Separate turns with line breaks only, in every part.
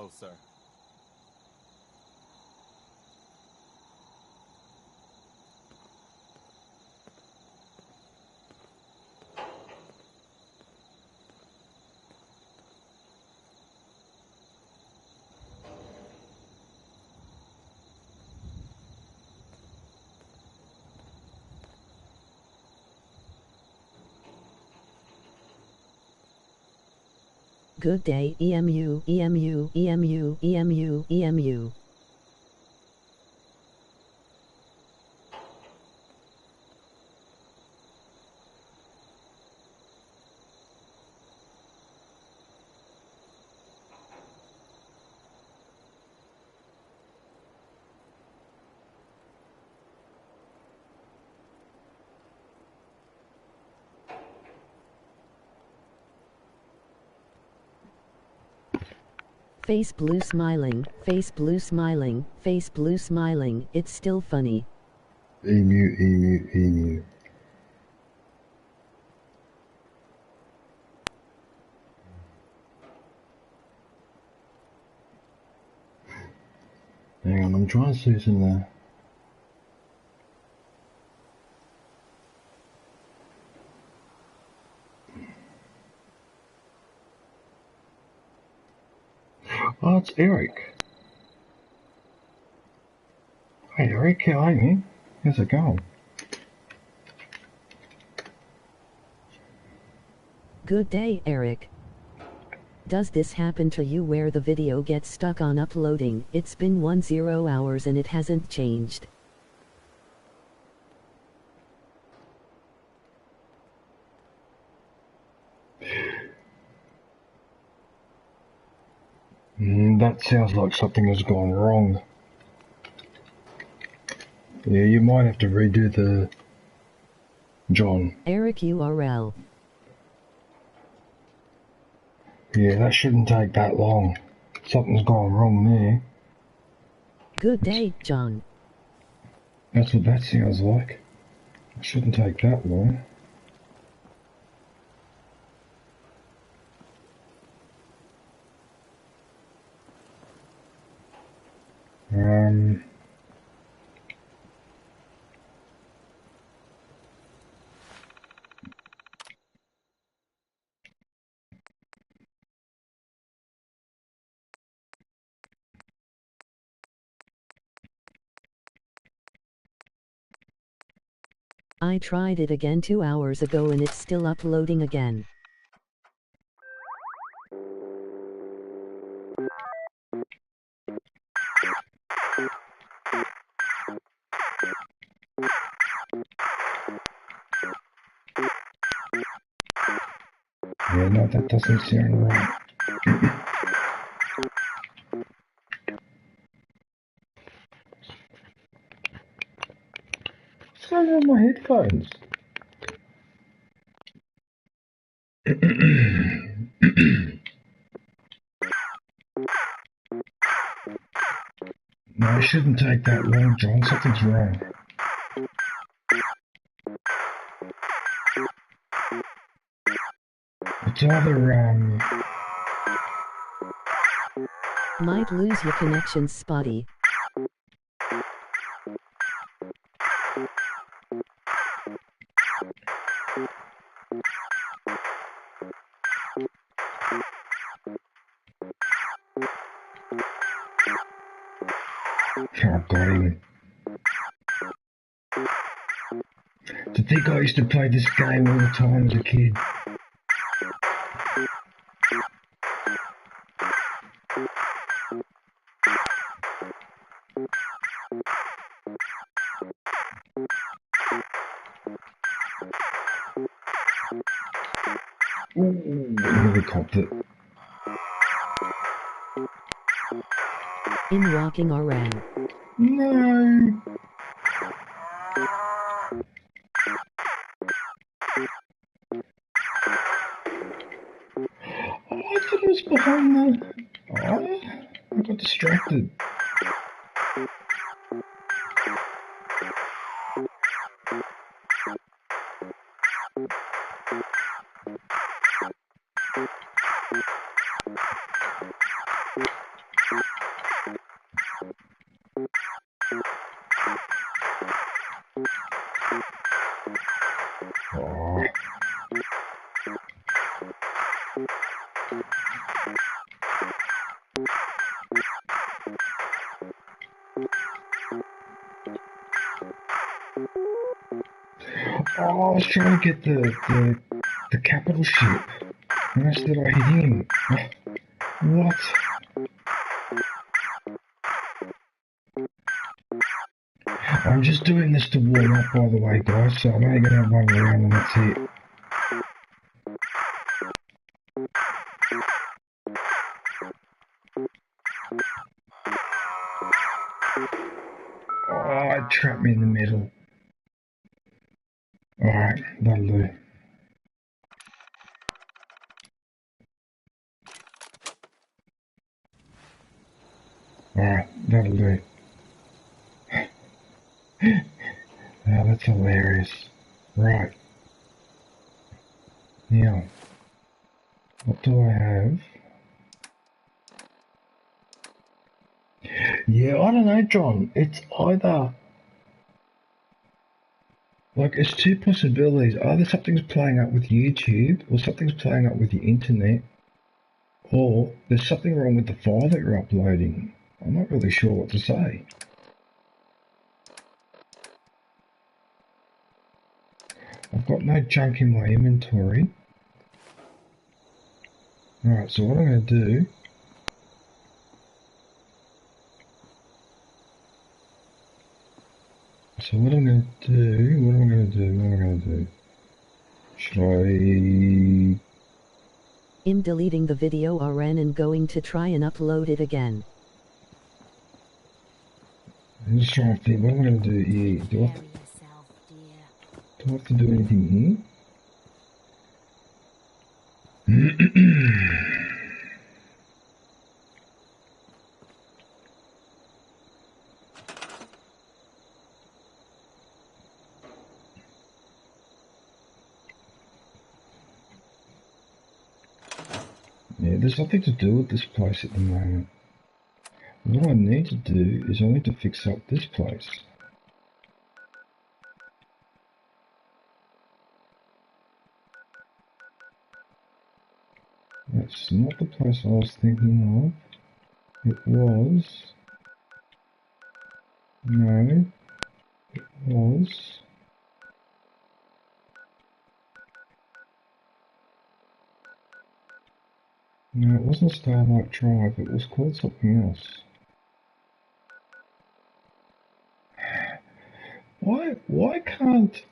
Hello, sir.
Good day, EMU, EMU, EMU, EMU, EMU. Face blue smiling, face blue smiling, face blue smiling, it's still funny.
Emu, emu, emu. Hang on, I'm trying to see what's in there. Oh, it's Eric. Hey Eric, how are you? How's it going?
Good day, Eric. Does this happen to you where the video gets stuck on uploading? It's been 10 hours and it hasn't changed.
That sounds like something has gone wrong. Yeah, you might have to redo the... John.
Eric URL.
Yeah, that shouldn't take that long. Something's gone wrong there.
Good day, John.
That's what that sounds like. It shouldn't take that long.
I tried it again 2 hours ago and it's still uploading again.
Yeah, no, that doesn't sound right. What's going on with my headphones? No, it shouldn't take that long, John. Something's wrong. It's either,
Might lose your connection, spotty.
Oh, got him. To think I used to play this game all the time as a kid. Ooh, nearly copped it.
In walking or ran.
No. Oh, I thought it was behind the... Oh, I got distracted. Oh, I was trying to get the capital ship. And I said I hit him. What? I'm just doing this to warm up, by the way, guys, so I'm only going to have one round and that's it. Oh, it trapped me in the middle. Alright, that'll do. Alright, that'll do. Oh, that's hilarious. Right. Now, what do I have? Yeah, I don't know, John. It's either... Like, it's two possibilities. Either something's playing up with YouTube, or something's playing up with the internet, or there's something wrong with the file that you're uploading. I'm not really sure what to say. I've got no junk in my inventory. Alright, so what I'm going to do... So what I'm going to do... What am I going to do? Should I...
I'm deleting the video RN and going to try and upload it again.
I'm just trying to think, what am I going to do here? Do I have to do anything here? Yeah, there's nothing to do with this place at the moment. What I need to do is I need to fix up this place. That's not the place I was thinking of. It was... No. It was... No, it wasn't Starlight Drive, it was called something else. Why can't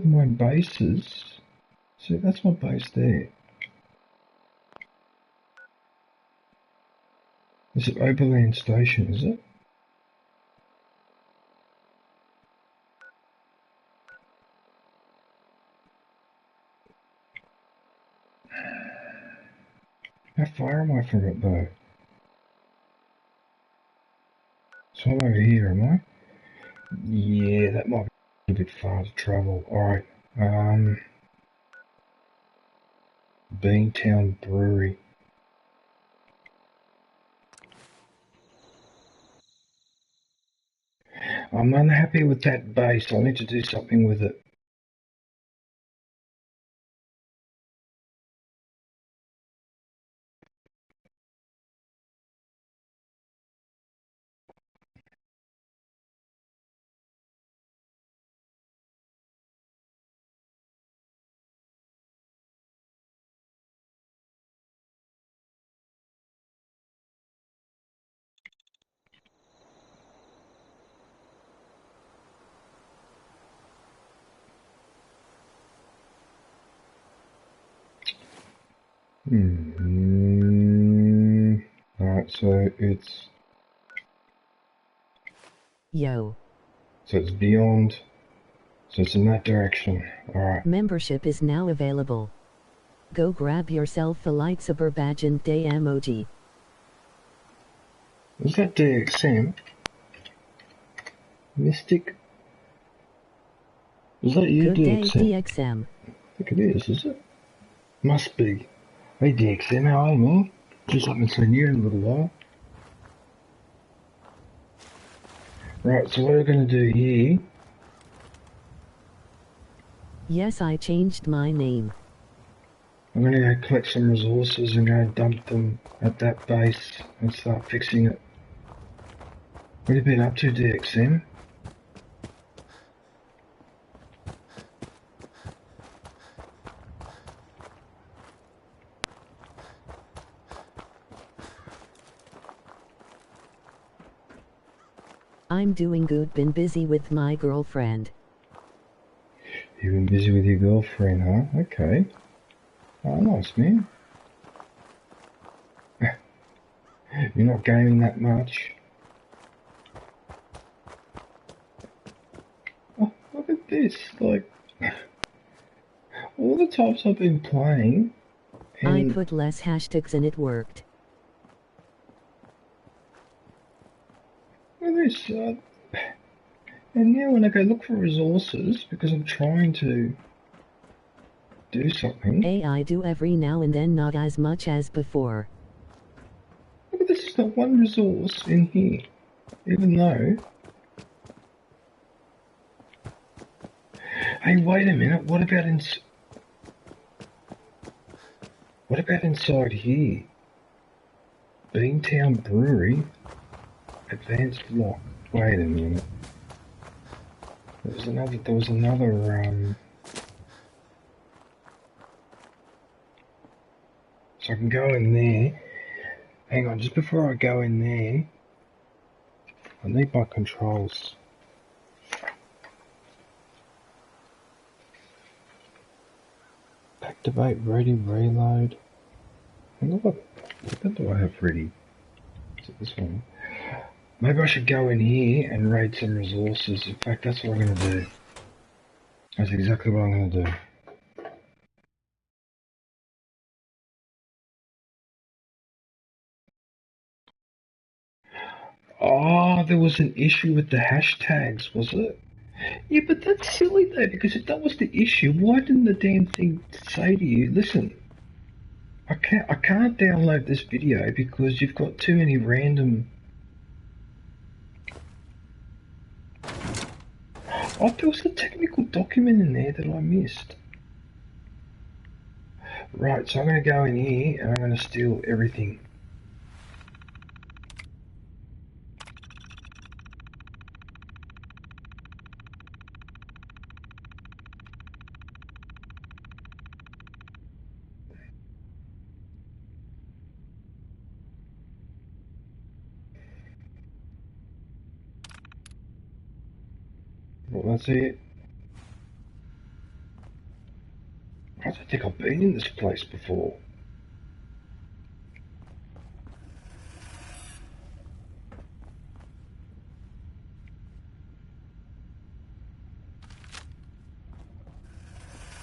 my bases... See, that's my base there. Is it Oberlin Station, is it? How far am I from it though? So I'm over here, am I? Yeah, that might be a bit far to travel. Alright, Beantown Brewery. I'm unhappy with that base. I need to do something with it. Alright, so it's...
Yo.
So it's beyond... So it's in that direction. Alright.
Membership is now available. Go grab yourself a lightsaber badge and day emoji.
Is that DXM? Mystic? Is that you,
Good day,
DXM?
DXM.
I think it is it? Must be. Hey DXM, how are you, man? Just haven't seen you in a little while. Right, so what are we going to do here?
Yes, I changed my name.
I'm going to go collect some resources and go dump them at that base and start fixing it. What have you been up to, DXM?
I'm doing good, been busy with my girlfriend.
You've been busy with your girlfriend, huh? Okay. Oh, nice, man. You're not gaming that much. Oh, look at this. Like, all the times I've been playing,
I
and
put less hashtags and it worked.
look at this. And now when I go look for resources, because I'm trying to do something.
I do every now and then, not as much as before.
Look at this, there's not one resource in here. Even though... Hey, wait a minute, what about inside here? Beantown Brewery? Advanced lock. Wait a minute. There was another, so I can go in there. Hang on, just before I go in there, I need my controls. Activate, ready, reload. What do I have ready? Is it this one? Maybe I should go in here and raid some resources. In fact, that's what I'm going to do. That's exactly what I'm going to do. Oh, there was an issue with the hashtags, was it? Yeah, but that's silly though, because if that was the issue, why didn't the damn thing say to you, listen, I can't download this video because you've got too many random... Oh, there was a technical document in there that I missed. Right, so I'm going to go in here and I'm going to steal everything. Well, that's it. I don't think I've been in this place before.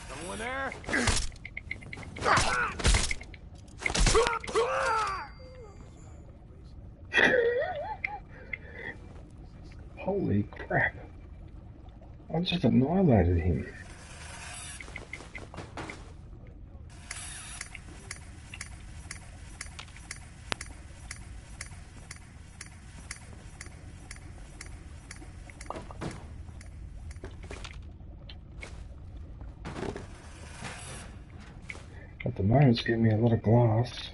Someone there?
Holy crap. I just annihilated him. At the moment, it's giving me a lot of glass.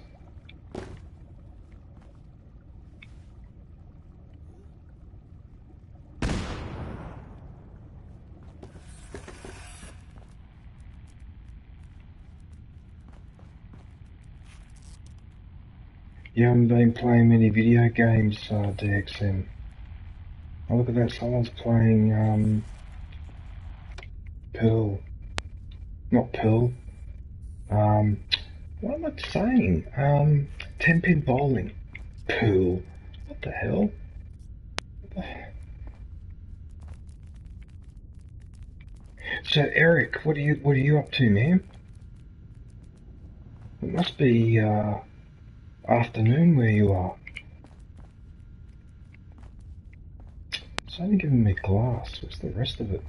You haven't been playing many video games, DXM. Oh, look at that, someone's playing, Pearl. Not Pearl. What am I saying? 10-pin bowling. Pearl. What the hell? So, Eric, what are you up to, man? It must be, afternoon where you are. It's only giving me glass. What's the rest of it?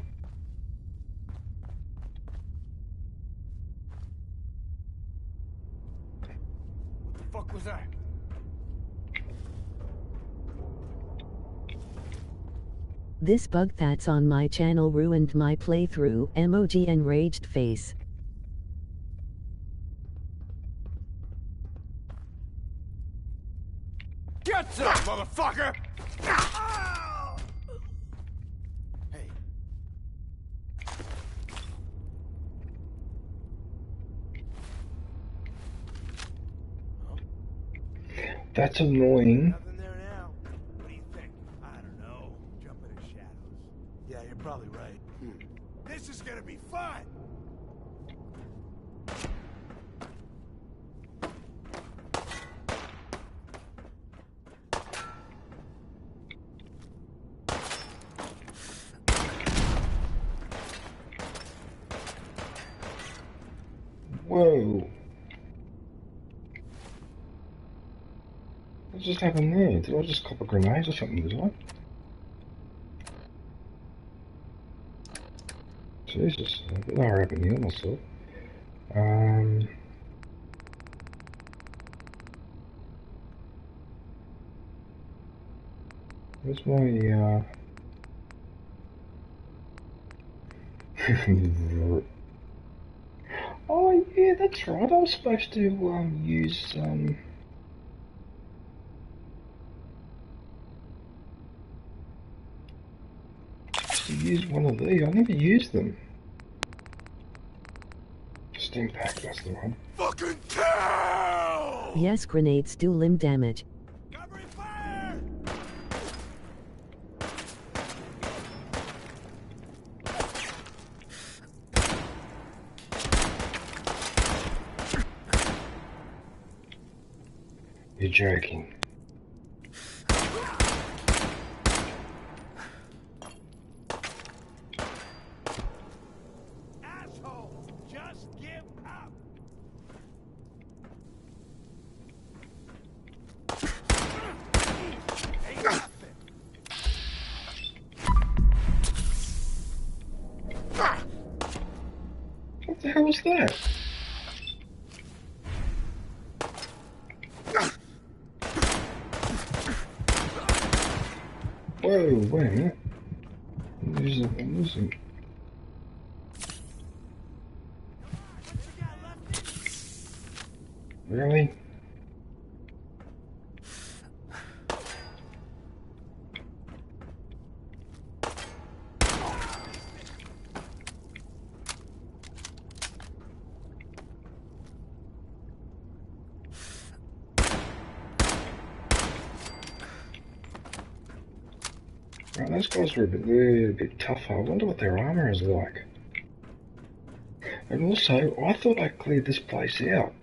What the fuck was that?
This bug that's on my channel ruined my playthrough. Emoji enraged face.
Get some, motherfucker! Hey.
That's annoying.
Nothing there now. What do you think? I don't know. be fine.
Whoa. What just happened there? Did I just cop a grenade or something, did I? Jesus, I better hurry up and heal myself. Where's my, Oh yeah, that's right, I was supposed to, use, to use one of these. I never used them. Steam pack, that's the one.
Fucking kill!
Yes, grenades do limb damage.
Covering fire!
You're joking.
Asshole! Just give up! Ain't nothing!
What the hell was that? Whoa, wait a minute. I'm losing. Really? Right, those guys were they're a bit tougher. I wonder what their armor is like. And also, I thought I cleared this place out.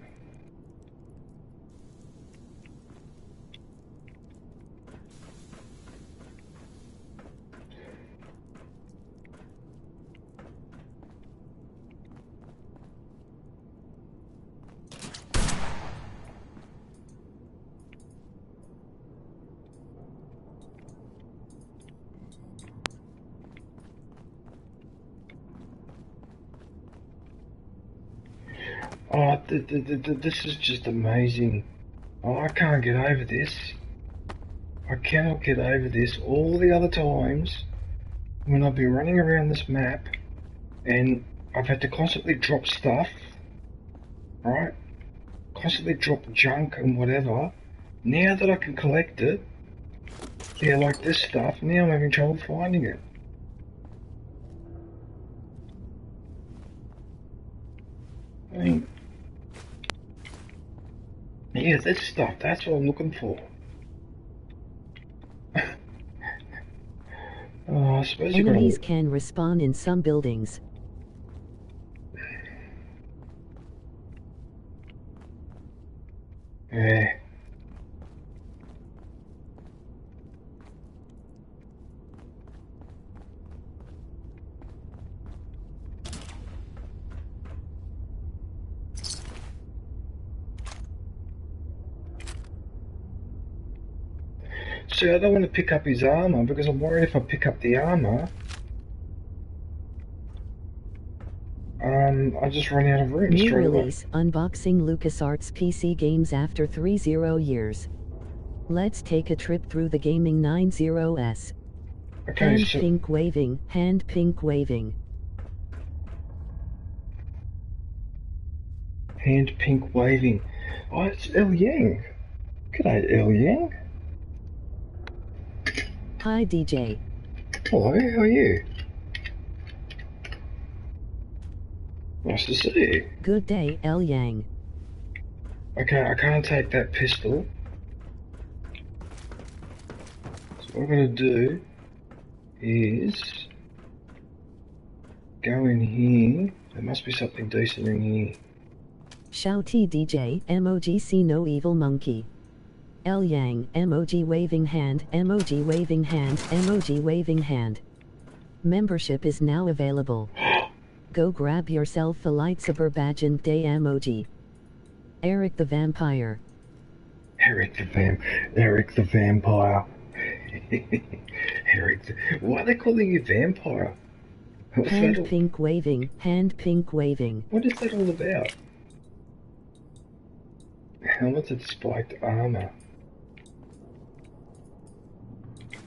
Oh, this is just amazing. Oh, I can't get over this. I cannot get over this. All the other times when I've been running around this map and I've had to constantly drop stuff, right? Constantly drop junk and whatever. Now that I can collect it, yeah, like this stuff, now I'm having trouble finding it. I mean, yeah, this stuff, that's what I'm looking for. I suppose you
Enemies
gotta...
can respawn in some buildings.
Yeah. See, I don't want to pick up his armor because I'm worried if I pick up the armor, I just run out of room
New
straight away.
release, unboxing LucasArts PC games after 30 years. Let's take a trip through the gaming 90s.
Okay,
Hand
so
pink waving, hand pink waving.
hand pink waving. Oh, it's El Yang. G'day, El Yang.
Hi DJ.
Hello, how are you? Nice to see you.
Good day, El Yang.
Okay, I can't take that pistol. So what I'm gonna do is go in here. There must be something decent in here.
Shouty DJ, emoji see no evil monkey. L Yang, emoji waving hand, emoji waving hand, emoji waving hand. Membership is now available. Go grab yourself a lightsaber badge and day emoji. Eric the Vampire.
Eric the Vampire. Why are they calling you Vampire?
Hand pink waving, hand pink waving.
What is that all about? Helmeted spiked armor.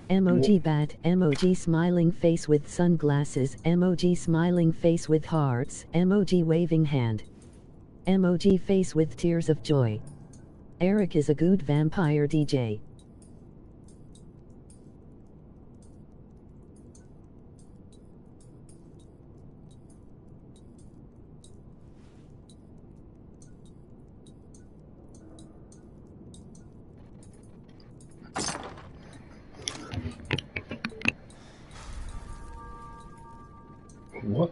Emoji bat, emoji smiling face with sunglasses, emoji smiling face with hearts, emoji waving hand. Emoji face with tears of joy. Eric is a good vampire DJ.
What?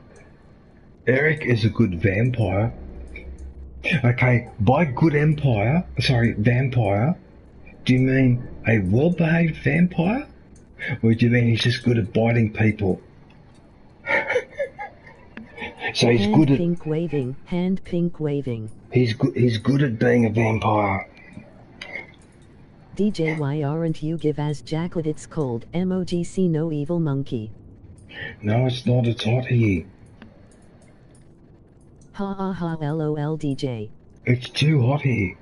Eric is a good vampire. Okay, by good vampire, do you mean a well-behaved vampire? Or do you mean he's just good at biting people? So he's
hand
good at...
pink waving, hand pink waving.
He's good at being a vampire.
DJ, why aren't you give as Jacklet it's cold, emoji see no evil monkey.
No, it's not, it's hot here.
Ha ha ha lol DJ.
It's too hot here.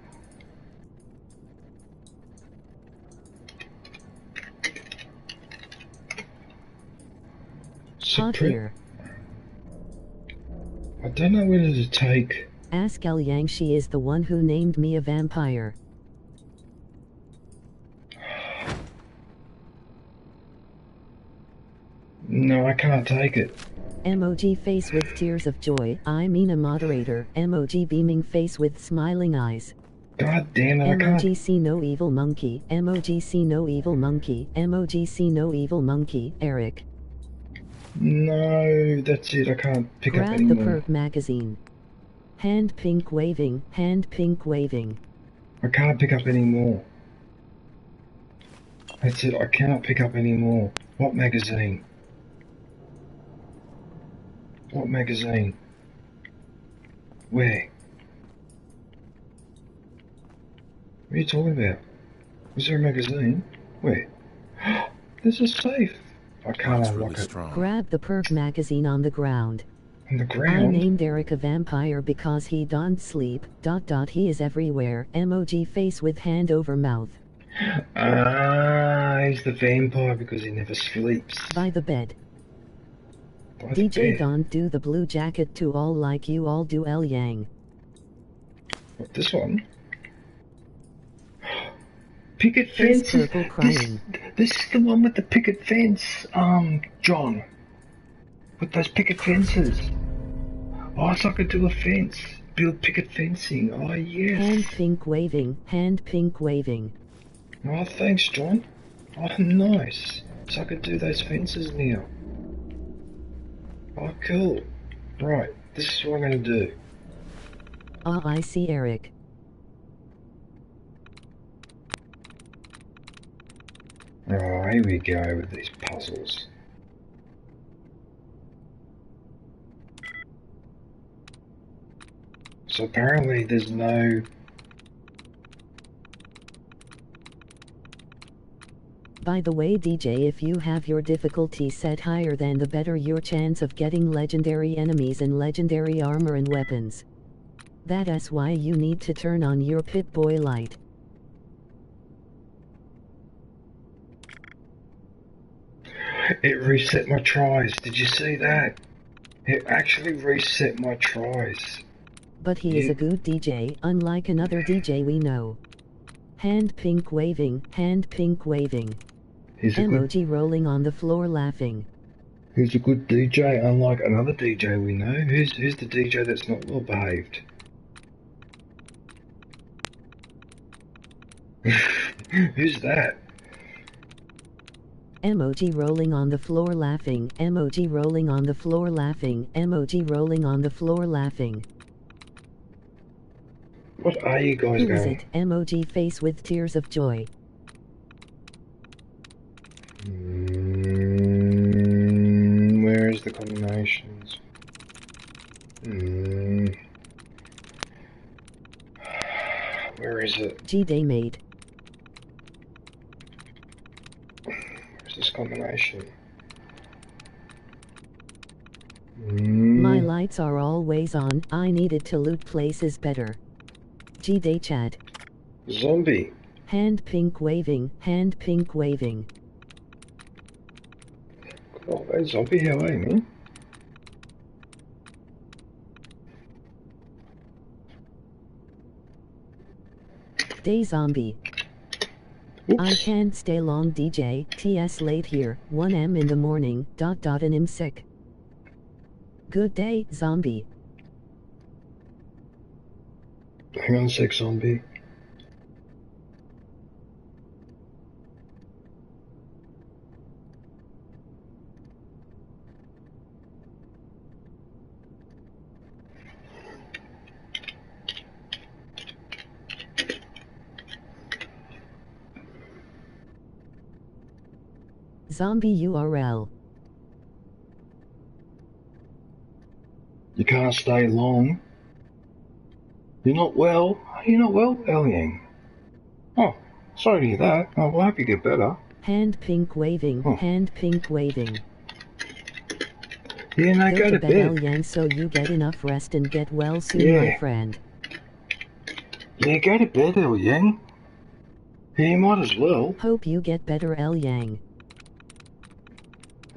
Hot here.
I don't know whether to take...
Ask El Yang, she is the one who named me a vampire.
No, I can't take it.
Emoji face with tears of joy, I mean a moderator. Emoji beaming face with smiling eyes.
God damn it, I can't...
Emoji see no evil monkey, emoji see no evil monkey, emoji see no evil monkey, Eric.
No, that's it, I can't pick up
Grab
anymore.
the perk magazine. Hand pink waving, hand pink waving.
I can't pick up anymore. That's it, I cannot pick up anymore. What magazine? What magazine? Where? What are you talking about? Was there a magazine? Where? There's a safe. I can't unlock it.
Grab the perk magazine on the ground.
On the ground?
I named Eric a vampire because he don't sleep, ... he is everywhere, emoji face with hand over mouth.
Ah, he's the vampire because he never sleeps.
By the bed.
By the
DJ
bed.
don't do the blue jacket to all like you all do El Yang.
What, this one? Picket
Face
fence?
purple crying.
This is the one with the picket fence, John. With those picket fences. Oh, so I could do a fence. Build picket fencing. Oh, yes.
Hand pink waving, hand pink waving.
Oh, thanks, John. Oh, nice. So I could do those fences now. Oh, cool. Right, this is what I'm going to do.
Ah, I see Eric.
Oh, here we go with these puzzles. So apparently there's no...
By the way DJ, if you have your difficulty set higher, then the better your chance of getting legendary enemies and legendary armor and weapons. That's why you need to turn on your Pip-Boy light.
It reset my tries. Did you see that? It actually reset my tries.
But he is a good DJ, unlike another DJ we know. Hand pink waving, hand pink waving. Emoji rolling on the floor laughing.
He's a good DJ, unlike another DJ we know. Who's the DJ that's not well behaved? Who's that?
Emoji rolling on the floor laughing. Emoji rolling on the floor laughing. Emoji rolling on the floor laughing.
What are you guys
Who is
going?
it? Emoji face with tears of joy.
Where is the combinations? Where is it?
G-Day made.
Where's this combination?
My lights are always on. I needed to loot places better. G-Day chat.
Zombie.
Hand pink waving. Hand pink waving.
Oh, hey, zombie, how are you, man?
Day zombie.
Oops.
I can't stay long DJ, TS late here, 1 am in the morning, ... and I'm sick. Good day, zombie.
Hang on a sec, zombie.
Zombie URL.
You can't stay long. You're not well? You're not well, Eliang? Oh, sorry to hear that. Oh, well, I hope you get better.
Hand pink waving.
Oh.
Hand pink waving.
Yeah, no,
Go to bed,
bed.
Yang, so you get enough rest and get well soon,
Yeah.
my friend.
Yeah, go to bed, Eliang. Yeah, you might as well.
Hope you get better, Yang.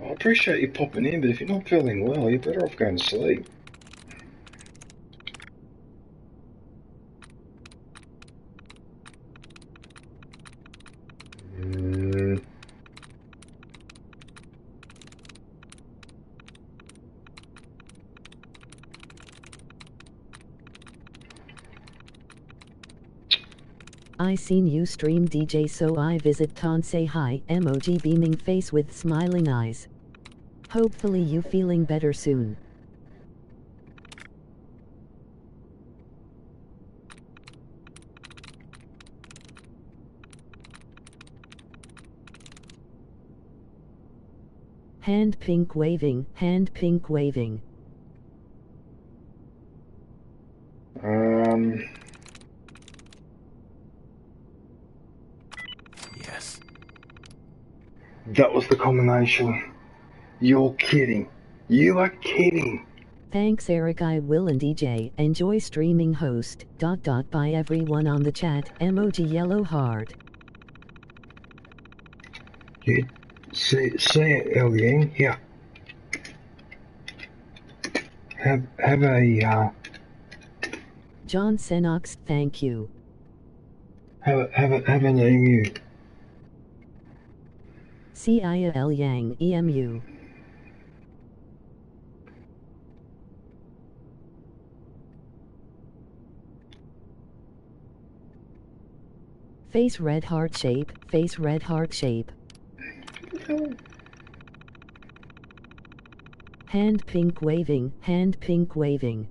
I appreciate you popping in, but if you're not feeling well, you're better off going to sleep.
I seen you stream DJ, so I visit ton say hi, emoji beaming face with smiling eyes. Hopefully you feeling better soon. Hand pink waving, hand pink waving.
Yes.
That was the combination. You're kidding. You are kidding.
Thanks Eric, I will, and DJ, enjoy streaming host, ... Bye everyone on the chat, emoji yellow heart.
Yeah, say it, Eliang. Here. Have a,
John Senox, thank you.
have an emu.
CIL Yang, EMU. Face red heart shape, face red heart shape. Hand pink waving, hand pink waving.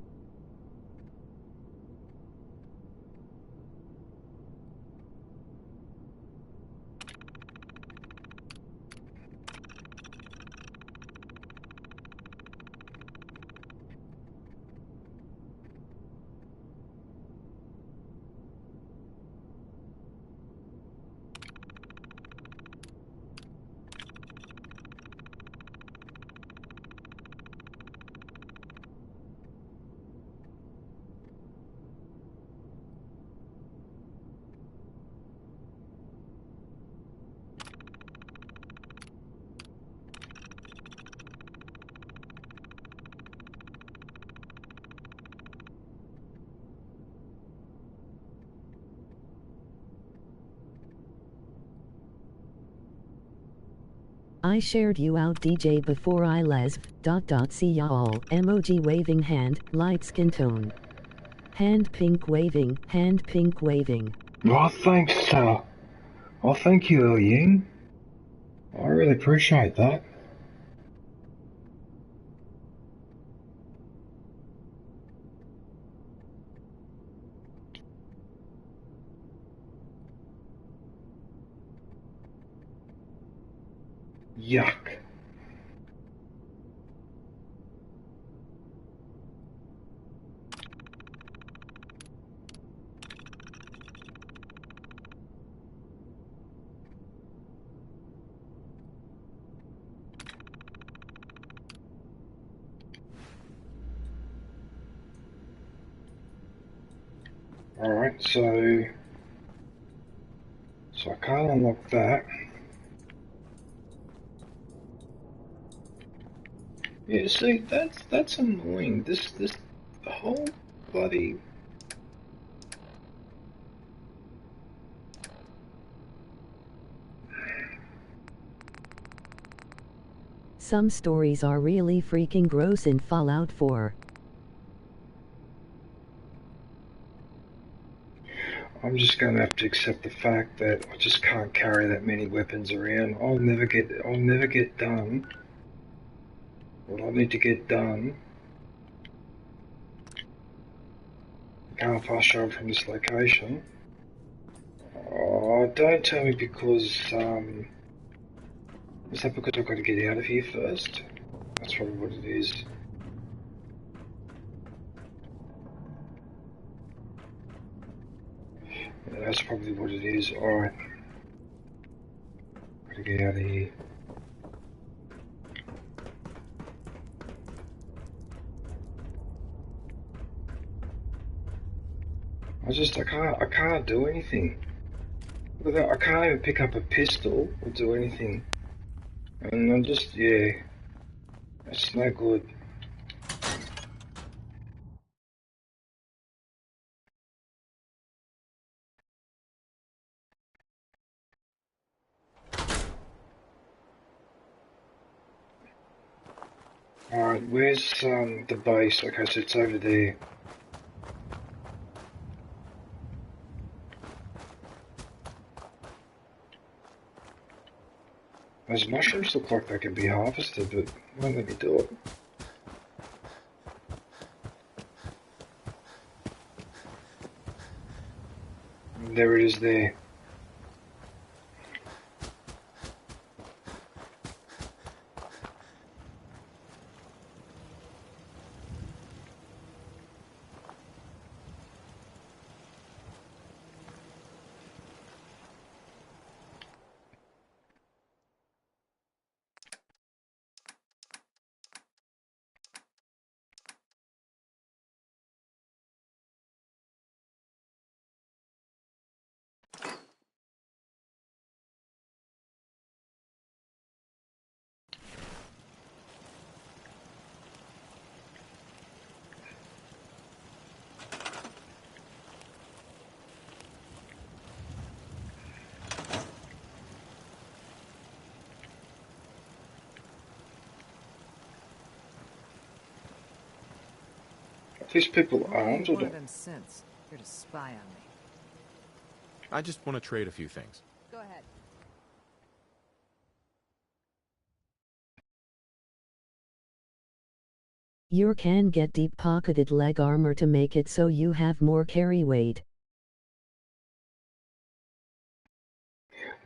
I shared you out DJ before I lesb, ... See y'all, emoji waving hand, light skin tone. Hand pink waving, hand pink waving.
Oh, thanks, oh, thank you, Eliang. I really appreciate that. Yuck. Alright, so I can't unlock that. Yeah, see, that's annoying. This whole bloody...
Some stories are really freaking gross in Fallout 4.
I'm just going to have to accept the fact that I just can't carry that many weapons around. I'll never get done what I need to get done. I can't fast travel from this location. Oh, don't tell me because, is that because I've got to get out of here first? That's probably what it is. Yeah, that's probably what it is. Alright. Gotta get out of here. I can't do anything. I can't even pick up a pistol or do anything. And I'm just, yeah, it's no good. Alright, where's the base? Okay, so it's over there. Those mushrooms look like they can be harvested, but won't let me do it. There it is there. These people armed or
One of
not?
them synths here to spy on me.
I just want to trade a few things.
Go ahead.
You can get deep-pocketed leg armor to make it so you have more carry weight.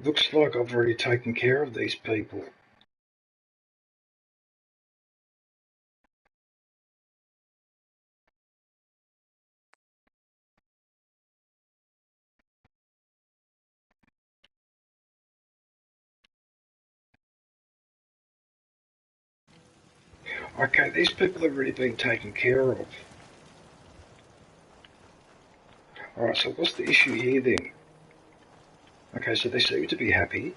Looks like I've already taken care of these people. Okay, these people have already been taken care of. Alright, so what's the issue here then? Okay, so they seem to be happy,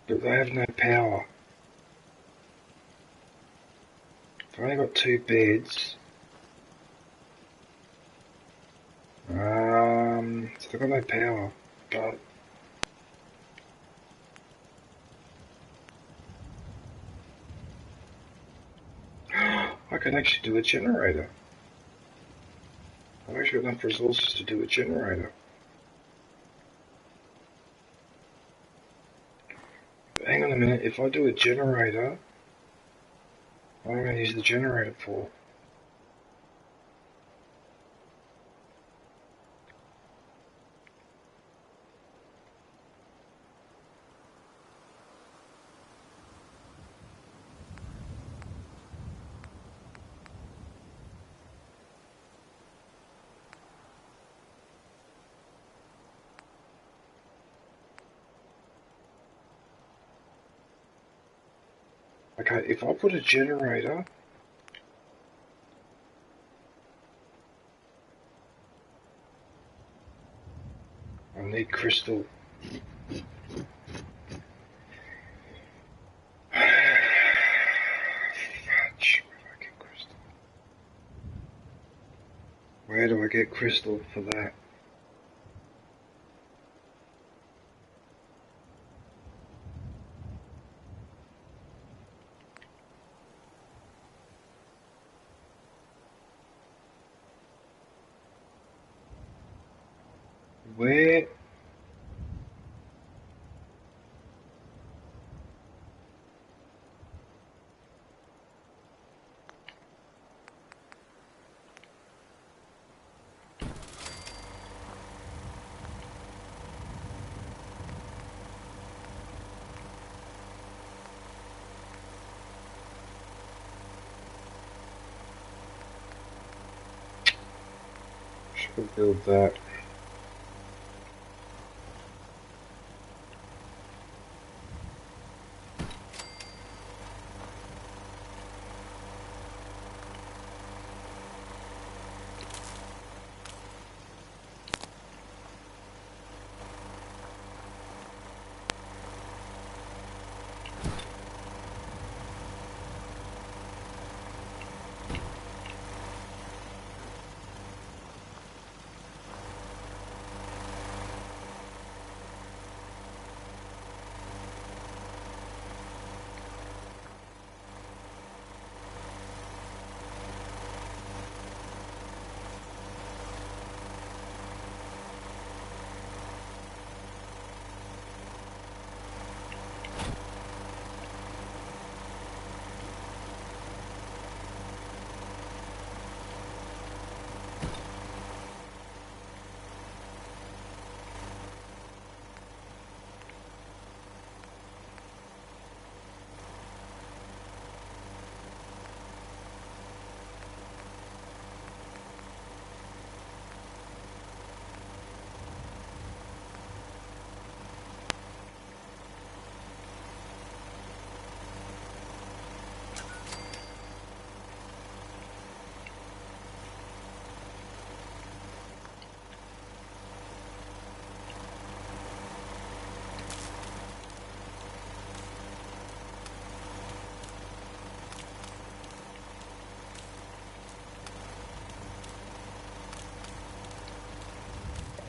but they have no power. They've only got 2 beds. So they've got no power, but I can actually do a generator. I've actually got enough resources to do a generator. minute, if I do a generator, what am I going to use the generator for? Okay, if I put a generator, I need crystal. Fudge, where do I get crystal for that? Where? Should build that.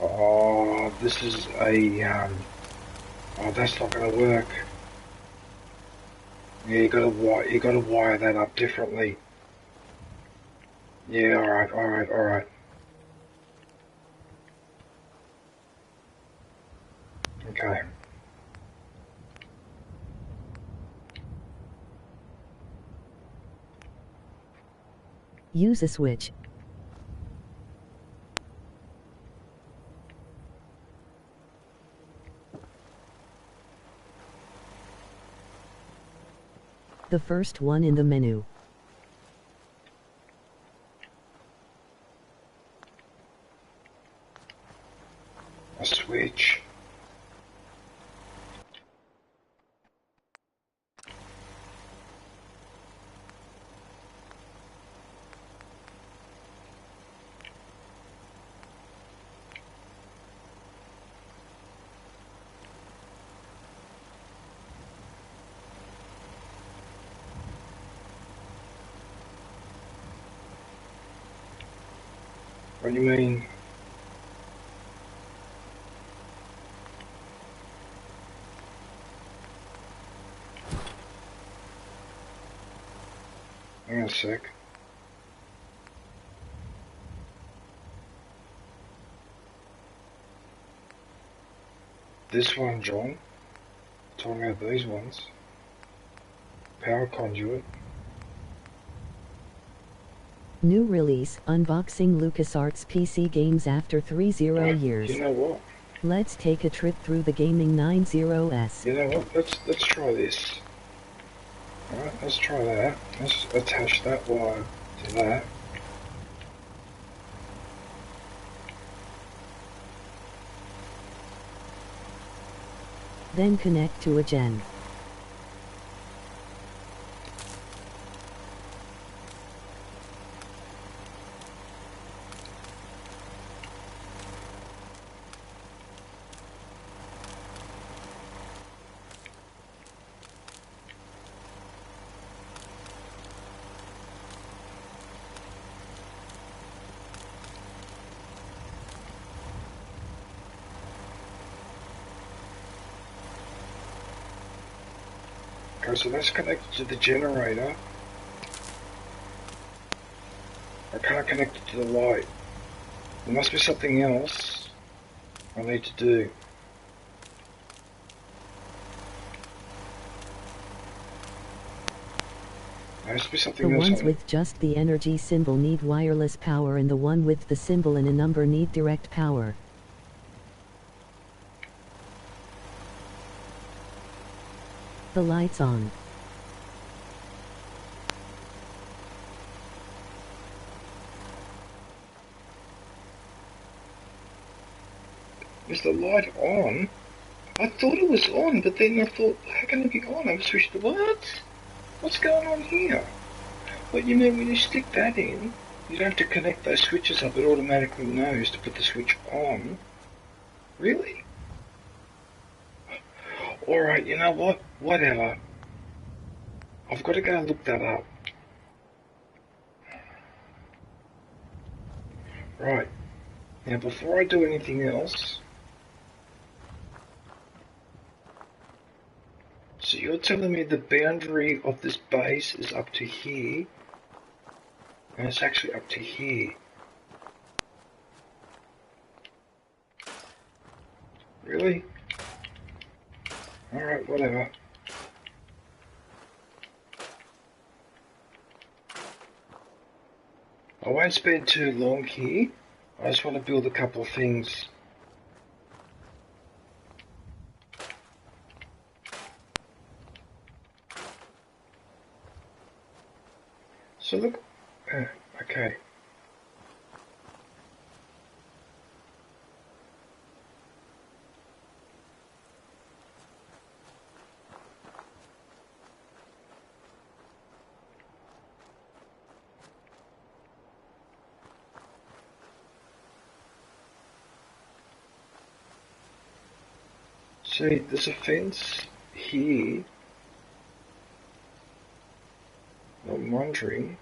Oh, this is a, oh, that's not going to work. Yeah, you gotta wire that up differently. Yeah, alright. Okay.
Use a switch. The first one in the menu.
A switch. What do you mean? Hang on a sec. This one, John. Talking about these ones. Power conduit.
New release, unboxing LucasArts PC games after 30 years.
You know what?
Let's take a trip through the gaming 90s.
You know what? Let's try this. Alright, let's try that. Let's attach that wire to that.
Then connect to a gen.
Okay, so that's connected to the generator. I can't connect it to the light. There must be something else I need to do. There has to be something
The
else.
ones with just the energy symbol need wireless power and the one with the symbol and a number need direct power. The light's on.
Is the light on? I thought it was on, but then I thought, how can it be on? I've switched to what? What's going on here? But you know, when you stick that in, you don't have to connect those switches up. It automatically knows to put the switch on. Really? Alright, you know what? Whatever. I've got to go and look that up. Right. Now, before I do anything else... So you're telling me the boundary of this base is up to here, and it's actually up to here. Really? Alright, whatever. I won't spend too long here. I just want to build a couple of things. So look, okay. See, there's a fence here. I'm wondering.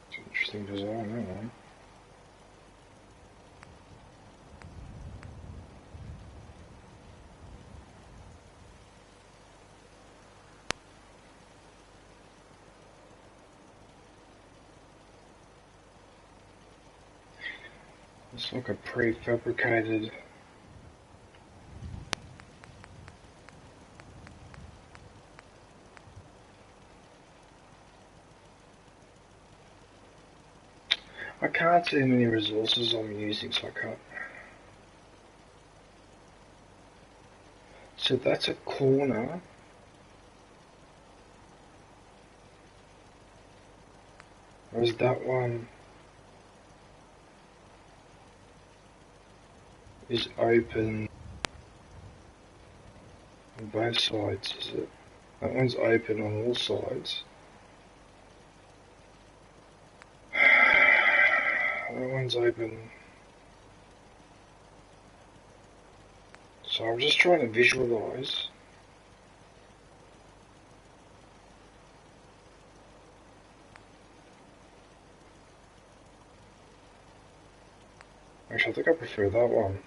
It's an interesting design, that one. It's like a prefabricated. I can't see how many resources I'm using, so I can't. So that's a corner. Whereas that one is open on both sides, is it? That one's open on all sides. That one's open. So I'm just trying to visualize. Actually, I think I prefer that one.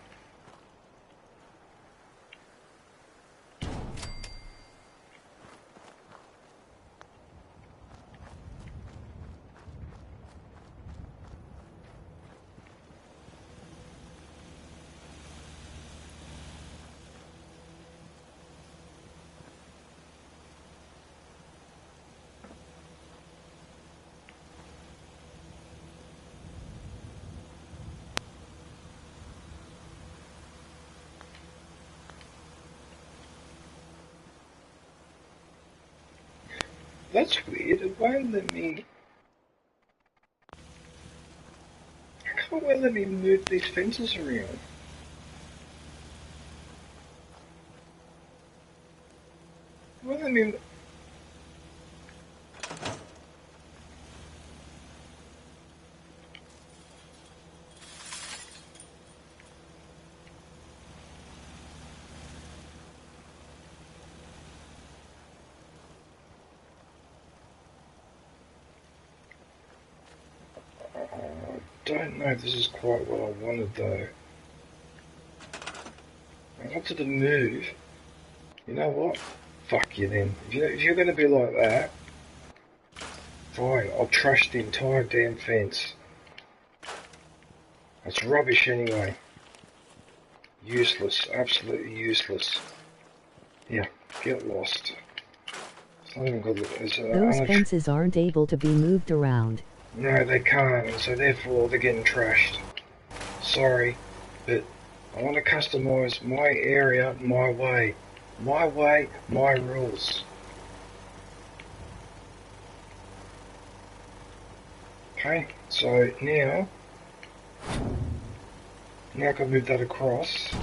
That's weird. It won't let me... How will it let me move these fences around? Well, let me... I don't know if this is quite what I wanted though. I wanted to move. You know what? Fuck you then. If you're going to be like that, fine, I'll trash the entire damn fence. It's rubbish anyway. Useless, absolutely useless. Yeah, get lost. It's not even good.
Those fences aren't able to be moved around.
No, they can't, and so therefore they're getting trashed. Sorry, but I want to customise my area my way. My way, my rules. Okay, so now I can move that across.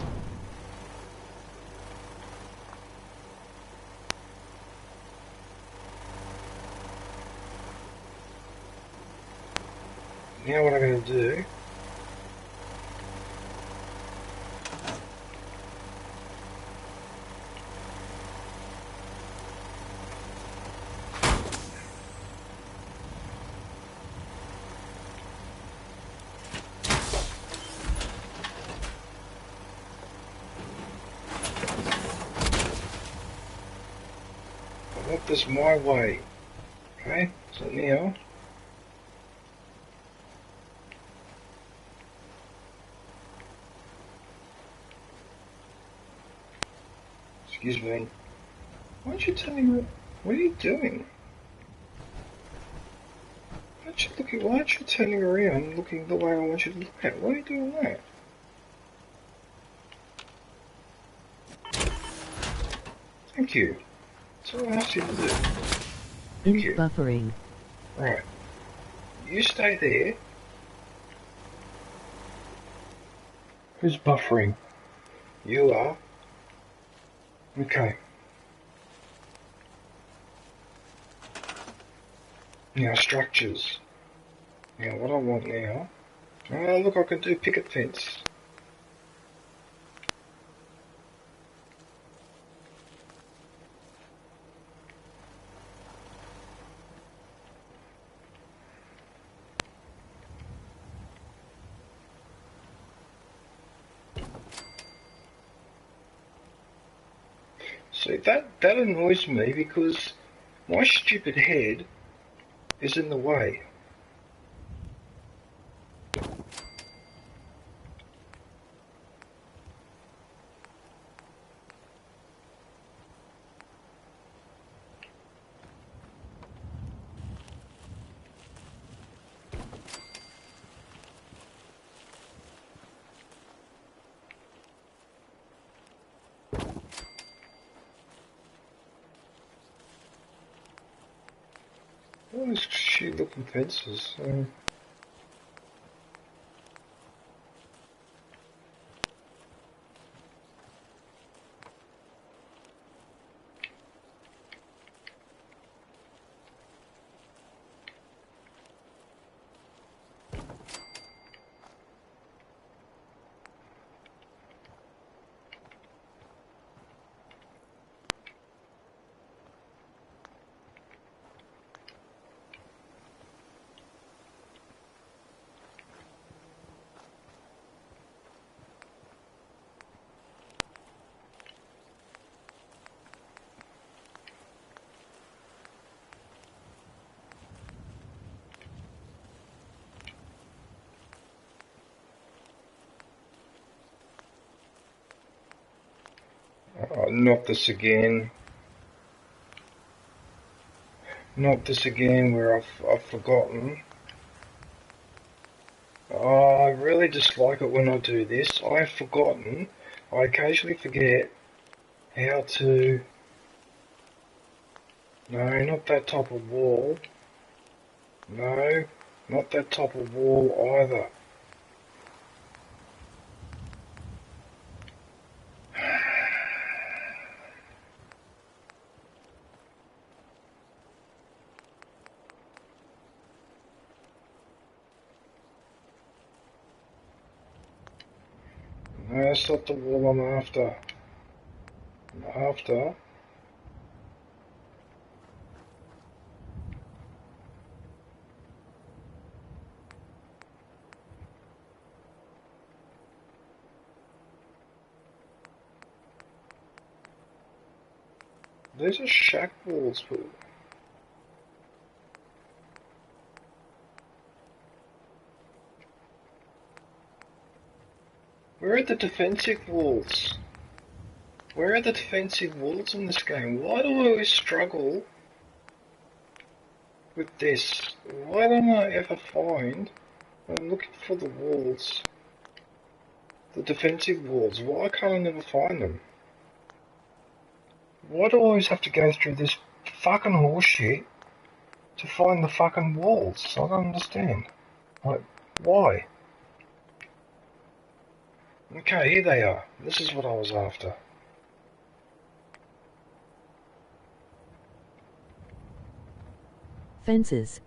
Now what I'm going to do, I want this my way. Okay, so now excuse me. Why don't you tell me what are you doing? Why aren't you turning around and looking the way I want you to look at? Why are you doing that? Thank you. That's all I asked you to do. Thank you.
Buffering.
Right. You stay there. Who's buffering? You are. Okay. Now structures. Now what I want now... Oh look, I can do picket fence. See, that annoys me because my stupid head is in the way. All these shit looking fences. Oh, not this again. Not this again where I've forgotten. Oh, I really dislike it when I do this. I've forgotten. I occasionally forget how to No, not that type of wall. No, not that type of wall either. No, that's not the wall I'm after. I'm after... These are shack walls, but... Where are the defensive walls? Where are the defensive walls in this game? Why do I always struggle with this? Why don't I ever find, when I'm looking for the walls, the defensive walls? Why can't I never find them? Why do I always have to go through this fucking horseshit to find the fucking walls? I don't understand. Like, why? Okay, here they are. This is what I was after.
Fences.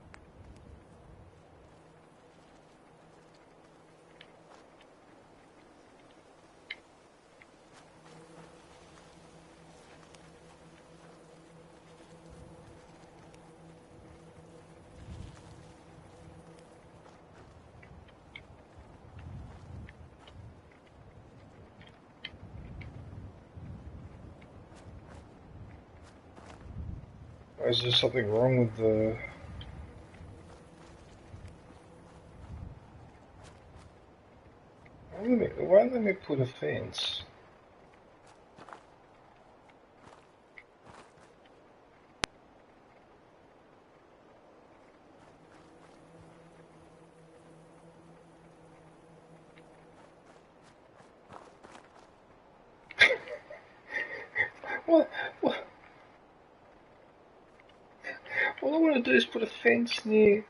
Is there something wrong with the... Why don't let me put a fence? What? All I want to do is put a fence near...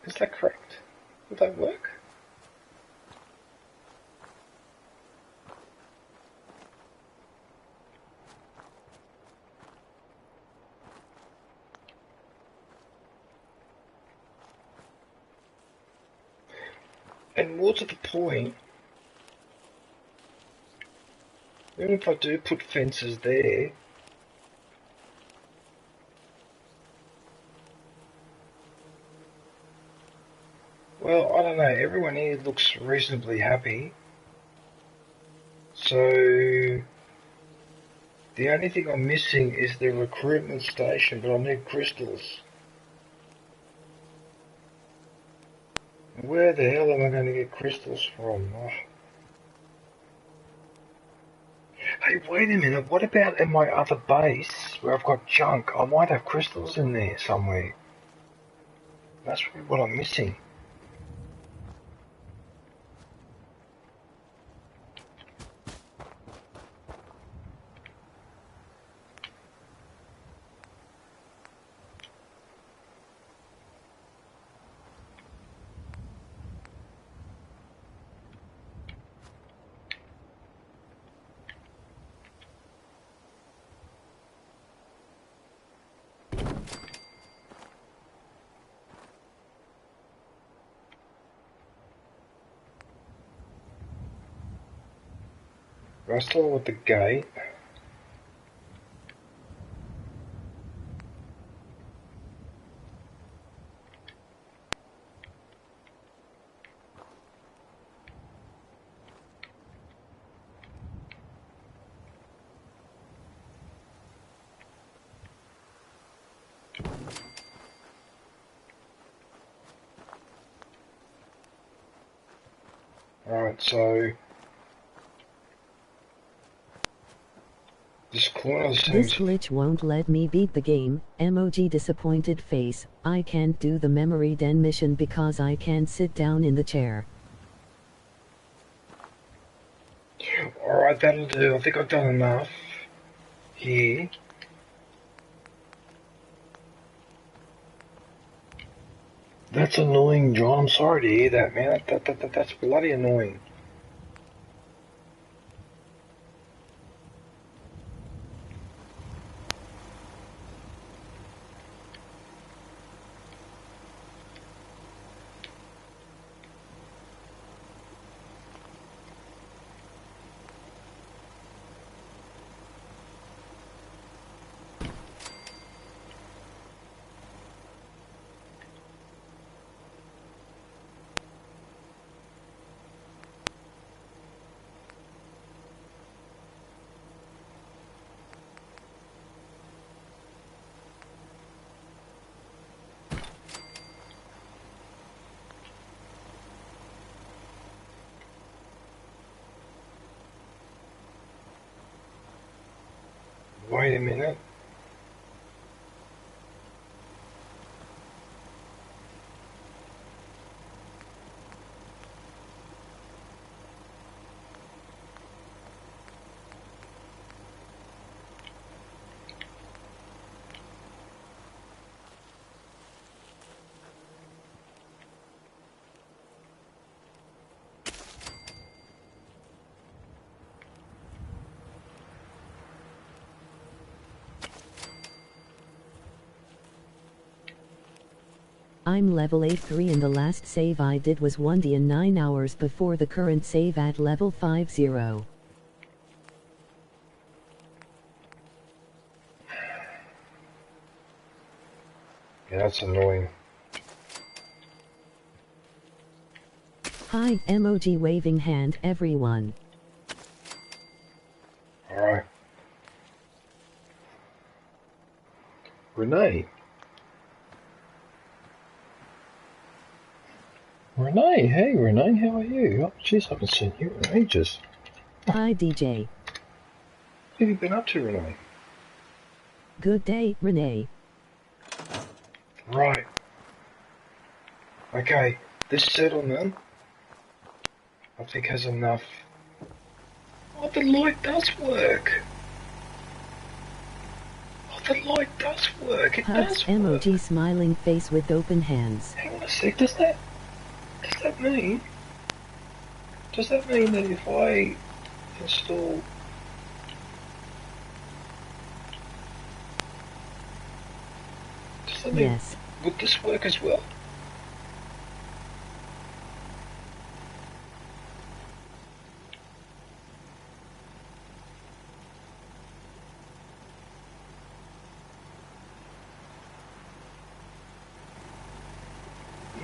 Is that correct? Would that work? And more to the point, even if I do put fences there, well, I don't know, everyone here looks reasonably happy, so the only thing I'm missing is the recruitment station, but I need crystals. Where the hell am I going to get crystals from? Oh. Hey, wait a minute, what about in my other base, where I've got junk? I might have crystals in there somewhere. That's what I'm missing. I start with the gate. Alright, so this corner seems...
This glitch won't let me beat the game. Emoji disappointed face. I can't do the memory den mission because I can't sit down in the chair.
Alright, that'll do. I think I've done enough. here. That's annoying, John. I'm sorry to hear that, man. That's bloody annoying. Wait a minute.
I'm level 83 and the last save I did was 1D in 9 hours before the current save at level 50.
Yeah, that's annoying.
Hi, emoji waving hand everyone.
Alright. Renee. Renee, hey Renee, how are you? Oh, jeez, I haven't seen you in ages.
Hi DJ.
What have you been up to, Renee?
Good day, Renee.
Right. Okay, this settlement, I think has enough. Oh, the light does work. Oh, the light does work. It
Hugs
does work.
emoji smiling face with open hands.
Hang on a sec, does that mean that if I install does that mean,
Yes.
would this work as well?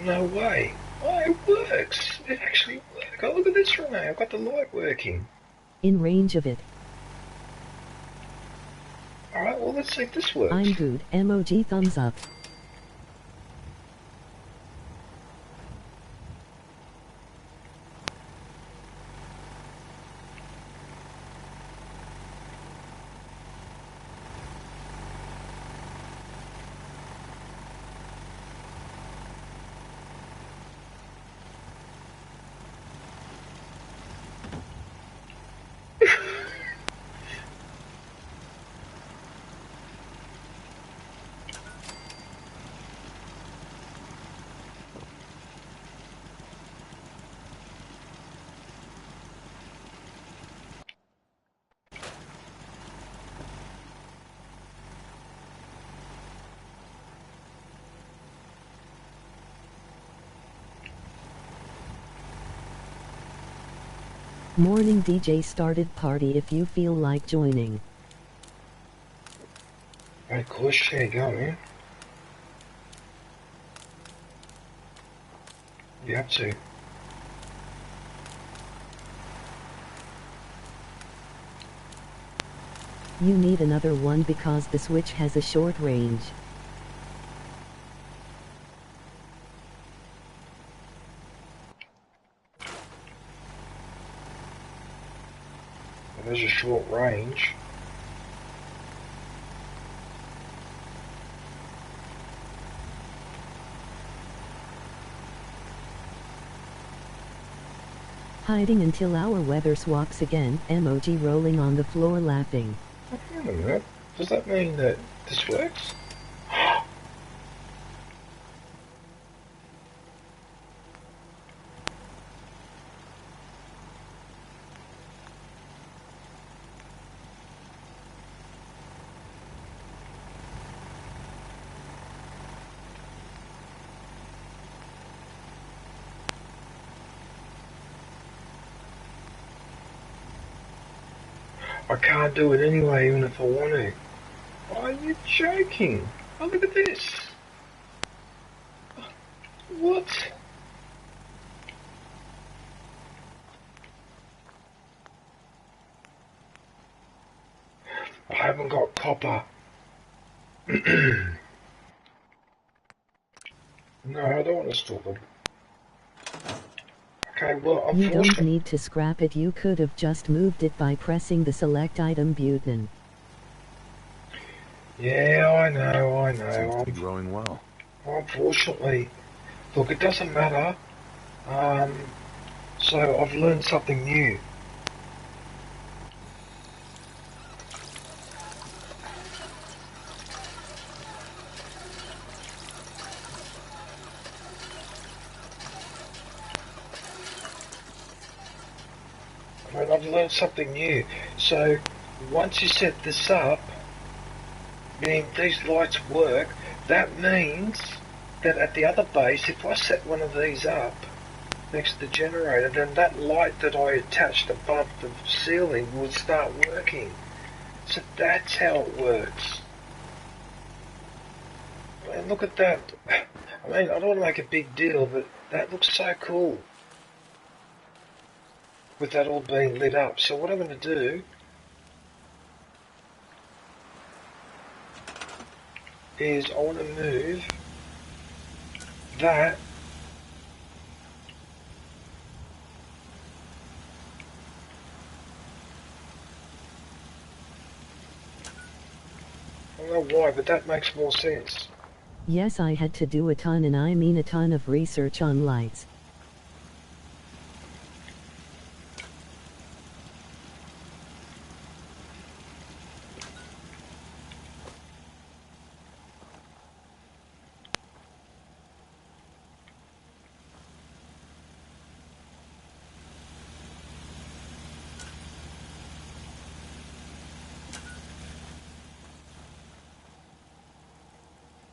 No way. Oh, it works. It actually works. Oh, look at this, Renee. I've got the light working.
In range of it.
Alright, well, let's see if this works.
I'm good, emoji thumbs up. Morning DJ started party if you feel like joining.
Alright, cool. There you go, man. You have to.
You need another one because the Switch has a short range.
There's a short range.
Hiding until our weather swaps again, emoji rolling on the floor laughing.
Hang on a minute. Does that mean that this works? I can't do it anyway, even if I want to. Are you joking? Oh, look at this. What? I haven't got copper. No, I don't want to store them. Okay, well,
You don't
unfortunately...
need to scrap it. You could have just moved it by pressing the select item button.
Yeah, I know.
Seems to be growing well.
Unfortunately, look, it doesn't matter. So I've learned something new. I've learned something new. So once you set this up, meaning these lights work, that means that at the other base, if I set one of these up next to the generator, then that light that I attached above the ceiling would start working. So that's how it works. And look at that. I mean, I don't want to make a big deal, but that looks so cool. With that all being lit up. So what I'm going to do is I want to move that I don't know why, but that makes more sense.
Yes, I had to do a ton, and I mean a ton of research on lights.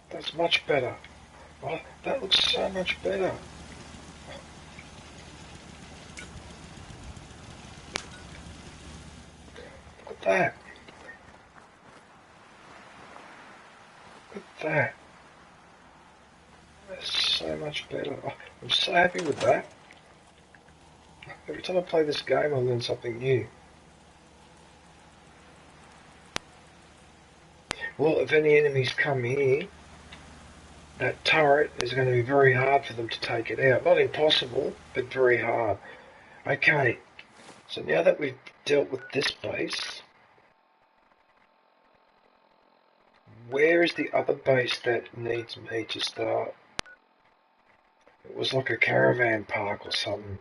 That's much better. Oh, that looks so much better. Look at that. Look at that. That's so much better. Oh, I'm so happy with that. Every time I play this game, I learn something new. Well, if any enemies come here, that turret is going to be very hard for them to take it out. Not impossible, but very hard. Okay, so now that we've dealt with this base, where is the other base that needs me to start? It was like a caravan park or something.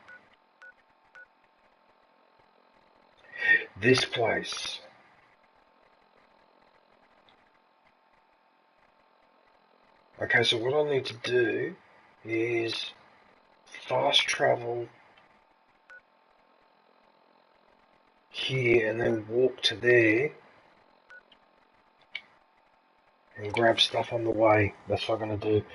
This place. Okay, so what I need to do is fast travel here and then walk to there and grab stuff on the way. That's what I'm going to do.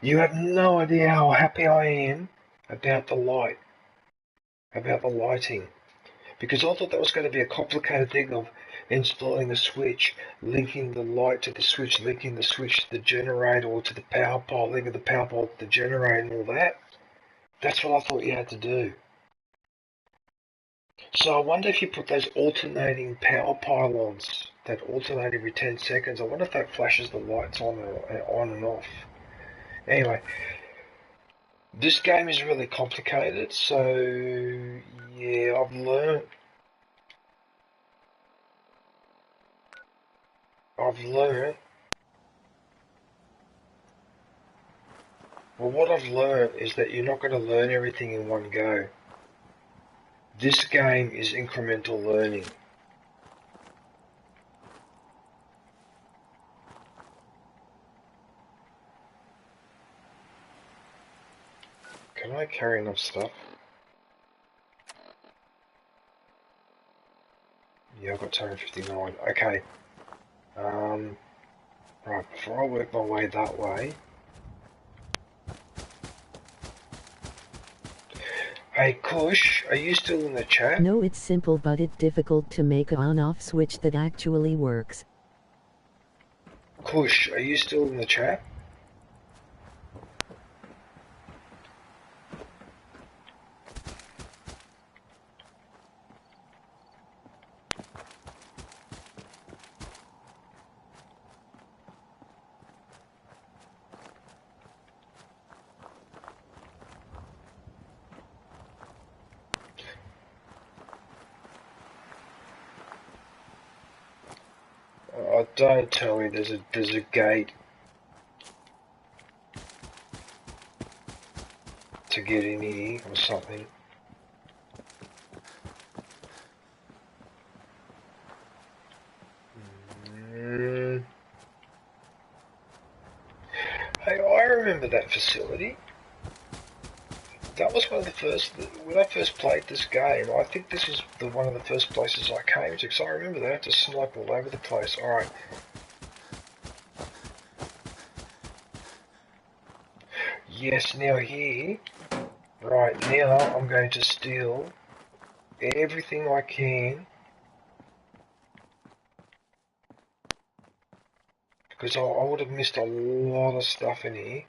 You have no idea how happy I am about the light, about the lighting. Because I thought that was going to be a complicated thing of installing a switch, linking the light to the switch, linking the switch to the generator or to the power pole, linking the power pole to the generator and all that. That's what I thought you had to do. So I wonder if you put those alternating power pylons that alternate every 10 seconds, I wonder if that flashes the lights on and off. Anyway, this game is really complicated, so yeah, I've learned. Well, what I've learned is that you're not going to learn everything in one go. This game is incremental learning. I carry enough stuff? Yeah, I've got 259. Okay. Right, before I work my way that way... Hey Kush, are you still in the chat?
No, it's simple but it's difficult to make a on-off switch that actually works.
Kush, are you still in the chat? Oh, don't tell me there's a gate to get in here or something. Hey, I remember that facility. That was one of the first, when I first played this game, I think this was one of the first places I came to, because I remember they had to snipe all over the place. Alright. Yes, now here, right, now I'm going to steal everything I can, because I would have missed a lot of stuff in here.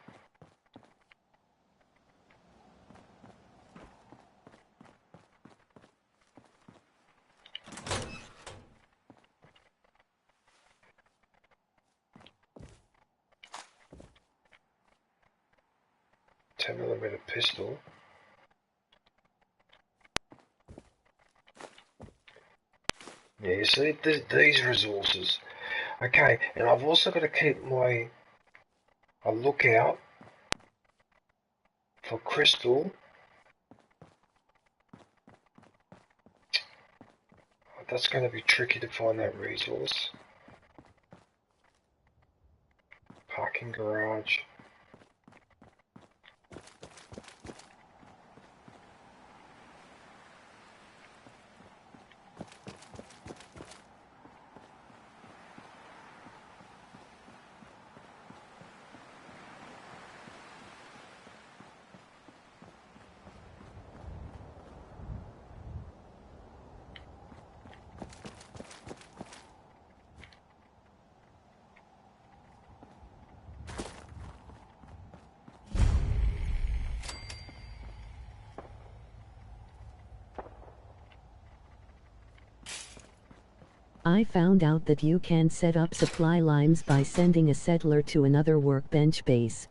$10mm pistol. Yeah, you see, these resources. Okay, and I've also got to keep a lookout for crystal. That's going to be tricky to find that resource. Parking garage.
I found out that you can set up supply lines by sending a settler to another workbench base.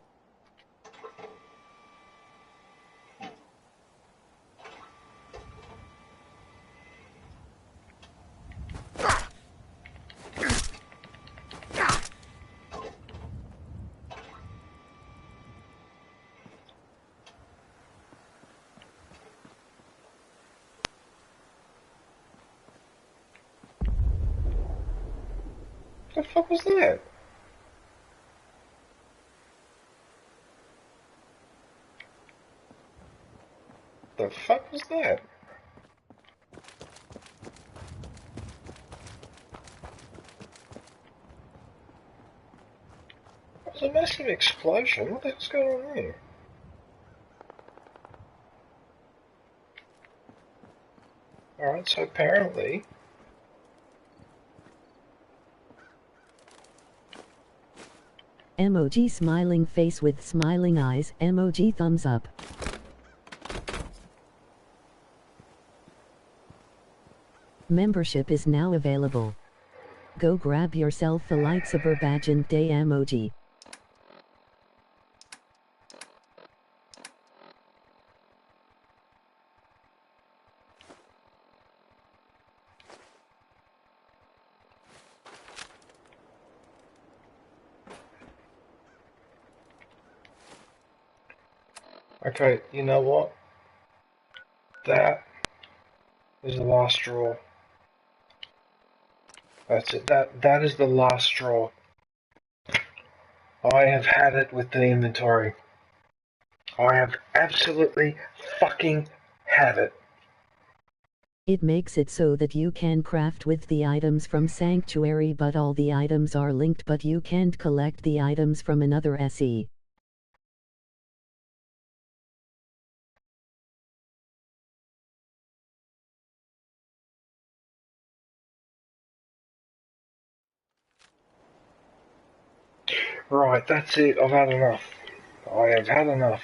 What the fuck was that? The fuck was that? It was a massive explosion. What the hell's going on there? Alright, so apparently...
Emoji smiling face with smiling eyes, emoji thumbs up. Membership is now available. Go grab yourself a lightsaber badge and day emoji.
Okay, you know what? That is the last straw. That's it. That is the last straw. I have had it with the inventory. I have absolutely fucking had it.
It makes it so that you can craft with the items from Sanctuary, but all the items are linked, but you can't collect the items from another SE.
Right, that's it. I've had enough. I have had enough.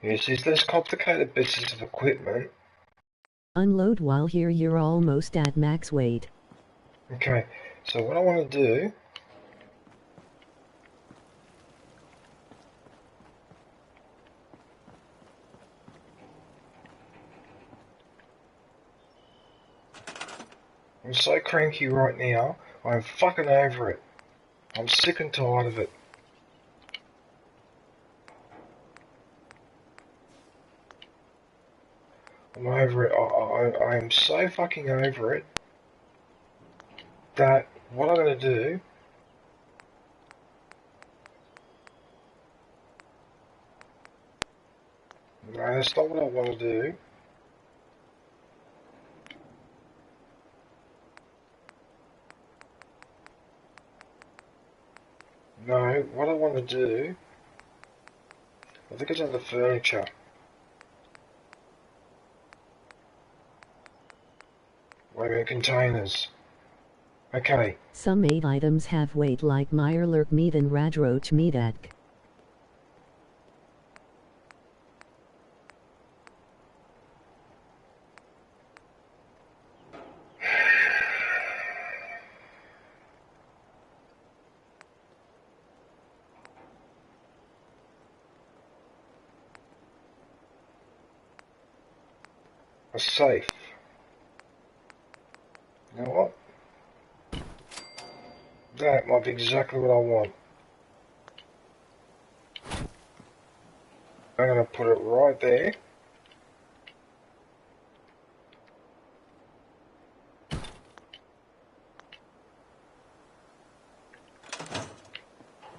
Yes, there's less complicated pieces of equipment.
Unload while here, you're almost at max weight.
Okay, so what I want to do... I'm so cranky right now, I'm fucking over it. I'm sick and tired of it. I'm over it. I am so fucking over it that what I'm going to do... No, that's not what I want to do. No, what I want to do... I think it's under furniture. Wait a minute, containers. Okay.
Some 8 items have weight like Meyerlurk meat and Radroach meat.
A safe. You know what? That might be exactly what I want. I'm going to put it right there.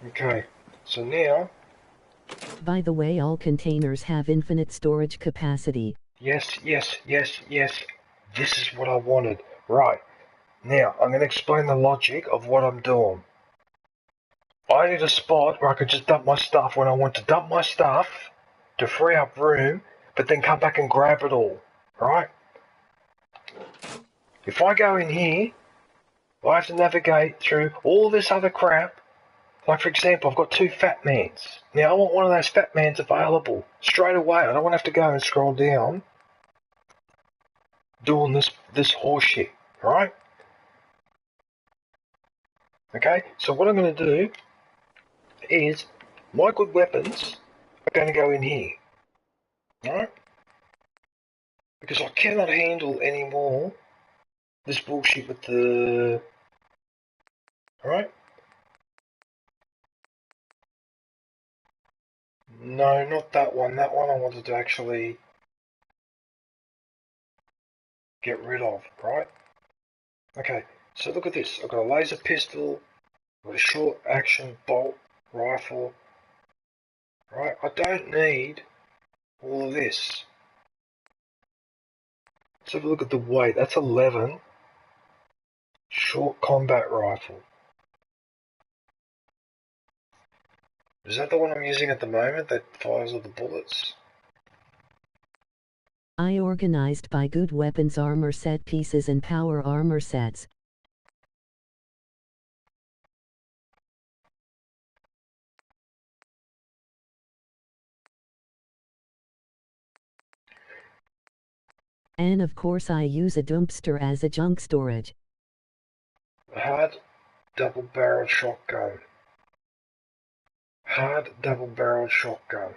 Okay, so now...
By the way, all containers have infinite storage capacity.
Yes. This is what I wanted. Right. Now, I'm going to explain the logic of what I'm doing. I need a spot where I could just dump my stuff when I want to dump my stuff to free up room, but then come back and grab it all. Right? If I go in here, I have to navigate through all this other crap. Like, for example, I've got 2 fat mans. Now, I want one of those fat mans available straight away. I don't want to have to go and scroll down doing this horse shit, right? Okay, so what I'm going to do is my good weapons are going to go in here, right? Because I cannot handle any more this bullshit with the... Alright? No, not that one. That one I wanted to actually get rid of, right? Okay, so look at this. I've got a laser pistol, I've got a short action bolt rifle, right? I don't need all of this. Let's have a look at the weight. That's 11. Short combat rifle. Is that the one I'm using at the moment that fires all the bullets?
I organized by good weapons, armor set pieces and power armor sets. And of course I use a dumpster as a junk storage.
A hard double-barrel shotgun. hard double-barreled shotgun.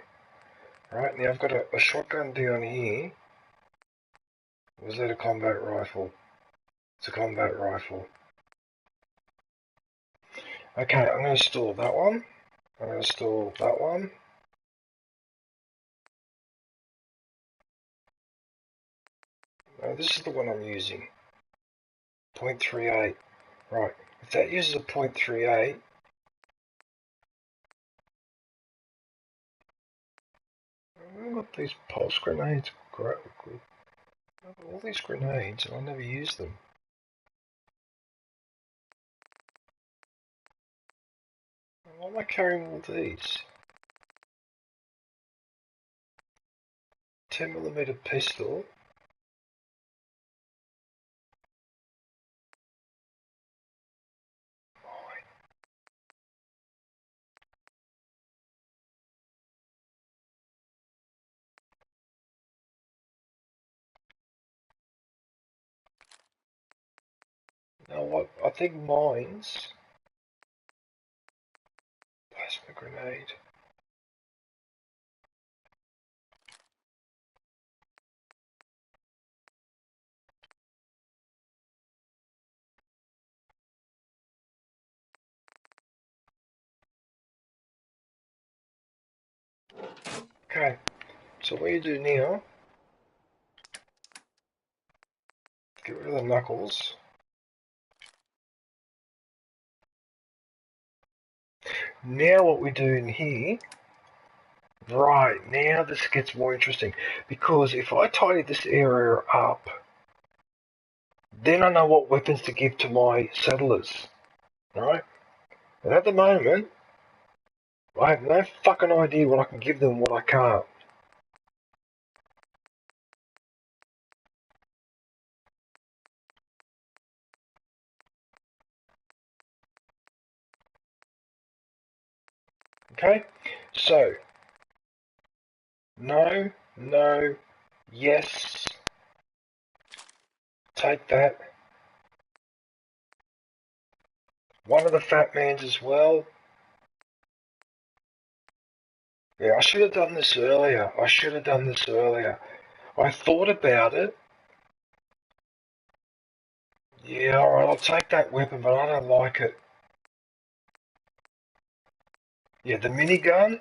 Right, now I've got a shotgun down here. Was that a combat rifle? It's a combat rifle. Okay, I'm going to store that one. I'm going to store that one. No, this is the one I'm using. 0.38. Right, if that uses a 0.38, I've got these pulse grenades. Great. I've got all these grenades and I never use them. Why am I carrying all these? 10mm pistol. Now what? I think mines. Plasma grenade. Okay, so what you do now, get rid of the knuckles. Now what we do in here, right, now this gets more interesting, because if I tidy this area up, then I know what weapons to give to my settlers, right? And at the moment, I have no fucking idea what I can give them and what I can't. Okay, so, no, no, yes, take that. One of the fat mans as well. Yeah, I should have done this earlier. I thought about it. Yeah, alright, I'll take that weapon, but I don't like it. Yeah, the minigun.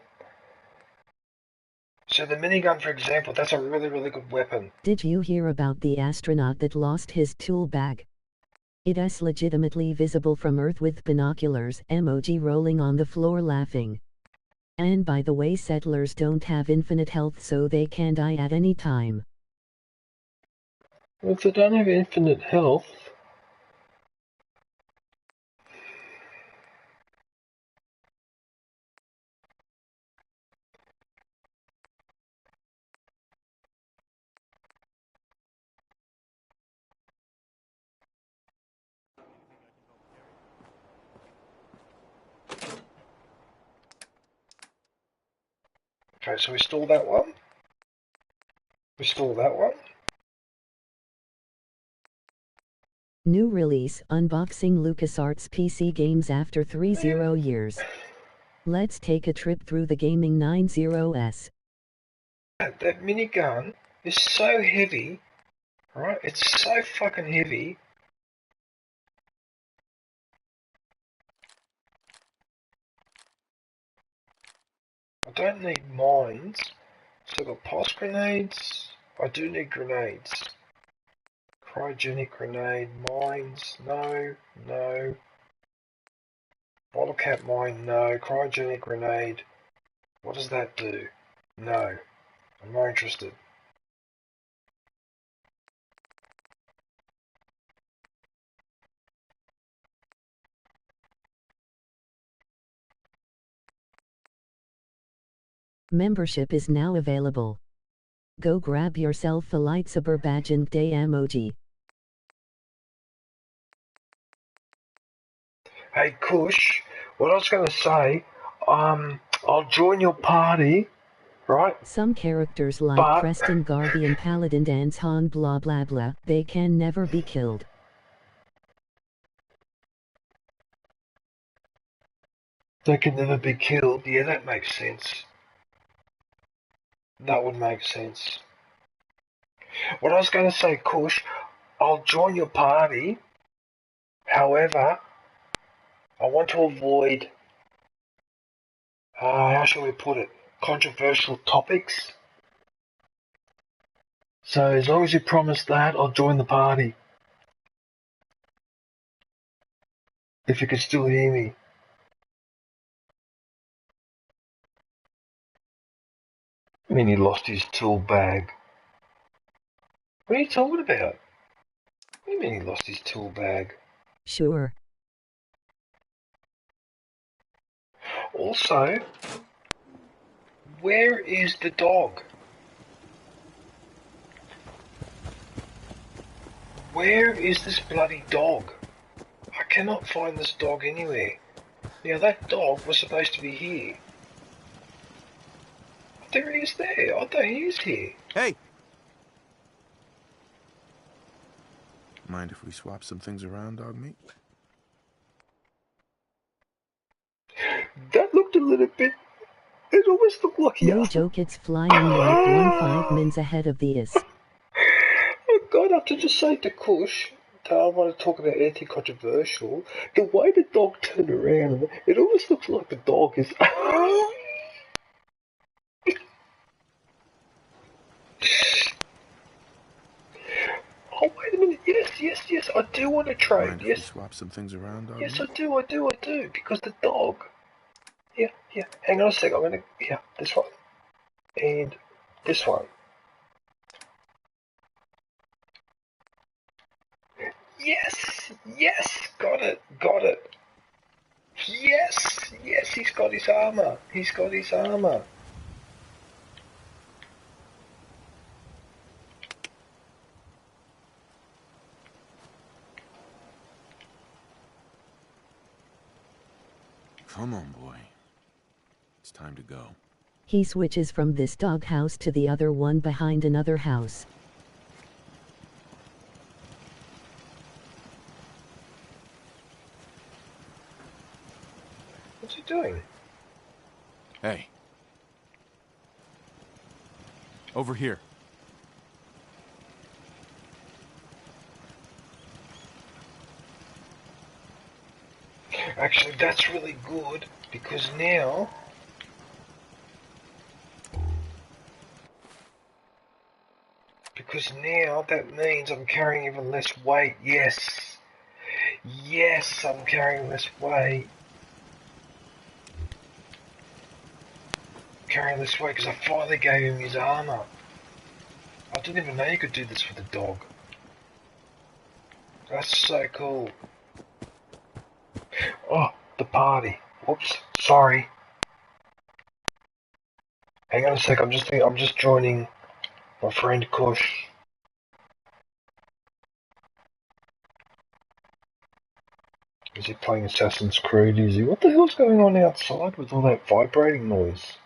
So the minigun, for example, that's a really, really good weapon.
Did you hear about the astronaut that lost his tool bag? It is legitimately visible from Earth with binoculars, emoji rolling on the floor laughing. And by the way, settlers don't have infinite health, so they can die at any time.
Well, if they don't have infinite health... Okay, so we stole that one.
New release, unboxing LucasArts PC games after 30 years. Let's take a trip through the gaming 90s.
That minigun is so heavy, right? It's so fucking heavy. I don't need mines. So I've got pulse grenades. I do need grenades. Cryogenic grenade, mines, no, no. Bottle cap mine, no. Cryogenic grenade, what does that do? No, I'm not interested.
Membership is now available. Go grab yourself a lightsaber badge and day emoji.
Hey Kush, what I was going to say, I'll join your party, right?
Some characters like Preston Garvey and Paladin Dance Han blah blah blah, they can never be killed.
They can never be killed. Yeah, that makes sense. That would make sense. What I was going to say, Kush, I'll join your party. However, I want to avoid, how shall we put it, controversial topics. So as long as you promise that, I'll join the party. If you can still hear me. I mean, he lost his tool bag. What are you talking about? What do you mean he lost his tool bag?
Sure.
Also, where is the dog? Where is this bloody dog? I cannot find this dog anywhere. Now that dog was supposed to be here. There he is there. I thought he is here.
Hey! Mind if we swap some things around, dog meat?
That looked a little bit... It almost looked like...
No joke, it's flying like 15 mins ahead of this.
Oh God, I have to just say to Kush, I want to talk about anything controversial. The way the dog turned around, it almost looks like the dog is... Oh, wait a minute. Yes. I do want to trade.
Mind if
Yes.
we swap some things around, dog
Yes,
meat?
I do. Because the dog... Yeah. Hang on a sec. I'm going to... Yeah, this one. And this one. Yes. Got it. Yes, he's got his armor.
Come on, boy. It's time to go.
He switches from this doghouse to the other one behind another house.
What's he doing?
Hey. Over here.
Actually, that's really good, because now... that means I'm carrying even less weight. Yes, I'm carrying less weight. Because I finally gave him his armor. I didn't even know you could do this with a dog. That's so cool. Oh, the party. Whoops, sorry. Hang on a sec, I'm just joining my friend Kush. Is he playing Assassin's Creed? Is he? What the hell's going on outside with all that vibrating noise?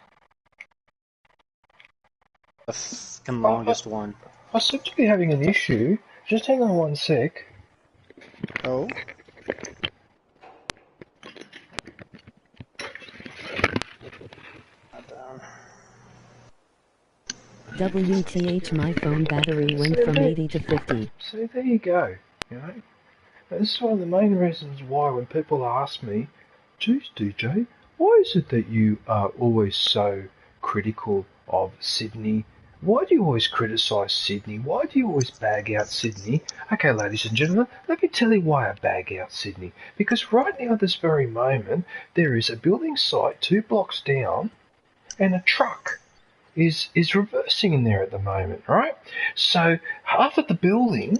The fucking longest one.
I seem to be having an issue. Just hang on one sec.
Oh?
WTH, my phone battery went from 80 to 50.
See, there you go. You know, this is one of the main reasons why when people ask me, "Geez, DJ, why is it that you are always so critical of Sydney? Why do you always criticise Sydney? Why do you always bag out Sydney?" Okay, ladies and gentlemen, let me tell you why I bag out Sydney. Because right now, this very moment, there is a building site 2 blocks down, and a truck is reversing in there at the moment, right? So half of the building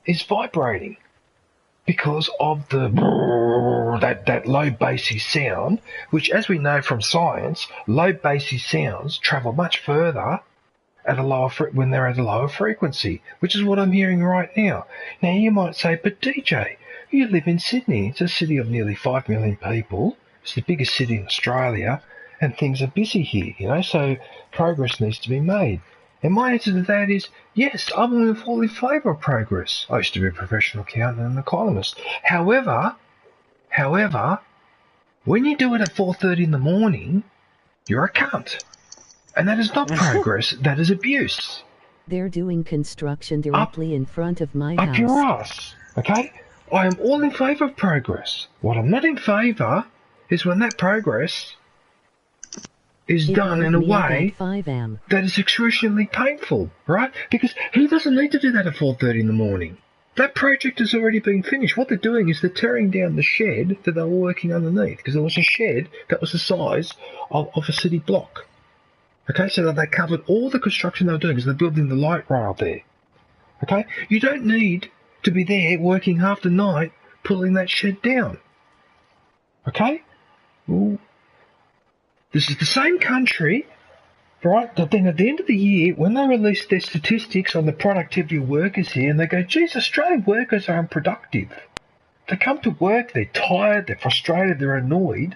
is vibrating because of the that low bassy sound, which, as we know from science, low bassy sounds travel much further at a lower when they're at a lower frequency, which is what I'm hearing right now. Now you might say, but DJ, you live in Sydney. It's a city of nearly 5 million people. It's the biggest city in Australia, and things are busy here, you know, so progress needs to be made. And my answer to that is, yes, I'm fully in favour of progress. I used to be a professional accountant and economist. However, When you do it at 4:30 in the morning, you're a cunt. And that is not progress, that is abuse.
They're doing construction directly in front of my
Up your
house.
ass, okay? I am all in favour of progress. What I'm not in favour is when that progress is done in a way that is excruciatingly painful, right? Because he doesn't need to do that at 4:30 in the morning. That project has already been finished. What they're doing is they're tearing down the shed that they were working underneath, because there was a shed that was the size of a city block. Okay, so that they covered all the construction they were doing, because they're building the light rail there. Okay, you don't need to be there working half the night pulling that shed down. Okay? Well, this is the same country, right, that then at the end of the year, when they release their statistics on the productivity of workers here, and they go, geez, Australian workers are unproductive. They come to work, they're tired, they're frustrated, they're annoyed.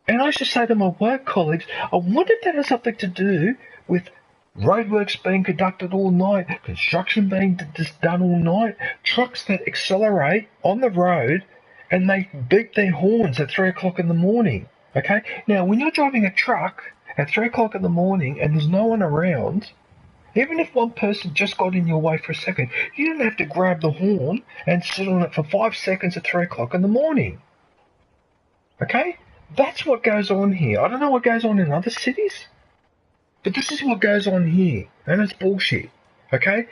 And I used to say to my work colleagues, I wonder if that has something to do with roadworks being conducted all night, construction being done all night, trucks that accelerate on the road and they beep their horns at 3 o'clock in the morning. Okay? Now, when you're driving a truck at 3 o'clock in the morning and there's no one around, even if one person just got in your way for a second, you don't have to grab the horn and sit on it for 5 seconds at 3 o'clock in the morning. Okay? That's what goes on here. I don't know what goes on in other cities, but this is what goes on here, and it's bullshit. Okay?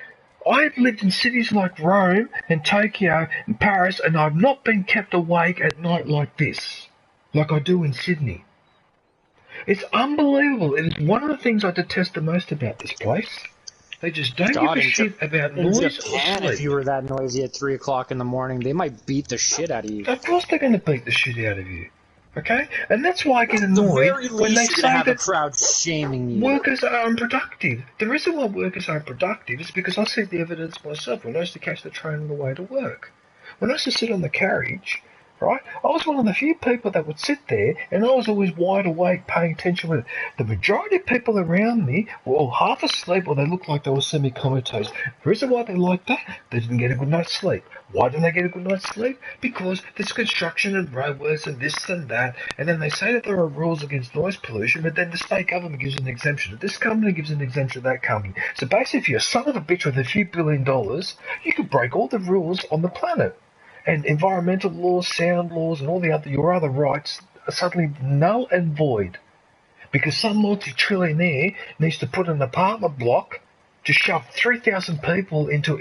I've lived in cities like Rome and Tokyo and Paris, and I've not been kept awake at night like this, like I do in Sydney. It's unbelievable. It is one of the things I detest the most about this place. They just don't give a shit about noise or
Japan,
sleep.
if you were that noisy at 3 o'clock in the morning, they might beat the shit out of you.
Of course they're going to beat the shit out of you. Okay? And that's why I get annoyed when they say
have a
that
crowd shaming you.
workers are unproductive. The reason why workers are unproductive is because I see the evidence myself when I used to catch the train on the way to work. When I used to sit on the carriage, right, I was one of the few people that would sit there and I was always wide awake paying attention with it. The majority of people around me were all half asleep or they looked like they were semi-comatose. The reason why they liked that, they didn't get a good night's sleep. Why didn't they get a good night's sleep? Because there's construction and roadworks and this and that, and then they say that there are rules against noise pollution, but then the state government gives an exemption. This company gives an exemption to that company. So basically, if you're a son of a bitch with a few $1 billion, you could break all the rules on the planet. And environmental laws, sound laws, and all your other rights are suddenly null and void. Because some multi-trillionaire needs to put an apartment block to shove 3,000 people into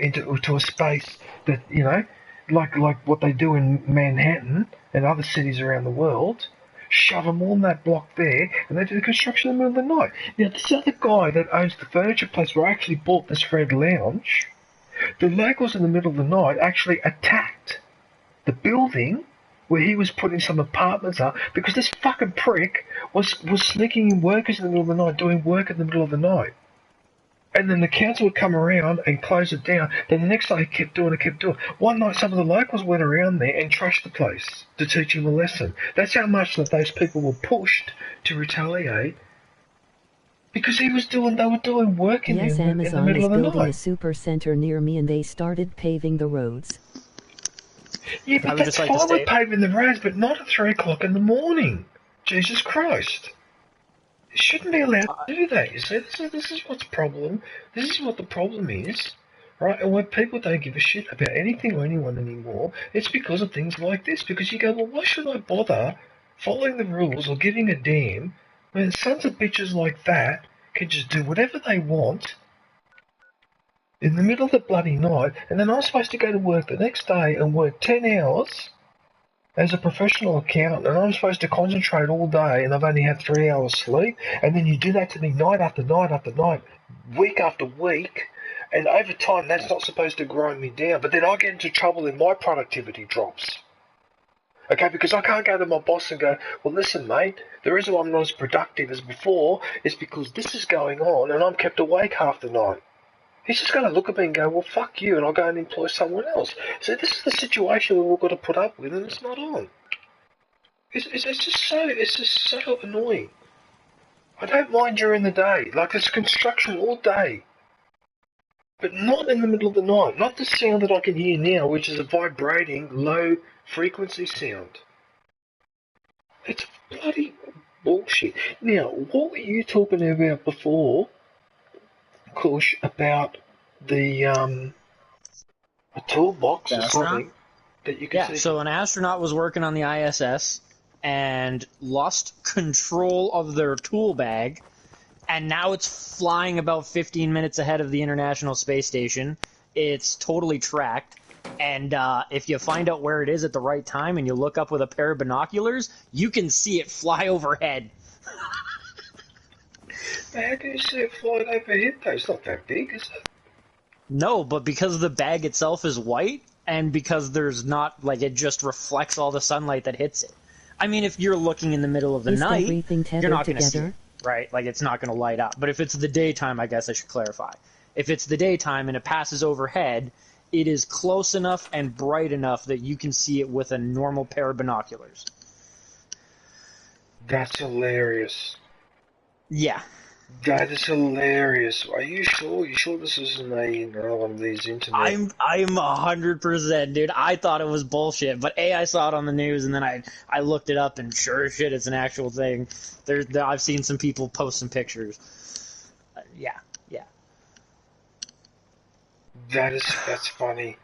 a space that, you know, like what they do in Manhattan and other cities around the world, shove them all in that block there, and they do the construction in the middle of the night. Now, this other guy that owns the furniture place where I actually bought this Red Lounge, the locals in the middle of the night actually attacked the building where he was putting some apartments up because this fucking prick was sneaking in workers in the middle of the night, doing work in the middle of the night. And then the council would come around and close it down. Then the next day he kept doing it. One night some of the locals went around there and trashed the place to teach him a lesson. That's how much that those people were pushed to retaliate because they were doing work in,
yes,
in the
Amazon
middle
is
of the
building
night.
a super center near me and they started paving the roads.
Yeah, but that's fine with paving the roads, but not at 3 o'clock in the morning. Jesus Christ. You shouldn't be allowed to do that, you see. This is what's problem. This is what the problem is, right? And when people don't give a shit about anything or anyone anymore, it's because of things like this. Because you go, well, why should I bother following the rules or giving a damn when sons of bitches like that can just do whatever they want in the middle of the bloody night, and then I'm supposed to go to work the next day and work 10 hours as a professional accountant, and I'm supposed to concentrate all day, and I've only had 3 hours sleep, and then you do that to me night after night after night, week after week, and over time that's not supposed to grind me down, but then I get into trouble and my productivity drops. Okay, because I can't go to my boss and go, well, listen, mate, the reason why I'm not as productive as before is because this is going on, and I'm kept awake half the night. He's just going to look at me and go, well, fuck you, and I'll go and employ someone else. So this is the situation we've all got to put up with, and it's not on. It's just so annoying. I don't mind during the day. Like, there's construction all day. But not in the middle of the night. Not the sound that I can hear now, which is a vibrating, low-frequency sound. It's bloody bullshit. Now, what were you talking about before, Kush, about the a toolbox
The
or
astronaut?
something that you can
Yeah,
see?
so an astronaut was working on the ISS and lost control of their tool bag, and now it's flying about 15 minutes ahead of the International Space Station. It's totally tracked, and if you find out where it is at the right time and you look up with a pair of binoculars, you can see it fly overhead.
How can you see it flying overhead though? It's not that big, is it?
No, but because the bag itself is white, and because there's not, like, it just reflects all the sunlight that hits it. I mean, if you're looking in the middle of the
Is
night,
everything
you're
tethered
not going to see
together?
it, right? Like, it's not going to light up. But if it's the daytime, I guess I should clarify. If it's the daytime and it passes overhead, it is close enough and bright enough that you can see it with a normal pair of binoculars.
That's hilarious.
Yeah.
That is hilarious. Are you sure? You sure this isn't one of these internet?
I'm 100%, dude. I thought it was bullshit, but I saw it on the news, and then I looked it up, and sure as shit, it's an actual thing. I've seen some people post some pictures. Yeah.
That's funny.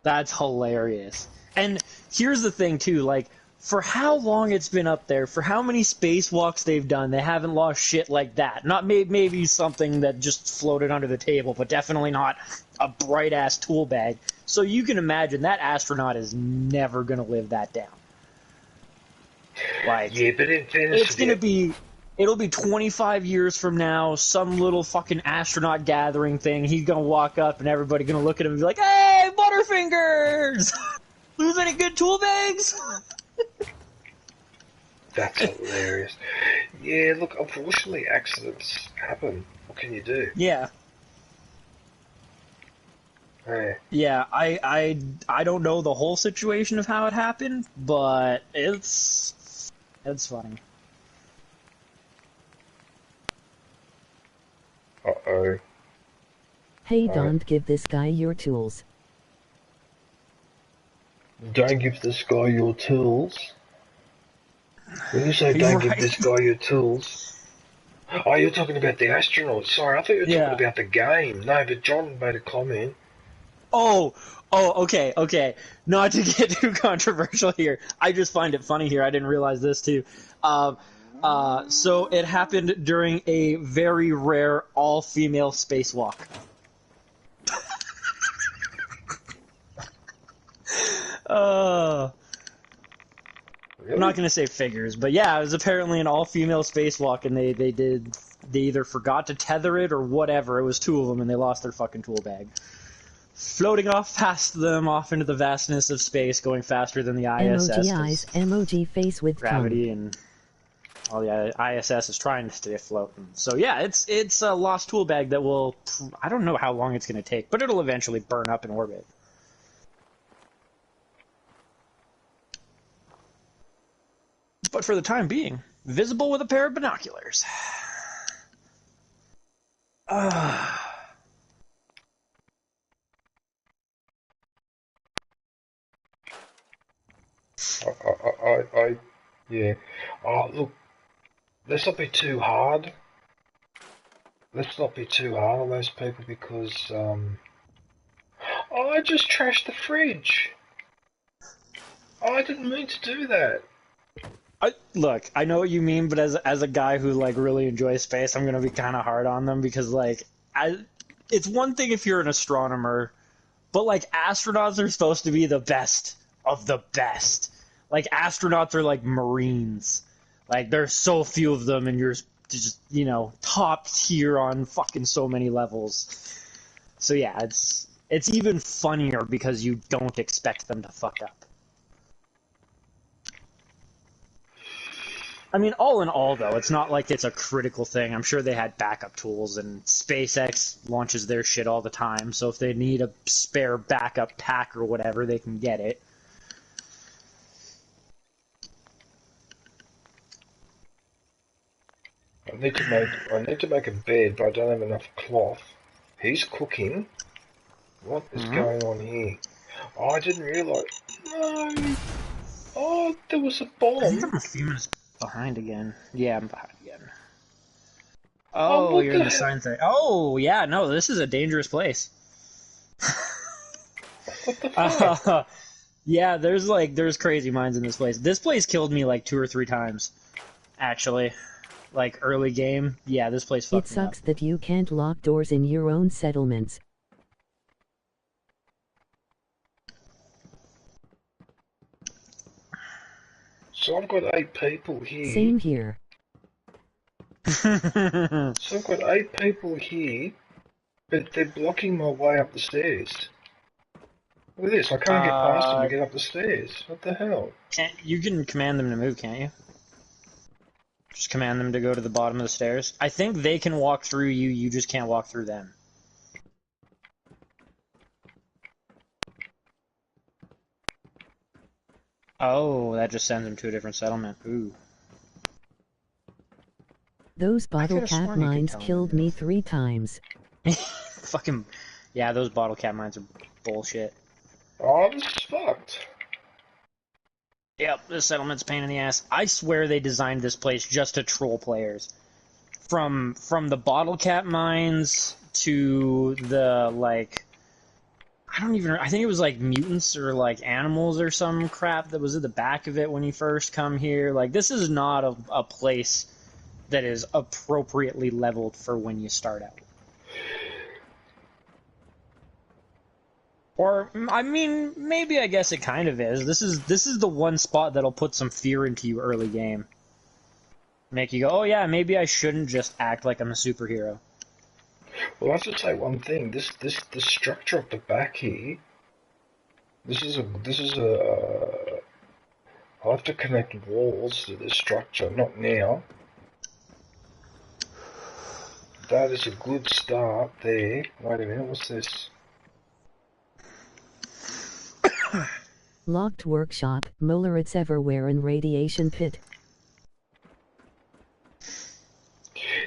That's hilarious. And here's the thing, too, like, for how long it's been up there, for how many spacewalks they've done, they haven't lost shit like that. Not maybe something that just floated under the table, but definitely not a bright-ass tool bag. So you can imagine that astronaut is never going to live that down. Like,
Yeah, but in fairness,
it's going to be... It'll be 25 years from now, some little fucking astronaut gathering thing. He's going to walk up and everybody going to look at him and be like, "Hey, Butterfingers! Lose any good tool bags?"
That's hilarious. Yeah, look, unfortunately, accidents happen. What can you do?
Yeah.
Hey.
Yeah, I don't know the whole situation of how it happened, but it's funny.
Uh-oh.
Hey, don't give this guy your tools.
Don't give this guy your tools. When you say don't give this guy your tools... Oh, you're talking about the astronaut. Sorry, I thought you were talking about the game. No, but John made a comment.
Oh, okay. Not to get too controversial here. I just find it funny here. I didn't realize this too. So it happened during a very rare all-female spacewalk.
Really?
I'm not going to say figures, but yeah, it was apparently an all-female spacewalk, and they either forgot to tether it or whatever. It was two of them, and they lost their fucking tool bag. Floating off past them, off into the vastness of space, going faster than the ISS.
Emoji eyes, emoji face with
gravity
tongue.
And all the ISS is trying to stay afloat. So yeah, it's a lost tool bag that will, I don't know how long it's going to take, but it'll eventually burn up in orbit. But for the time being, visible with a pair of binoculars.
Yeah. Oh, look, let's not be too hard. Let's not be too hard on those people because, I just trashed the fridge. I didn't mean to do that.
Look, I know what you mean, but as a guy who, like, really enjoys space, I'm gonna be kind of hard on them because, like, it's one thing if you're an astronomer, but, like, astronauts are supposed to be the best of the best. Like, astronauts are like Marines. Like, there's so few of them, and you're just, you know, top tier on fucking so many levels. So yeah, it's even funnier because you don't expect them to fuck up. I mean, all in all, though, it's not like it's a critical thing. I'm sure they had backup tools, and SpaceX launches their shit all the time, so if they need a spare backup pack or whatever, they can get it.
I need to make a bed, but I don't have enough cloth. He's cooking. What is going on here? Oh, I didn't realise. No. Oh, there was a
I think I'm
bomb.
a few minutes behind again. Yeah, I'm behind again.
Oh,
Oh,
what
you're in
the
the
hell?
sign thing. Oh, yeah, no, this is a dangerous place.
What the fuck?
Yeah, there's crazy minds in this place. This place killed me like 2 or 3 times, actually. Like early game. Yeah, this place
It
fucked me up.
sucks that you can't lock doors in your own settlements.
So I've got 8 people here.
Same here.
So I've got 8 people here, but they're blocking my way up the stairs. Look at this, I can't get past them to get up the stairs. What the hell?
You can command them to move, can't you? Just command them to go to the bottom of the stairs. I think they can walk through you, you just can't walk through them. Oh, that just sends them to a different settlement. Ooh.
Those bottle
could've
cap
sworn you could
mines
tell me
killed
this.
me 3 times.
Fucking... Yeah, those bottle cap mines are bullshit.
Oh, this is fucked.
Yep, this settlement's a pain in the ass. I swear they designed this place just to troll players. From the bottle cap mines to the, like... I think it was like mutants or like animals or some crap that was at the back of it when you first come here. Like, this is not a place that is appropriately leveled for when you start out. Or, I mean, maybe I guess it kind of is. This is the one spot that'll put some fear into you early game. Make you go, oh yeah, maybe I shouldn't just act like I'm a superhero.
Well, I have to say one thing. The structure of the back here. This is a. I'll have to connect walls to this structure. Not now. That is a good start there. Wait a minute. What's this?
Locked workshop, Molarets everywhere and radiation pit.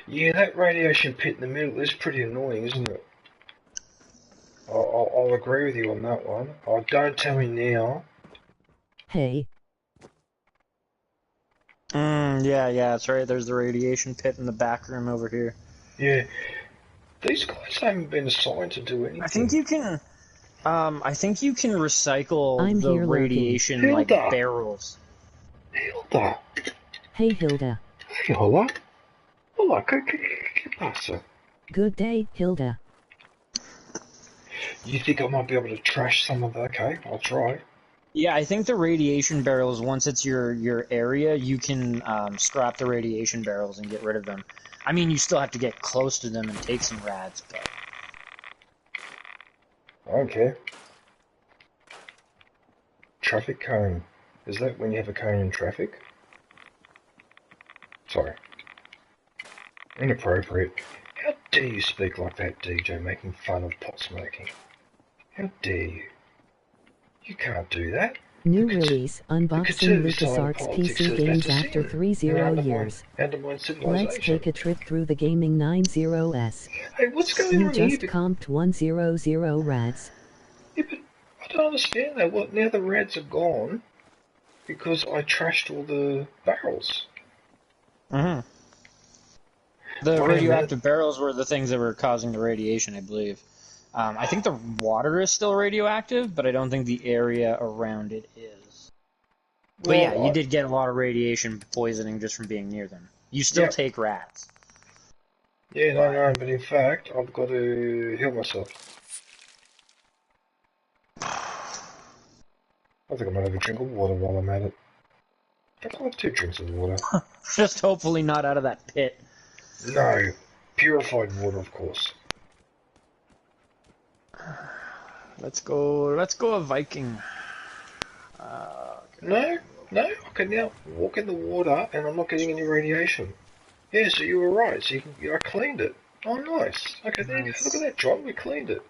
Yeah, that radiation pit in the middle is pretty annoying, isn't it? I'll agree with you on that one. Oh, don't tell me now.
Hey,
Yeah, that's right. There's the radiation pit in the back room over here.
Yeah, these guys haven't been assigned to do anything.
I think you can recycle
I'm
the
here lurking.
radiation like
Hilda!
barrels.
Hilda!
hey Hilda.
Hey, hola. Hola, ¿qué pasa?
Good day, Hilda.
You think I might be able to trash some of that? Okay, I'll try.
Yeah, I think the radiation barrels, once it's your area, you can scrap the radiation barrels and get rid of them. I mean, you still have to get close to them and take some rads, but...
I don't care. Traffic cone. Is that when you have a cone in traffic? Sorry. Inappropriate. How dare you speak like that, DJ, making fun of pot smoking? How dare you? You can't do that.
New release, unboxing LucasArts PC games after 30 years. Let's take a trip through the gaming 90s.
Hey, what's going
You
on here?
just comped 100 rads.
Yeah, but I don't understand that. Well, now the rads are gone because I trashed all the barrels.
Mm-hmm. The
Wait a
radioactive barrels were the things that were causing the radiation, I believe. I think the water is still radioactive, but I don't think the area around it is. But
Well,
yeah, you did get a lot of radiation poisoning just from being near them. You still take rats.
Yeah, no, but in fact, I've got to heal myself. I think I might have a drink of water while I'm at it. I think I'll have 2 drinks of water.
Just hopefully not out of that pit.
No, purified water, of course.
Let's go a Viking.
No, I can now walk in the water and I'm not getting any radiation. Yeah, so you were right. So I cleaned it. Oh, nice. Okay, there you go. Look at that, John. We cleaned it.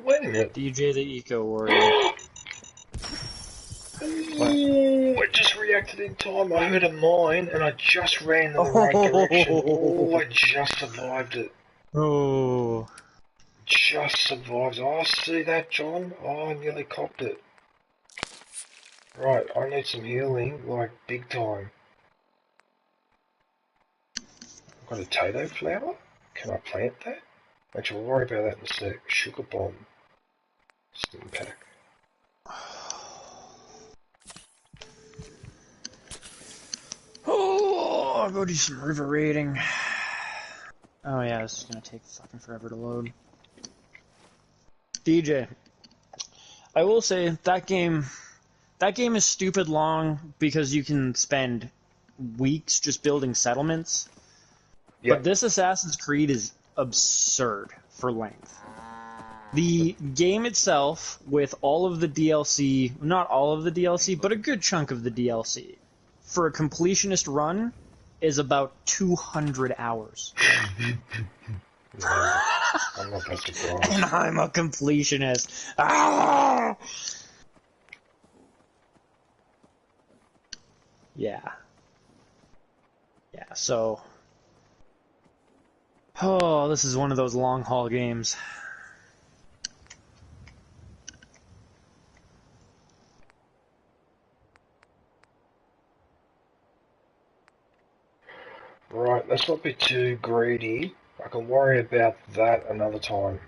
Wait a minute.
DJ the Eco Warrior.
Oh, it just reacted in time. I heard a mine and I just ran in the right direction. Oh, I just survived it.
Oh.
just survives. Oh, see that, John? Oh, I nearly copped it. Right, I need some healing, like, big time. I've got a potato flower? Can I plant that? Actually, we'll worry about that in a sec. Sugar bomb. Stim pack.
Oh, I'll go do some river raiding. Oh yeah, this is gonna take fucking forever to load. DJ, I will say that game is stupid long because you can spend weeks just building settlements.
Yep.
But this Assassin's Creed is absurd for length. The game itself, with all of the DLC, not all of the DLC, but a good chunk of the DLC, for a completionist run, is about 200 hours.
I'm not that surprised.
And I'm a completionist. Ah! Yeah. Yeah, so... Oh, this is one of those long haul games.
Right, let's not be too greedy. I can worry about that another time.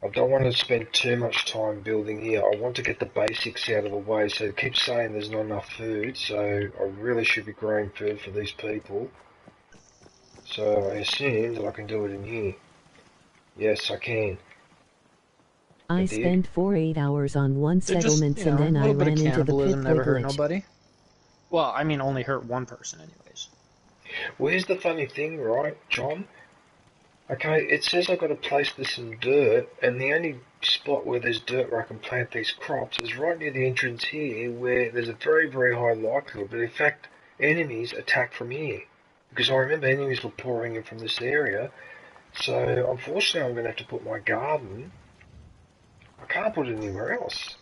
I don't want to spend too much time building here. I want to get the basics out of the way. So it keeps saying there's not enough food, so I really should be growing food for these people. So I assume that I can do it in here. Yes, I can.
I spent 8 hours on one settlement
just,
and then I ran into the
cannibalism never hurt
glitch.
nobody. Well, I mean, only hurt one person anyways.
Well, here's the funny thing, right, John? Okay, it says I've got to place this in dirt, and the only spot where there's dirt where I can plant these crops is right near the entrance here, where there's a very, very high likelihood, but in fact, enemies attack from here. Because I remember enemies were pouring in from this area, so unfortunately I'm going to have to put my garden... I can't put it anywhere else.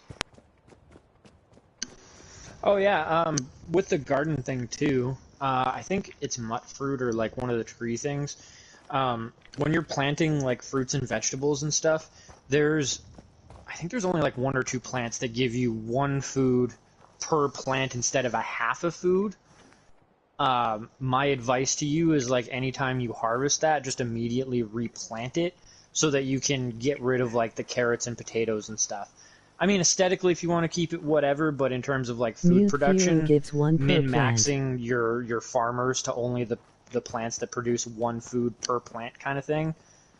Oh yeah, with the garden thing too, I think it's mut fruit or like one of the tree things. When you're planting like fruits and vegetables and stuff, I think there's only like 1 or 2 plants that give you 1 food per plant instead of a half a food. My advice to you is like anytime you harvest that, just immediately replant it so that you can get rid of like the carrots and potatoes and stuff. I mean, aesthetically, if you want to keep it, whatever, but in terms of like food production, min-maxing your farmers to only the plants that produce 1 food per plant kind of thing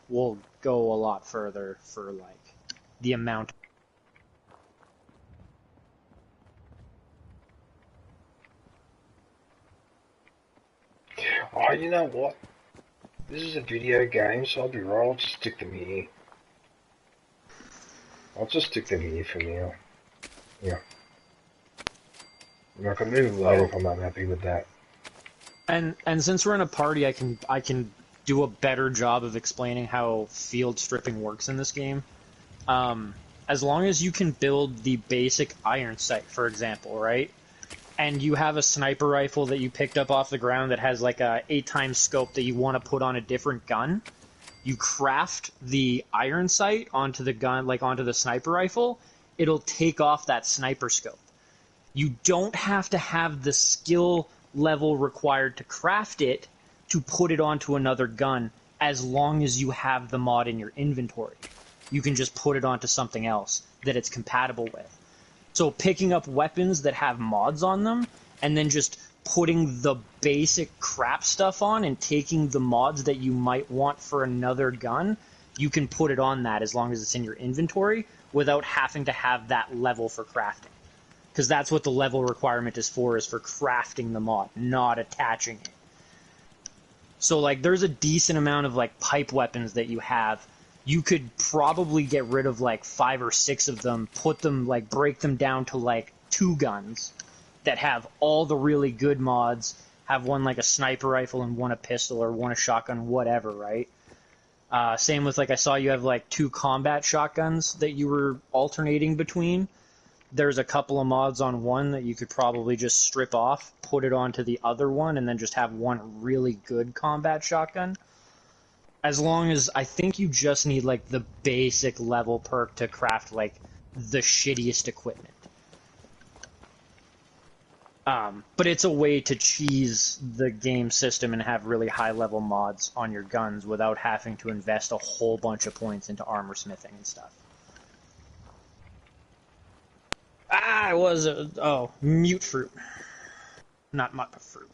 will go a lot further for like the amount.
Oh, you know what? This is a video game, so I'll be right. I'll just stick them here. I'll just stick them here for now. Yeah. I can move them later if I'm not happy with that.
And since we're in a party, I can do a better job of explaining how field stripping works in this game. As long as you can build the basic iron sight, for example, right? And you have a sniper rifle that you picked up off the ground that has like a 8x scope that you want to put on a different gun, you craft the iron sight onto the gun, like onto the sniper rifle, it'll take off that sniper scope. You don't have to have the skill level required to craft it to put it onto another gun as long as you have the mod in your inventory. You can just put it onto something else that it's compatible with. So picking up weapons that have mods on them and then just putting the basic crap stuff on and taking the mods that you might want for another gun, you can put it on that as long as it's in your inventory without having to have that level for crafting. Because that's what the level requirement is for crafting the mod, not attaching it. So like there's a decent amount of like pipe weapons that you have. You could probably get rid of like 5 or 6 of them, put them, like break them down to like 2 guns that have all the really good mods, have one like a sniper rifle and one a pistol or one a shotgun, whatever, right? Same with like I saw you have like 2 combat shotguns that you were alternating between. there's a couple of mods on one that you could probably just strip off, put it onto the other one, and then just have one really good combat shotgun. As long as, I think you just need, like, the basic level perk to craft, like, the shittiest equipment. But it's a way to cheese the game system and have really high-level mods on your guns without having to invest a whole bunch of points into armor smithing and stuff. Ah, it was mute fruit. Not mutt fruit.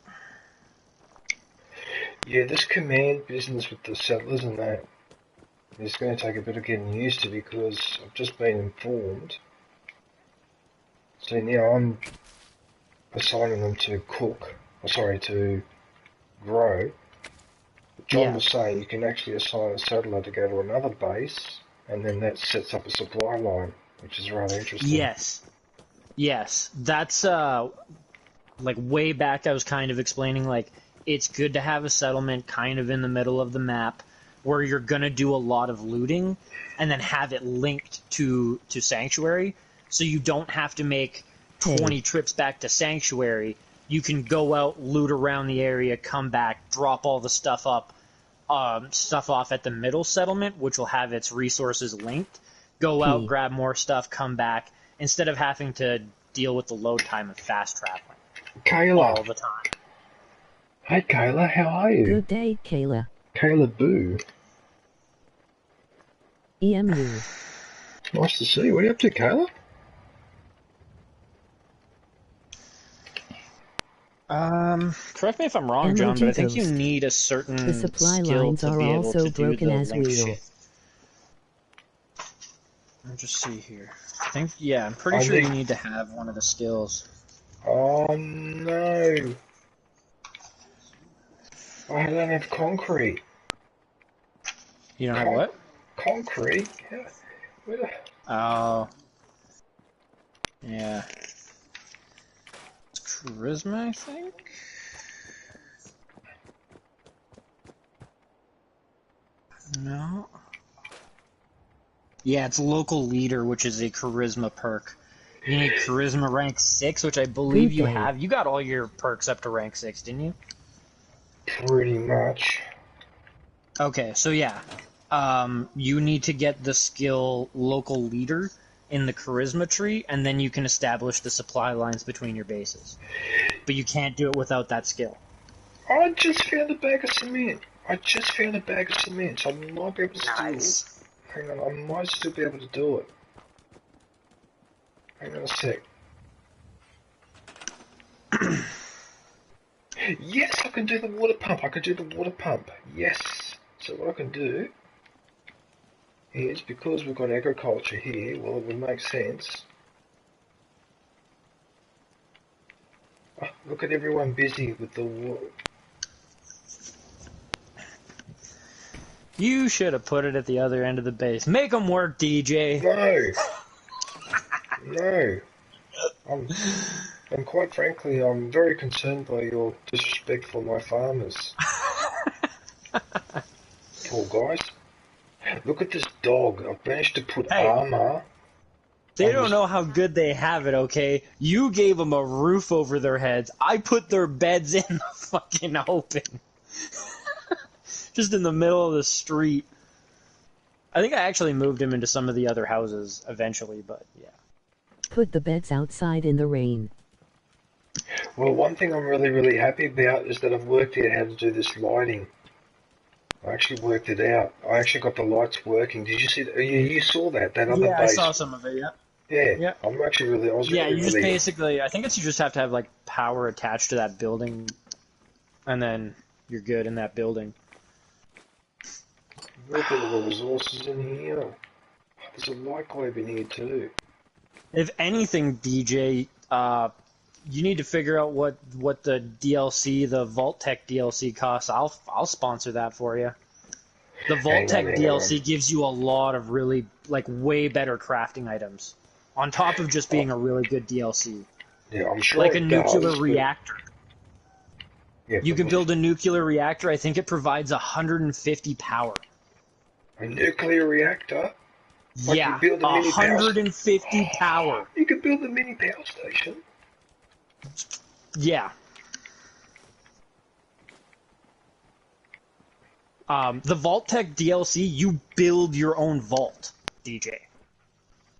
Yeah, this command business with the settlers and that is going to take a bit of getting used to because I've just been informed. So now I'm assigning them to to grow. John was saying you can actually assign a settler to go to another base, and then that sets up a supply line, which is rather interesting.
Yes. That's, like, way back I was kind of explaining, like, it's good to have a settlement kind of in the middle of the map where you're gonna do a lot of looting, and then have it linked to Sanctuary, so you don't have to make 20 trips back to Sanctuary. You can go out, loot around the area, come back, drop all the stuff off at the middle settlement, which will have its resources linked. Go out, grab more stuff, come back, instead of having to deal with the load time of fast traveling.
Kayla.
All the time.
Hey Kayla, how are you?
Good day, Kayla.
Kayla Boo.
EMU.
Nice to see you. What are you up to, Kayla?
Correct me if I'm wrong, John, but I think you need a certain
The supply
skill
lines
to
are
be able
also
to do
broken
the
as
link
wheel.
shit. Let me just see here. I'm pretty sure you need to have one of the skills.
Oh no. I don't have concrete.
You don't have what?
Concrete? Yeah.
Oh. Yeah. It's charisma, I think? No. Yeah, it's local leader, which is a charisma perk. You need charisma rank 6, which I believe you have. You got all your perks up to rank 6, didn't you?
Pretty much.
Okay, so yeah. You need to get the skill local leader in the charisma tree, and then you can establish the supply lines between your bases. But you can't do it without that skill.
I just found a bag of cement. So I might be able to
Nice.
Hang on, I might still be able to do it. Hang on a sec. Yes, I can do the water pump. Yes. So what I can do is, because we've got agriculture here, well, it would make sense. Oh, look at everyone busy with the water.
You should have put it at the other end of the base. Make them work, DJ.
No. And quite frankly, I'm very concerned by your disrespect for my farmers. Poor guys. Look at this dog. I've managed to put armor.
They don't know how good they have it, okay? You gave them a roof over their heads. I put their beds in the fucking open. Just in the middle of the street. I think I actually moved him into some of the other houses eventually, but yeah.
Put the beds outside in the rain.
Well, one thing I'm really, really happy about is that I've worked out how to do this lighting. I actually worked it out. I actually got the lights working. Did you see that? You saw that other base.
Yeah, I saw some of it, yeah.
Yeah. I'm actually really, I was
yeah,
really,
you just
really...
basically, I think it's you just have to have, like, power attached to that building, and then you're good in that building.
Look at all the resources in here. There's a light globe in here too.
If anything, DJ, you need to figure out what the DLC, the Vault Tech DLC costs. I'll sponsor that for you. The Vault Tech DLC gives you a lot of really, like, way better crafting items, on top of just being a really good DLC.
Yeah, I'm sure.
Like a nuclear reactor.
Yeah,
you can build a nuclear reactor. I think it provides 150 power.
A nuclear reactor? Like
Yeah,
you build a mini power.
150 power.
You could build a mini power station.
Yeah. The Vault Tech DLC, you build your own vault, DJ.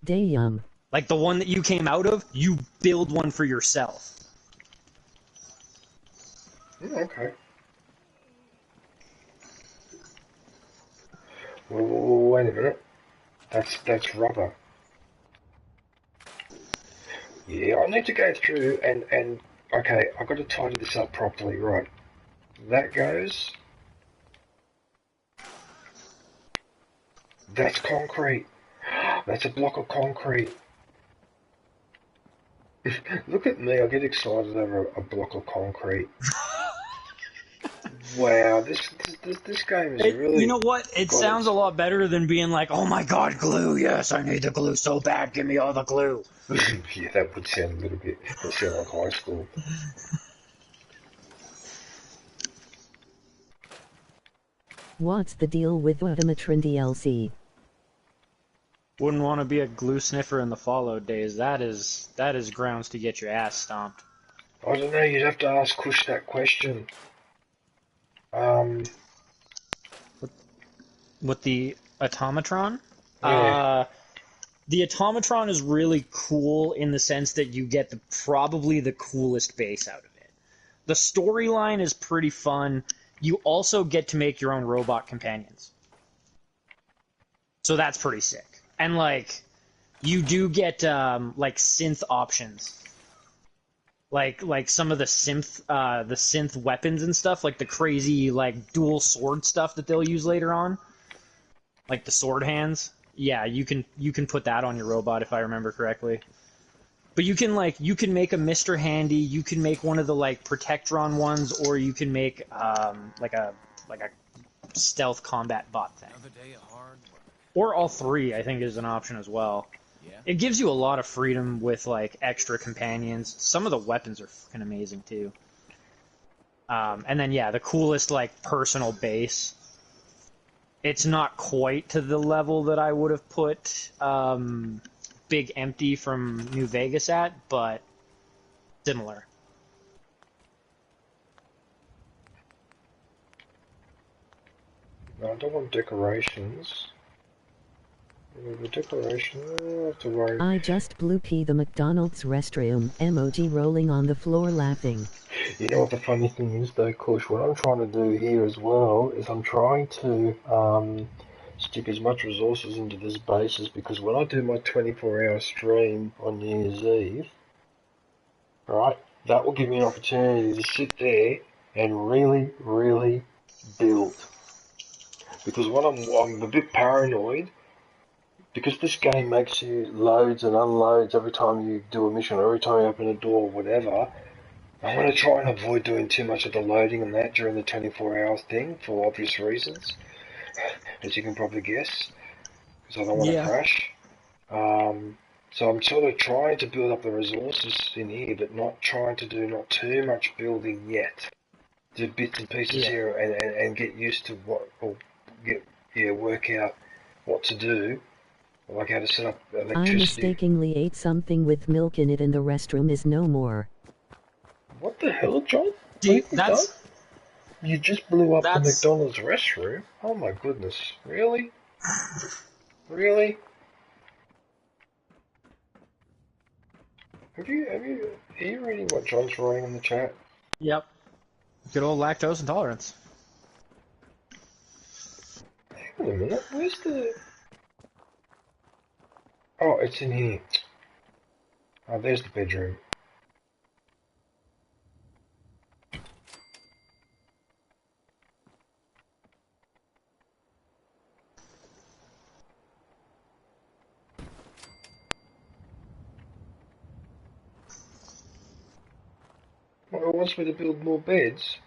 Damn.
Like the one that you came out of, you build one for yourself.
Okay. Well, wait a minute. That's rubber. Yeah, I need to go through and okay, I've got to tidy this up properly, right? That goes. That's concrete. That's a block of concrete. Look at me, I get excited over a block of concrete. Wow, this game is really...
You know what? It sounds a lot better than being like, oh my god, glue, yes, I need the glue so bad, give me all the glue.
Yeah, that would sound a little bit... That sound like high school.
What's the deal with Automatron DLC?
Wouldn't want to be a glue sniffer in the Fallout days. That is grounds to get your ass stomped.
I don't know, you'd have to ask Kush that question.
With the Automatron?
Yeah.
The Automatron is really cool in the sense that you get probably the coolest base out of it. The storyline is pretty fun. You also get to make your own robot companions. So that's pretty sick. And, like, you do get, like, synth options. Like some of the synth weapons and stuff, like the crazy, like, dual sword stuff that they'll use later on. Like the sword hands. Yeah, you can put that on your robot if I remember correctly. But you can make a Mr. Handy, you can make one of the like Protectron ones, or you can make like a stealth combat bot thing. Or all three, I think, is an option as well. Yeah. It gives you a lot of freedom with like extra companions. Some of the weapons are fucking amazing too. And then yeah, the coolest like personal base. It's not quite to the level that I would have put Big Empty from New Vegas at, but similar.
No, I don't want decorations. The decoration, I don't have to worry.
I just blew pee the McDonald's restroom, emoji rolling on the floor laughing.
You know what the funny thing is though, Kush? What I'm trying to do here as well is I'm trying to stick as much resources into this basis, because when I do my 24-hour stream on New Year's Eve, right, that will give me an opportunity to sit there and really, really build. Because when I'm a bit paranoid, because this game makes you loads and unloads every time you do a mission, or every time you open a door or whatever, I want to try and avoid doing too much of the loading and that during the 24-hour thing for obvious reasons, as you can probably guess, because I don't want to crash. So I'm sort of trying to build up the resources in here, but not trying to do not too much building yet. Do bits and pieces here and get used to what, or work out what to do. Like how to set up electricity.
I mistakenly ate something with milk in it and the restroom is no more.
What the hell, John?
That's...
You just blew up the McDonald's restroom? Oh my goodness. Really? Really? Are you reading what John's writing in the chat?
Yep. Good old lactose intolerance.
Hang on a minute, where's the... Oh, it's in here. Oh, there's the bedroom. Well, it wants me to build more beds.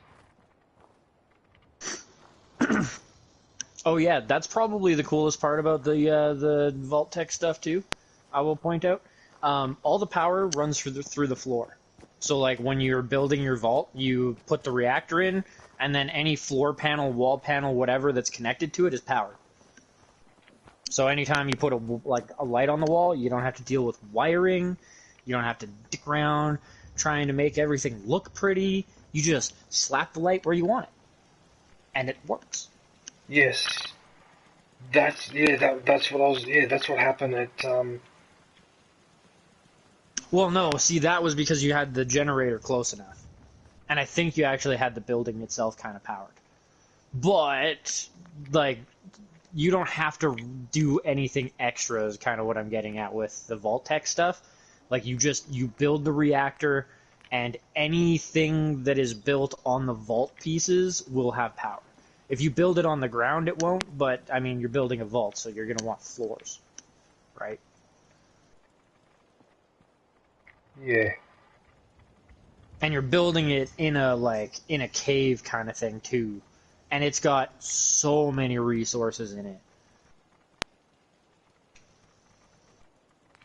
Oh yeah, that's probably the coolest part about the Vault Tech stuff too. I will point out, all the power runs through the floor. So like when you're building your vault, you put the reactor in, and then any floor panel, wall panel, whatever that's connected to it is powered. So anytime you put a light on the wall, you don't have to deal with wiring. You don't have to dick around trying to make everything look pretty. You just slap the light where you want it, and it works.
Yes. That's what I was. Yeah, that's what happened at.
Well, no, see, that was because you had the generator close enough, and I think you actually had the building itself kind of powered. But like, you don't have to do anything extra. Is kind of what I'm getting at with the Vault Tech stuff. Like, you build the reactor, and anything that is built on the vault pieces will have power. If you build it on the ground, it won't, but, I mean, you're building a vault, so you're going to want floors, right?
Yeah.
And you're building it in a cave kind of thing, too. And it's got so many resources in it.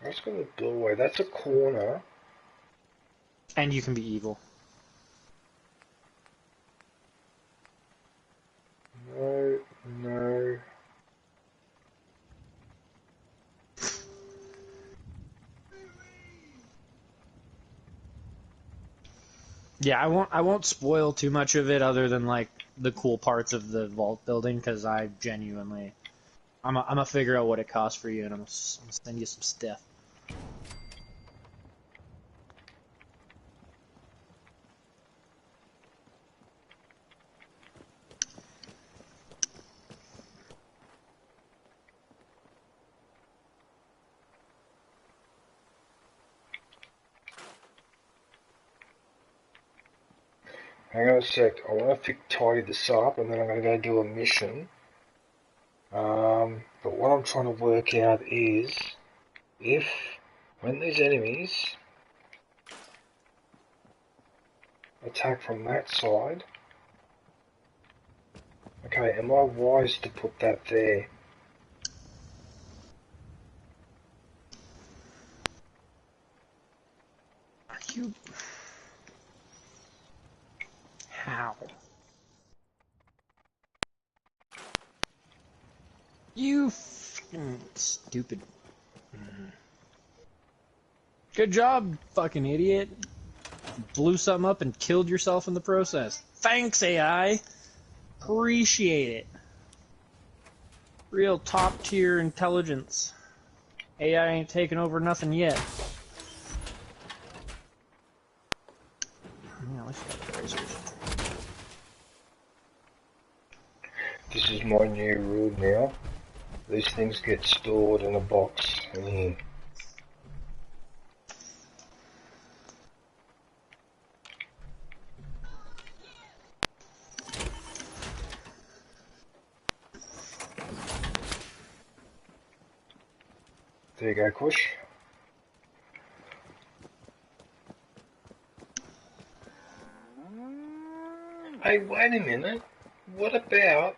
I was going to blow away. That's a corner.
And you can be evil.
No.
Yeah, I won't spoil too much of it other than like the cool parts of the vault building, because I genuinely I'm gonna figure out what it costs for you, and I'm gonna send you some stuff.
Hang on a sec. I want to tidy this up, and then I'm going to go do a mission. But what I'm trying to work out is if when these enemies attack from that side, okay, am I wise to put that there?
Are you? How? You fucking stupid. Good job, fucking idiot. Blew something up and killed yourself in the process. Thanks, AI. Appreciate it. Real top tier intelligence. AI ain't taking over nothing yet. Yeah, let's get the razors.
This is my new rule now. These things get stored in a box in here. There you go, Kush. Hey, wait a minute. What about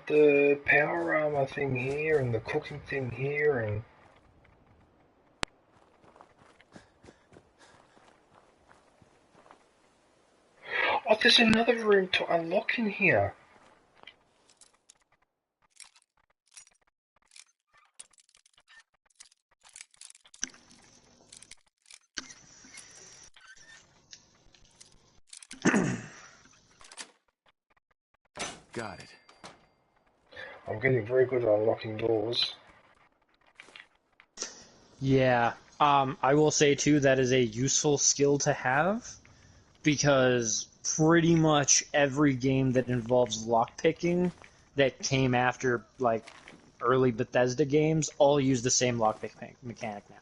the power armor thing here and the cooking thing here and... Oh, there's another room to unlock in here.
Got it.
I'm getting very good at unlocking doors.
Yeah, I will say too that is a useful skill to have, because pretty much every game that involves lockpicking that came after like early Bethesda games all use the same lockpick mechanic now.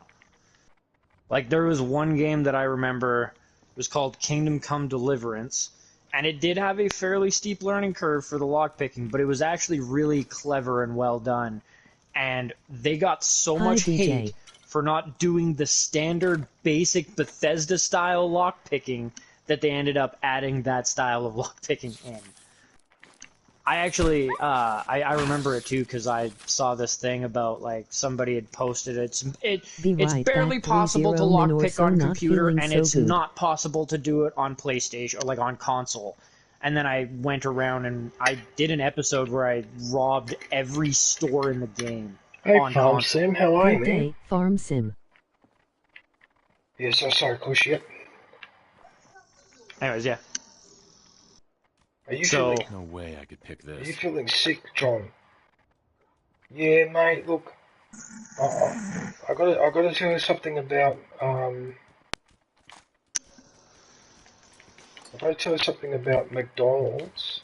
Like, there was one game that I remember, it was called Kingdom Come Deliverance, and it did have a fairly steep learning curve for the lockpicking, but it was actually really clever and well done. And they got so much hate for not doing the standard basic Bethesda-style lockpicking that they ended up adding that style of lockpicking in. I actually, I remember it too, because I saw this thing about, like, somebody had posted it. It's barely possible to lockpick on computer, and it's not possible to do it on PlayStation, or, like, on console. and then I went around and I did an episode where I robbed every store in the game.
Hey,
on
Farm
console.
Sim, how are you,
Good
man?
day, Farm Sim.
Yeah, sorry, Kush, yep.
Anyways, yeah.
Are you
So
feeling?
No way I could pick
Are you
this.
feeling sick, John? Yeah, mate. Look, I gotta tell you something about I gotta tell you something about McDonald's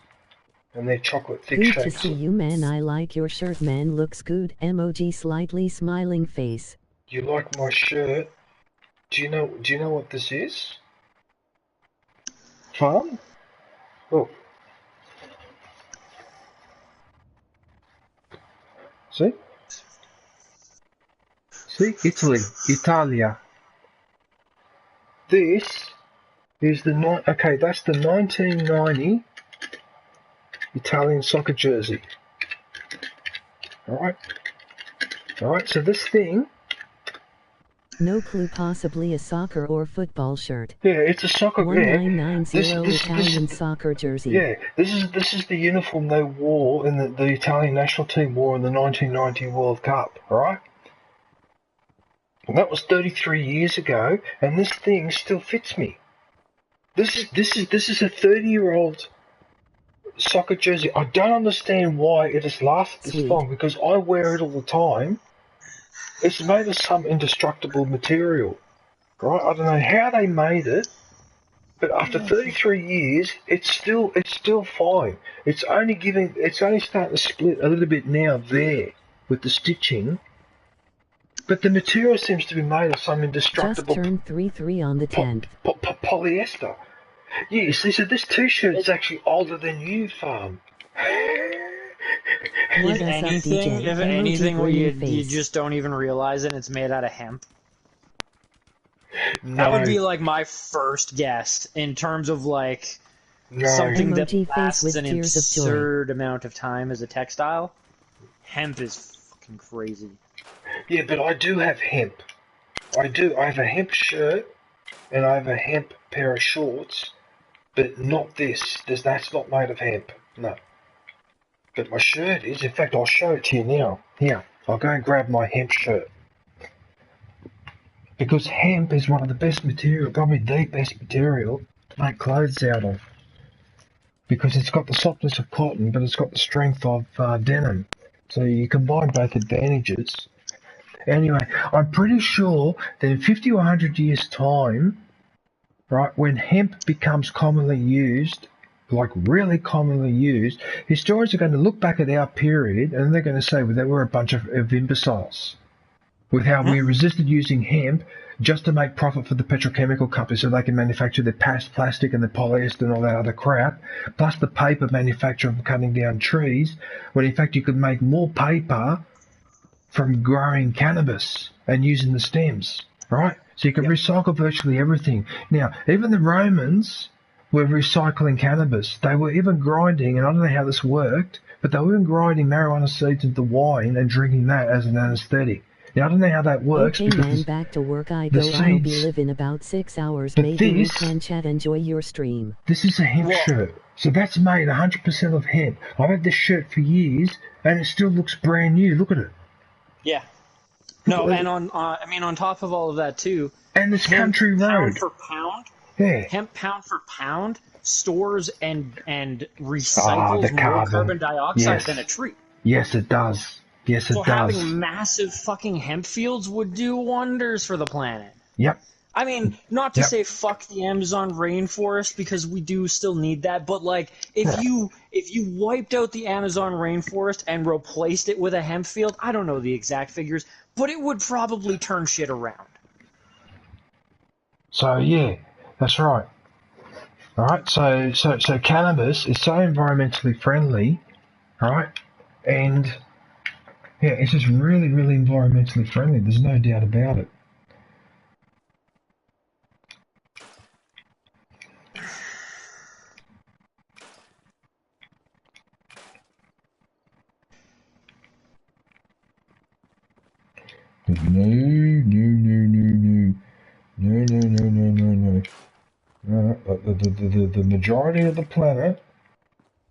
and their chocolate thick
Good to
shakes.
see you, man. I like your shirt, man. Looks good. Emoji slightly smiling face.
You like my shirt? Do you know what this is? Farm? Look. See? See? Italy. Italia. This is okay, that's the 1990 Italian soccer jersey. Alright? Alright, so this thing...
No clue, possibly a soccer or football shirt.
Yeah, it's a soccer...
1990 Italian soccer jersey.
Yeah, this is the uniform they wore in the Italian national team wore in the 1990 World Cup, alright? And that was 33 years ago, and this thing still fits me. This is a 30-year-old soccer jersey. I don't understand why it has lasted this long, because I wear it all the time. It's made of some indestructible material, right? I don't know how they made it, but after 33 years, it's still fine. It's only starting to split a little bit now there with the stitching, but the material seems to be made of some indestructible.
Just turned 3-3 on the 10th.
Polyester. Yeah, you see, so this T-shirt is actually older than you, Farm.
If anything, where you just don't even realize it, it's made out of hemp.
No.
That would be like my first guess in terms of like something that lasts an absurd amount of time as a textile. Hemp is fucking crazy.
Yeah, but I do have hemp. I do. I have a hemp shirt and I have a hemp pair of shorts, but not this. That's not made of hemp. No. But my shirt is. In fact, I'll show it to you now. Here, I'll go and grab my hemp shirt. Because hemp is one of the best material, probably the best material to make clothes out of. Because it's got the softness of cotton, but it's got the strength of denim. So you combine both advantages. Anyway, I'm pretty sure that in 50 or 100 years' time, right, when hemp becomes commonly used, like really commonly used, historians are going to look back at our period and they're going to say, well, that we're a bunch of imbeciles with how we resisted using hemp just to make profit for the petrochemical companies so they can manufacture their plastic and the polyester and all that other crap, plus the paper manufacture from cutting down trees, when in fact you could make more paper from growing cannabis and using the stems, right? So you can recycle virtually everything. Now, even the Romans were recycling cannabis. They were even grinding, and I don't know how this worked, but they were even grinding marijuana seeds into wine and drinking that as an anesthetic. Now, I don't know how that works.
Okay, man, back to work I go. I'll be live in about 6 hours. Maybe we can chat, enjoy your stream.
This is a hemp shirt. So that's made 100% of hemp. I've had this shirt for years, and it still looks brand new. Look at it.
Yeah. No, and on top of all of that too.
And this country road.
Pound for pound.
Yeah.
Hemp pound for pound stores and recycles more carbon dioxide than a tree.
Yes, it does. Yes, it does.
So having massive fucking hemp fields would do wonders for the planet.
Yep.
I mean, not to say fuck the Amazon rainforest, because we do still need that, but like if you wiped out the Amazon rainforest and replaced it with a hemp field, I don't know the exact figures, but it would probably turn shit around.
So yeah, that's right. All right, so cannabis is so environmentally friendly, all right, and yeah, it's just really, really environmentally friendly. There's no doubt about it. No. the majority of the planet.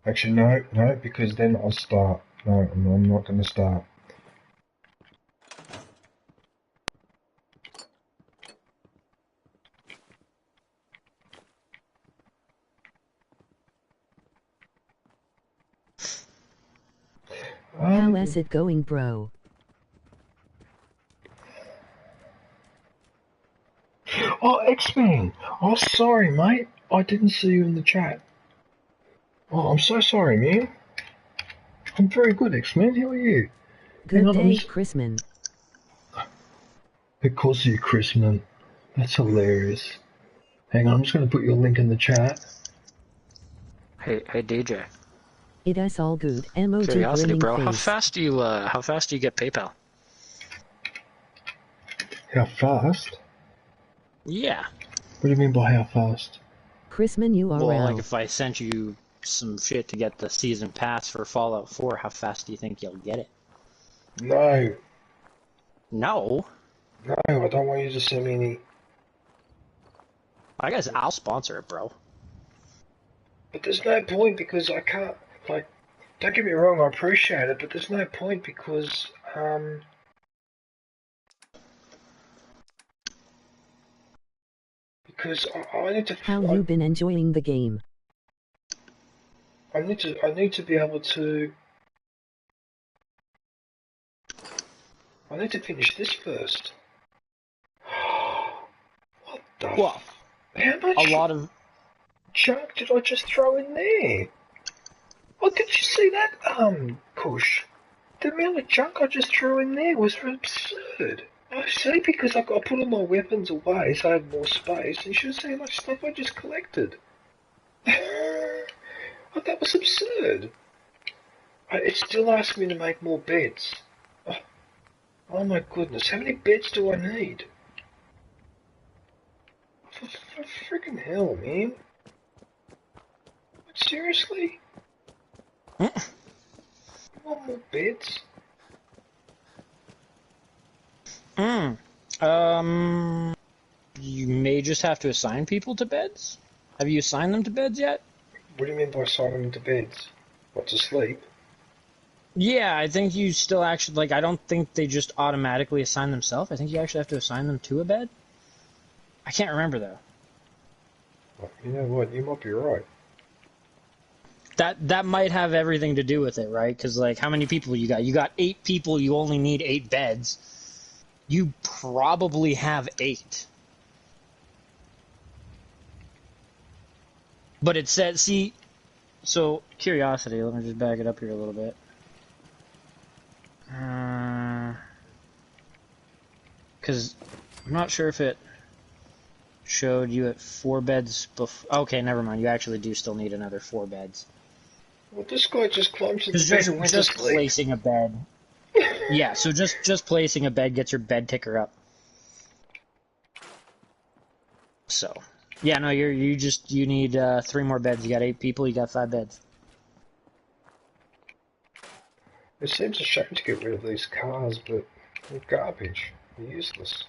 Actually, no, because then I'll start. No, I'm not going to start.
How is it going, bro?
Oh, X-Men! Oh, sorry, mate. I didn't see you in the chat. Oh, I'm so sorry, man. I'm very good, X-Men. How are you?
Good day, Chrisman.
Of course you, Chrisman. That's hilarious. Hang on, I'm just going to put your link in the chat.
Hey DJ.
It is all good. Emoji
Curiosity,
grinning
bro.
face.
How fast do you get PayPal?
How fast?
Yeah.
What do you mean by how fast?
Chrisman URL.
Well, like if I sent you some shit to get the season pass for Fallout 4, how fast do you think you'll get it?
No.
No.
No, I don't want you to send me any.
I guess I'll sponsor it, bro.
But there's no point because I can't, like, don't get me wrong, I appreciate it, but there's no point because, I need to.
How you been enjoying the game?
I need to be able to. I need to finish this first. What the?
Well,
how much
a lot of
junk did I just throw in there? Oh, did you see that, Kush? The amount of junk I just threw in there was absurd. I see, because I put all my weapons away so I had more space, and you should see how much stuff I just collected. Oh, that was absurd. It still asked me to make more beds. Oh my goodness, how many beds do I need? For freaking hell, man. Seriously? You want more beds?
You may just have to assign people to beds. Have you assigned them to beds yet?
What do you mean by assigning them to beds? What, to sleep?
Yeah, I think you still actually, like, I don't think they just automatically assign themselves. I think you actually have to assign them to a bed. I can't remember, though.
Well, you know what, you might be right.
That might have everything to do with it, right? Because, like, how many people you got? You got 8 people, you only need 8 beds. You probably have 8. But it said, see, so, curiosity, let me just back it up here a little bit. Because I'm not sure if it showed you at 4 beds before. Okay, never mind. You actually do still need another 4 beds.
Well, this guy just climbs into bed and went to
Just
sleep.
placing a bed. Yeah, so just placing a bed gets your bed ticker up. So, yeah, no, you need 3 more beds. You got 8 people. You got 5 beds.
It seems a shame to get rid of these cars, but they're garbage. They're useless.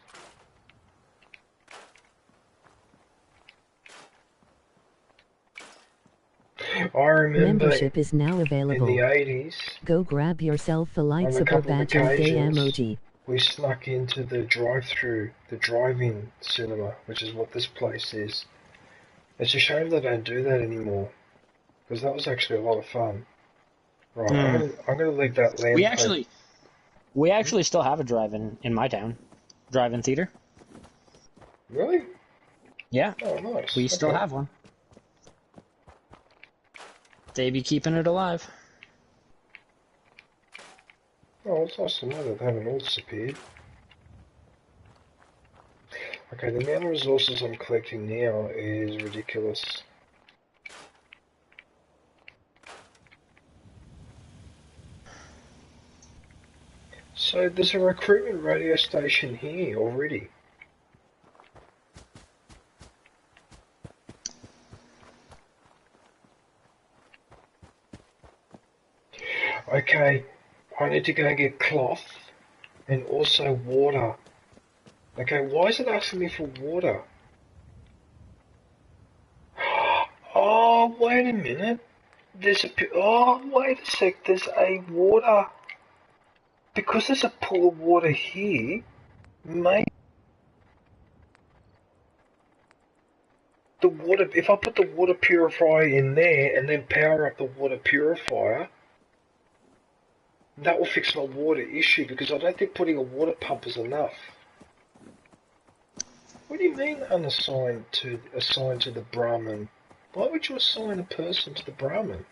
I remember
Membership is now available.
in the 80s,
Go grab yourself a
on a
lightsaber
couple of
badge of day
occasions,
emoji.
we snuck into the drive-through, the drive-in cinema, which is what this place is. It's a shame they don't do that anymore, because that was actually a lot of fun. Right, I'm gonna leave that land.
We actually still have a drive-in in my town. Drive-in theater.
Really?
Yeah.
Oh, nice.
We still have one. They be keeping it alive.
Oh, it's nice to know that they haven't all disappeared. Okay, the amount of resources I'm collecting now is ridiculous. So there's a recruitment radio station here already. Okay, I need to go and get cloth and also water. Okay, why is it asking me for water? Oh, wait a minute. Oh, wait a sec. There's a water. Because there's a pool of water here, maybe the water. If I put the water purifier in there and then power up the water purifier, that will fix my water issue because I don't think putting a water pump is enough. What do you mean assigned to the Brahmin? Why would you assign a person to the Brahmin?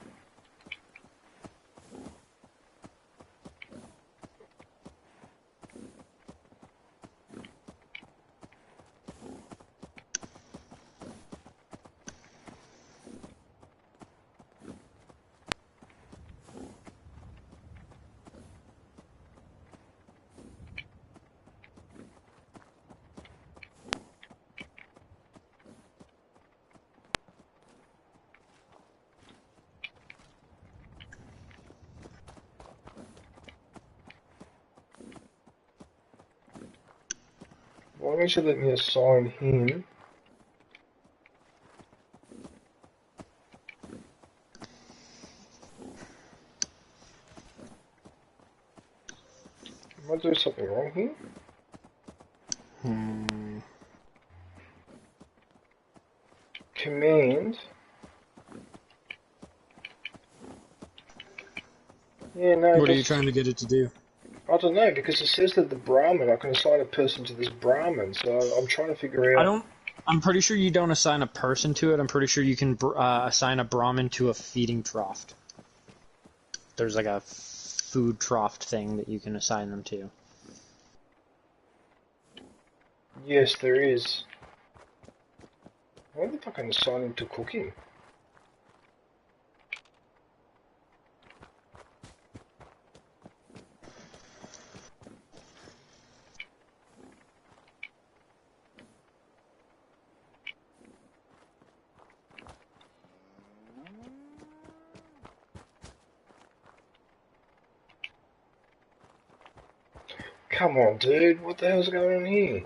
Why don't you let me assign him? Am I doing something wrong here? Command. Yeah, no.
What are you trying to get it to do?
I don't know, because it says that the Brahmin, I can assign a person to this Brahmin, so I'm trying to figure out...
I'm pretty sure you don't assign a person to it. I'm pretty sure you can assign a Brahmin to a feeding trough. There's like a food trough thing that you can assign them to.
Yes, there is. I wonder if I can assign him to cooking. Come on, dude, what the hell's going on here?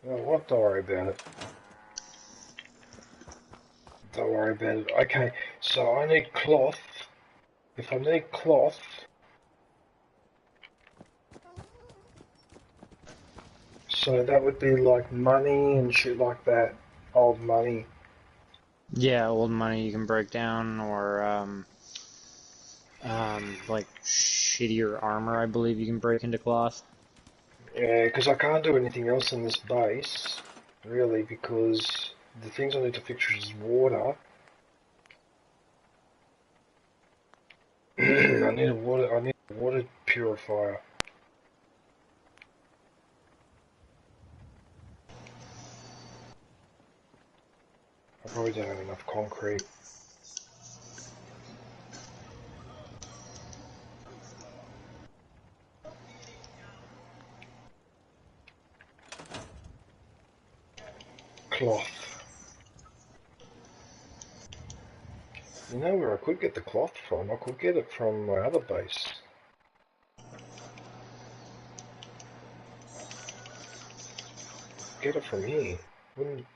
Oh, what? Don't worry about it. Don't worry about it. Okay, so I need cloth. If I need cloth... So that would be like money and shit like that. Old money.
Yeah, old money you can break down, or like shittier armor, I believe you can break into cloth.
Yeah, because I can't do anything else in this base, really, because the things I need to fix is water. I need a water purifier. I probably don't have enough concrete. Cloth. You know where I could get the cloth from? I could get it from my other base. Get it from here. Wouldn't...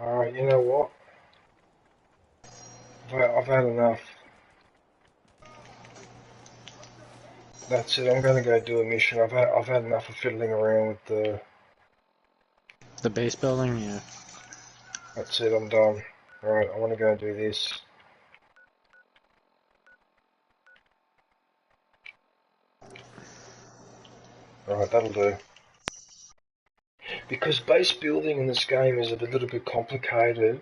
Alright, you know what? I've had enough. That's it, I'm gonna go do a mission. I've had enough of fiddling around with
The base building, yeah.
That's it, I'm done. Alright, I wanna go and do this. Alright, that'll do. Because base building in this game is a little bit complicated,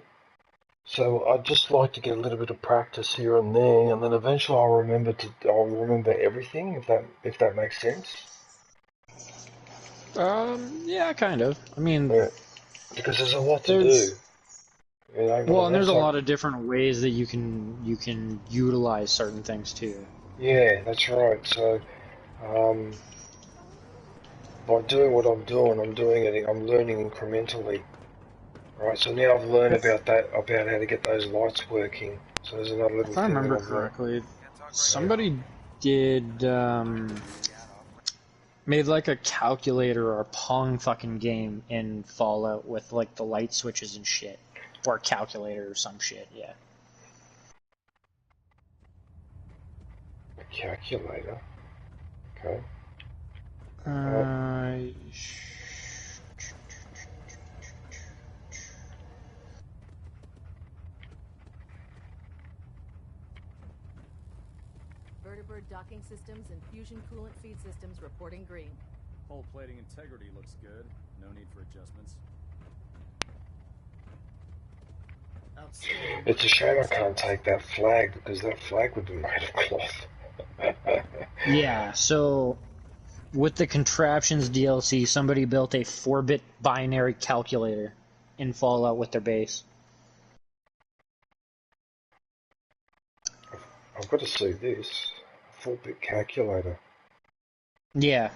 so I'd just like to get a little bit of practice here and there, and then eventually I'll remember everything, if that makes sense.
Yeah, kind of. I mean,
Yeah. Because there's a lot to do. game.
Well, and there's a lot of different ways that you can utilize certain things too.
Yeah, that's right. So, by doing what I'm doing, I'm learning incrementally. Right, so now I've learned about how to get those lights working. So there's another little
If I
thing
remember
that I've learned.
correctly, somebody did made like a calculator or a Pong fucking game in Fallout with like the light switches and shit, or a calculator or some shit. Yeah.
A calculator. Okay.
Vertibird docking systems and fusion coolant feed systems reporting green.
Hull plating integrity looks good. No need for adjustments. Outstanding.
It's a shame I can't take that flag, because that flag would be made of cloth.
Yeah, so with the Contraptions DLC, somebody built a 4-bit binary calculator in Fallout with their base.
I've got to see this. 4-bit calculator.
Yeah.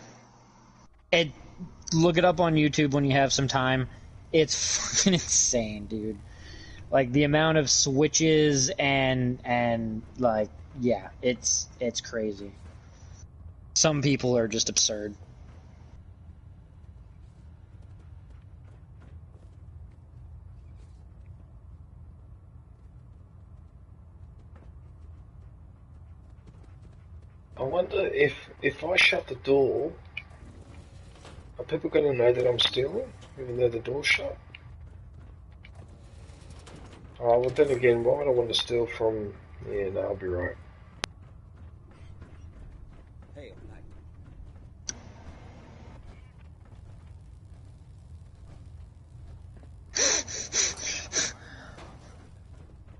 Look it up on YouTube when you have some time. It's fucking insane, dude. Like, the amount of switches and like, yeah, it's crazy. Some people are just absurd.
I wonder if I shut the door, are people going to know that I'm stealing, even though the door's shut? Oh, well then again, why would I want to steal from... Yeah, no, I'll be right.
Hey,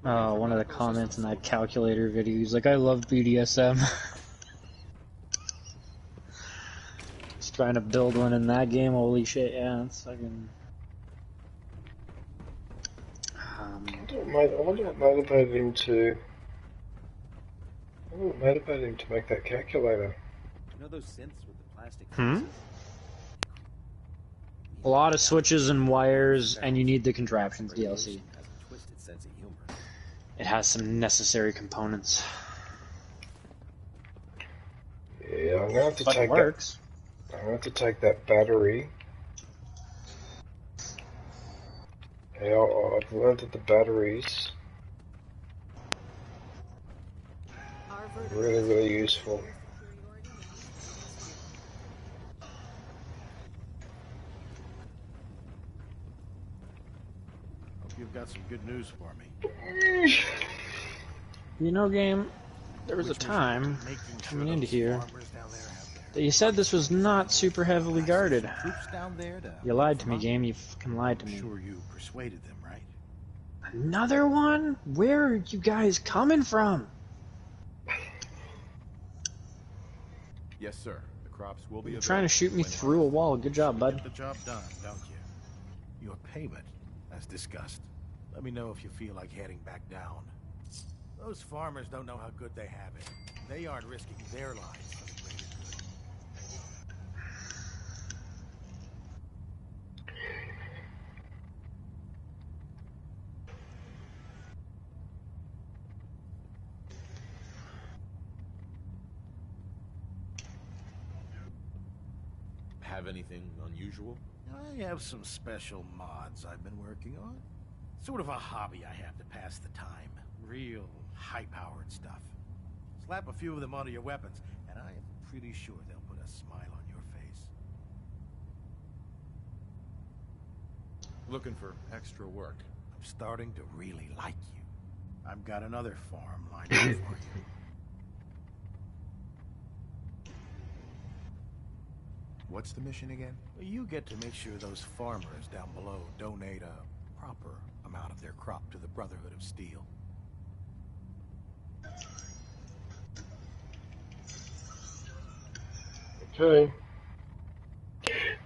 One of the comments in that calculator video, he's like, I love BDSM. Just trying to build one in that game, holy shit, yeah, it's fucking...
I wonder what motivated him to... I wonder what motivated him to make that calculator.
You know those synths with the plastic
A lot of switches and wires, and you need the Contraptions DLC.
Has a twisted sense of humor.
It has some necessary components.
Yeah, I'm gonna have to
But it
take
works.
that. I'm gonna have to take that battery. Yeah, I've learned that the batteries are really, really useful.
Hope you've got some good news for me.
You know, game, there was a time coming into here that you said this was not super heavily guarded. You lied to me, game. You fucking lied to me.
Sure you persuaded them, right?
Another one? Where are you guys coming from?
Yes, sir. The crops will be
You're trying to shoot me through a wall. Good job, bud.
Get the job done, don't you? Your payment, as discussed. Let me know if you feel like heading back down. Those farmers don't know how good they have it. They aren't risking their lives for the greater good.
Have anything unusual?
I have some special mods I've been working on. Sort of a hobby I have to pass the time. Real high-powered stuff. Slap a few of them onto your weapons, and I am pretty sure they'll put a smile on your face.
Looking for extra work.
I'm starting to really like you. I've got another farm lined up for you.
What's the mission again?
You get to make sure those farmers down below donate a proper amount of their crop to the Brotherhood of Steel.
Okay.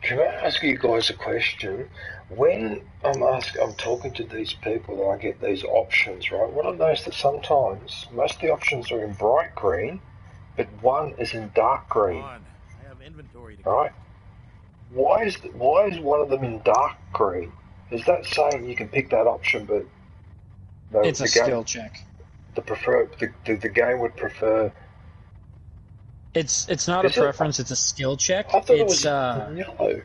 Can I ask you guys a question? When I'm talking to these people and I get these options, right? What I notice that sometimes most of the options are in bright green, but one is in dark green.
Come on, I have inventory to
Right? Why is one of them in dark green? Is that saying you can pick that option, but
It's a skill check.
The game would prefer.
It's not a preference. It's a skill check.
I thought it was yellow.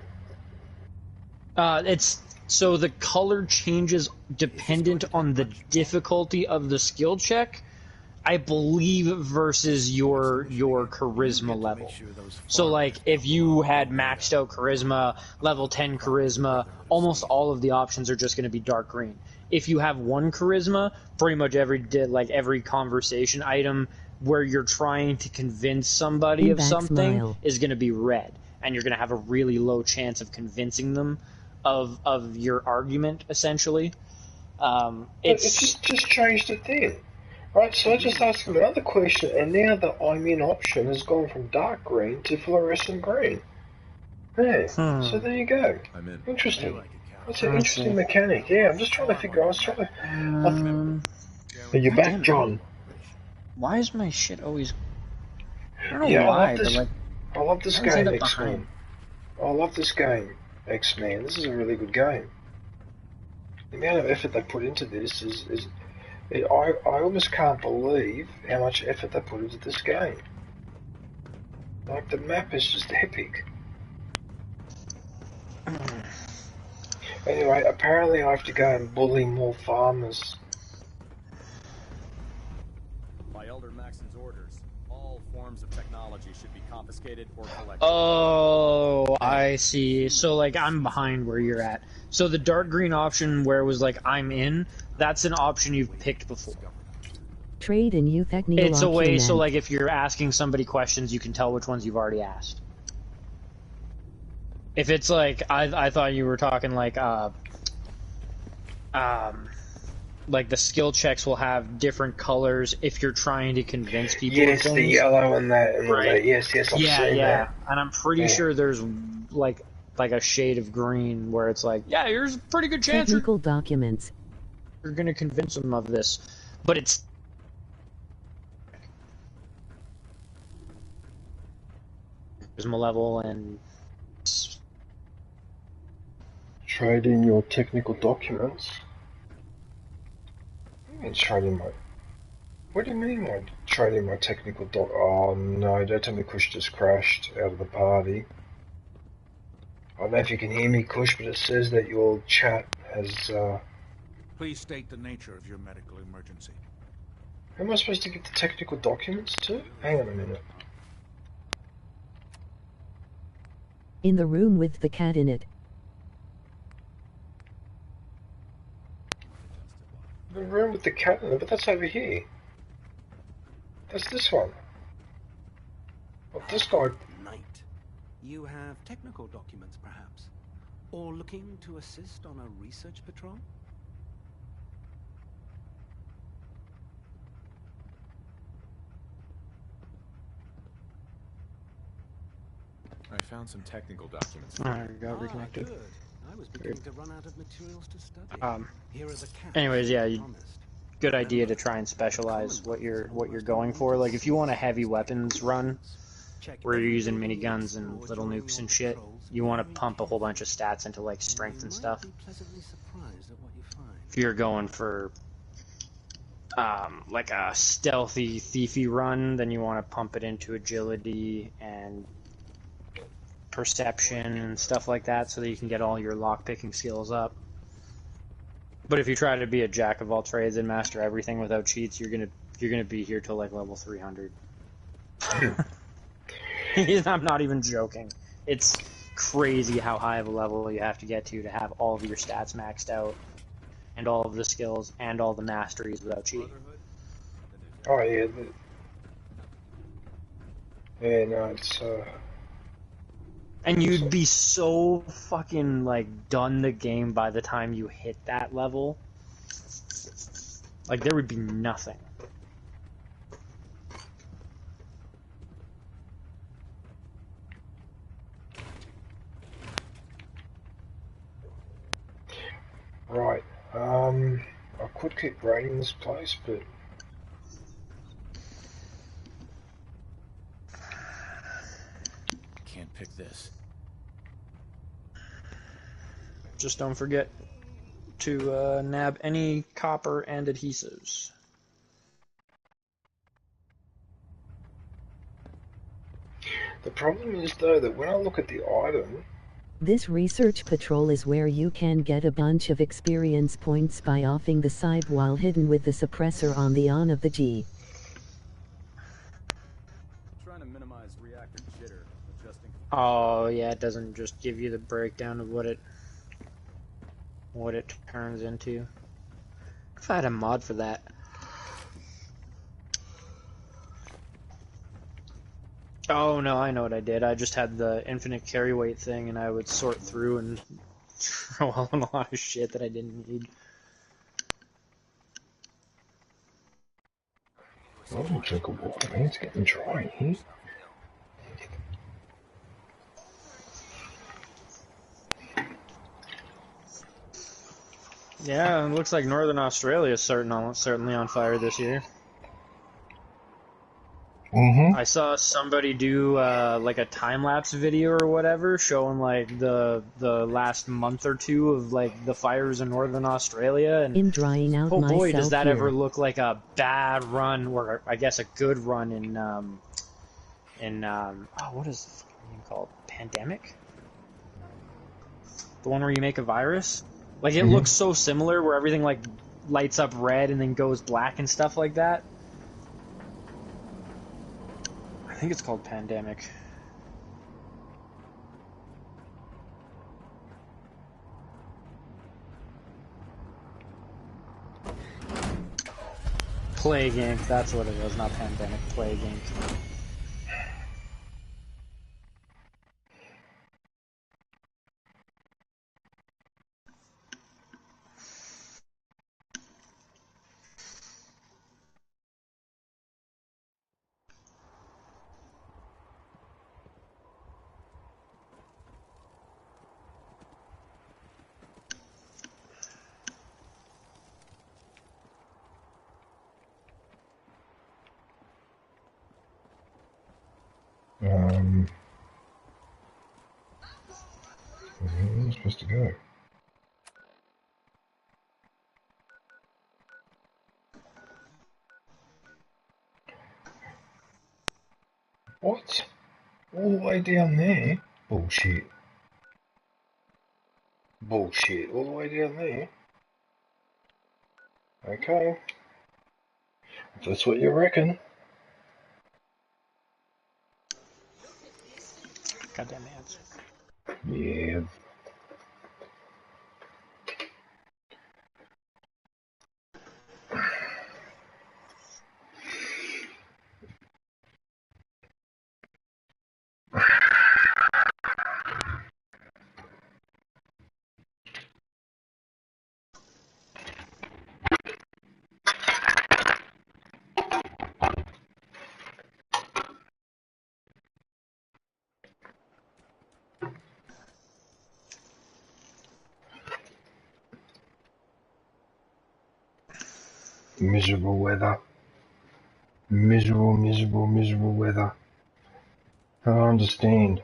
It's so the color changes dependent on the difficulty of the skill check, I believe, versus your charisma level. So like if you had maxed out charisma, level 10 charisma, almost all of the options are just going to be dark green. If you have 1 charisma, pretty much every conversation item where you're trying to convince somebody of something is going to be red, and you're going to have a really low chance of convincing them of your argument, essentially.
It's just changed it then. Right, so I just asked him another question, and now the I'm in option has gone from dark green to fluorescent green. Yeah, so there you go.
I'm in.
Interesting. That's an interesting mechanic. Yeah, I'm just trying to figure out. Are you back, John?
Why is my shit always... I don't know why, but like...
I love this game, X-Men. I love this game, X-Men. This is a really good game. The amount of effort they put into this I almost can't believe how much effort they put into this game. Like, the map is just epic. Anyway, apparently I have to go and bully more farmers.
By Elder Maxon's orders, all forms of technology should be confiscated or collected.
Oh, I see. So, like, I'm behind where you're at. So the dark green option where it was like, I'm in, that's an option you've picked before.
Trade and youth technical.
It's a way, so like, if you're asking somebody questions, you can tell which ones you've already asked. If it's like, I thought you were talking like the skill checks will have different colors if you're trying to convince people.
Yes, the yellow and that, and right? That. Yes, I've seen that.
And I'm pretty sure there's like a shade of green where it's like, yeah, here's a pretty good chance
technical documents.
You're gonna convince them of this, but it's charisma level and
trade in your technical documents. What do you mean trading my? What do you mean trading my technical doc? Oh no! Don't tell me Kush just crashed out of the party. I don't know if you can hear me, Kush, but it says that your chat has.
Please state the nature of your medical emergency.
Who am I supposed to get the technical documents to? Hang on a minute.
In the room with the cat in it.
The room with the cat in it, but that's over here. That's this one. Well, this guy.
Knight, you have technical documents, perhaps, or looking to assist on a research patrol?
I found some technical documents.
Alright, got reconnected.
Good. I was beginning to run out of materials to study. Here are the cats
anyways, yeah, good idea to try and specialize what you're going for. Like, if you want a heavy weapons run, where you're using miniguns and little nukes and shit, you want to pump a whole bunch of stats into like strength and stuff. If you're going for like a stealthy, thiefy run, then you want to pump it into agility and perception and stuff like that, so that you can get all your lockpicking skills up. But if you try to be a jack of all trades and master everything without cheats, you're gonna be here till like level 300. I'm not even joking. It's crazy how high of a level you have to get to have all of your stats maxed out, and all of the skills and all the masteries without cheating.
Oh yeah. Yeah, no, it's
And you'd be so fucking, like, done the game by the time you hit that level. Like, there would be nothing.
Right. I could keep raiding this place, but
Can't pick this.
Just don't forget to nab any copper and adhesives.
the problem is though that when I look at the item,
This research patrol is where you can get a bunch of experience points by offing the side while hidden with the suppressor on the on of the G.
Trying to minimize reactor jitter, adjusting.
Oh yeah, it doesn't just give you the breakdown of what it turns into. If I had a mod for that. Oh no, I know what I did. I just had the infinite carry weight thing, and I would sort through and throw out a lot of shit that I didn't need.
I don't drink of water, man. It's getting dry in here.
Yeah, it looks like Northern Australia is certainly on fire this year. I saw somebody do like a time-lapse video or whatever showing like the last month or two of like the fires in Northern Australia, and
In drying out
oh boy,
myself
does that
here.
ever look like a bad run, or I guess a good run in oh, what is the fucking game called? Pandemic? The one where you make a virus? Like it looks so similar, where everything like lights up red and then goes black and stuff like that. I think it's called Pandemic. Plague Inc. That's what it was, not Pandemic. Plague Inc.
Where am I supposed to go? What? All the way down there? Bullshit. Bullshit. All the way down there? Okay. If that's what you reckon.
Goddamn ants.
Yeah. Miserable weather. Miserable, miserable, miserable weather. I don't understand.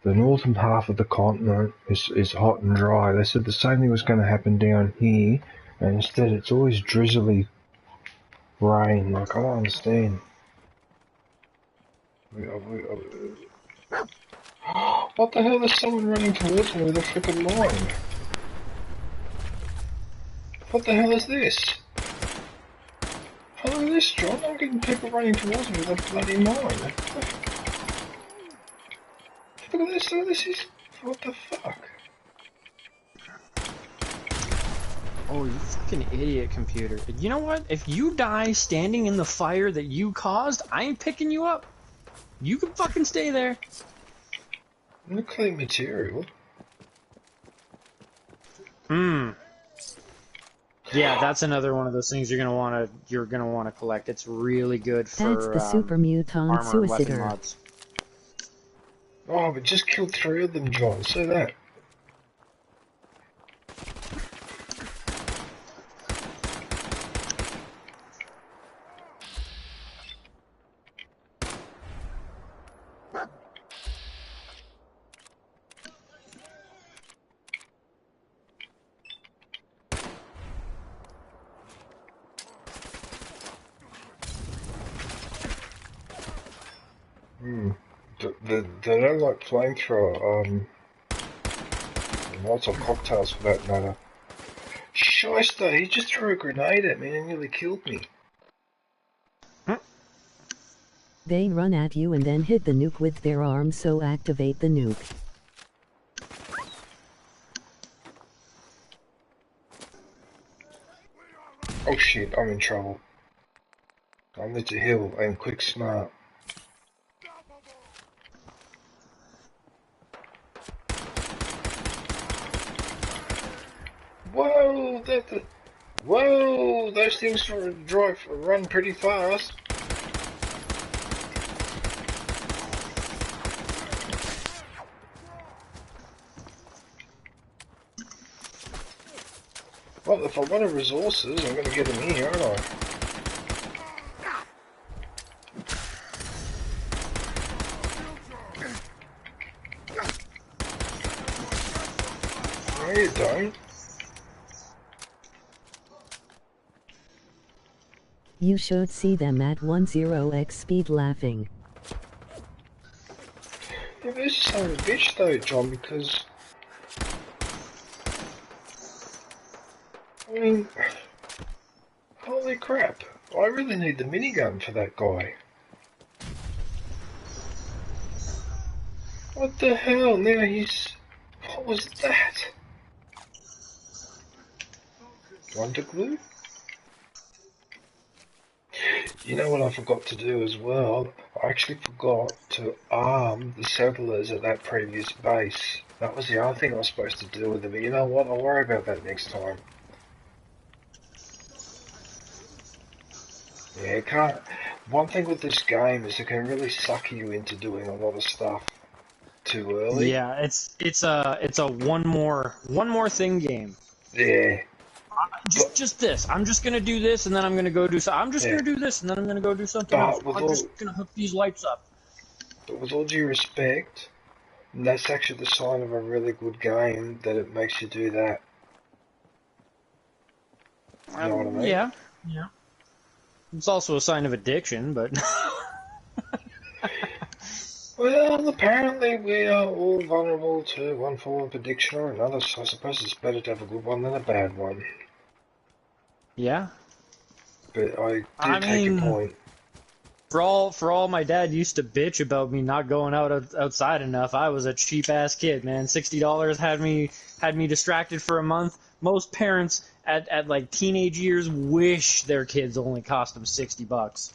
The northern half of the continent is hot and dry. They said the same thing was going to happen down here, and instead it's always drizzly rain. Like, I don't understand. What the hell? There's someone running towards me with a freaking mine. What the hell is this? Look at this, John. I'm getting people running towards me with a bloody mine. Look at this. This is... What the fuck?
Oh, you fucking idiot, computer. You know what? If you die standing in the fire that you caused, I ain't picking you up. You can fucking stay there.
Nuclear material?
Yeah, that's another one of those things you're gonna wanna collect. It's really good for
That's the Super Mutant
armor and weapon
Suicider.
mods.
Oh, but just killed 3 of them, John. See that? Hmm. They don't like flamethrower, lots of cocktails for that matter. Shyster, he just threw a grenade at me and nearly killed me.
They run at you and then hit the nuke with their arms, so activate the nuke.
Oh shit, I'm in trouble. I need to heal and quick smart. Whoa, whoa, those things run pretty fast. Well, if I wanted resources, I'm going to get them here, aren't I? No, you don't.
You should see them at 10x speed laughing.
Yeah, this is son of a bitch though, John, because... I mean... Holy crap. I really need the minigun for that guy. What the hell? Now he's... What was that? Wonder glue? You know what I forgot to do as well? I actually forgot to arm the settlers at that previous base. That was the other thing I was supposed to do with them, but you know what? I'll worry about that next time. Yeah, it can't... One thing with this game is it can really suck you into doing a lot of stuff too early.
Yeah, it's a one more thing game.
Yeah.
Just this. I'm just gonna do this, and then I'm gonna go do something. I'm just gonna do this, and then I'm gonna go do something else. I'm just gonna hook these lights up.
But with all due respect, that's actually the sign of a really good game, that it makes you do that. You know what I mean?
Yeah. It's also a sign of addiction, but...
Well, apparently we are all vulnerable to one form of addiction or another, so I suppose it's better to have a good one than a bad one.
Yeah.
But I take your point.
For all my dad used to bitch about me not going outside enough, I was a cheap ass kid, man. $60 had me distracted for a month. Most parents at like teenage years wish their kids only cost them $60.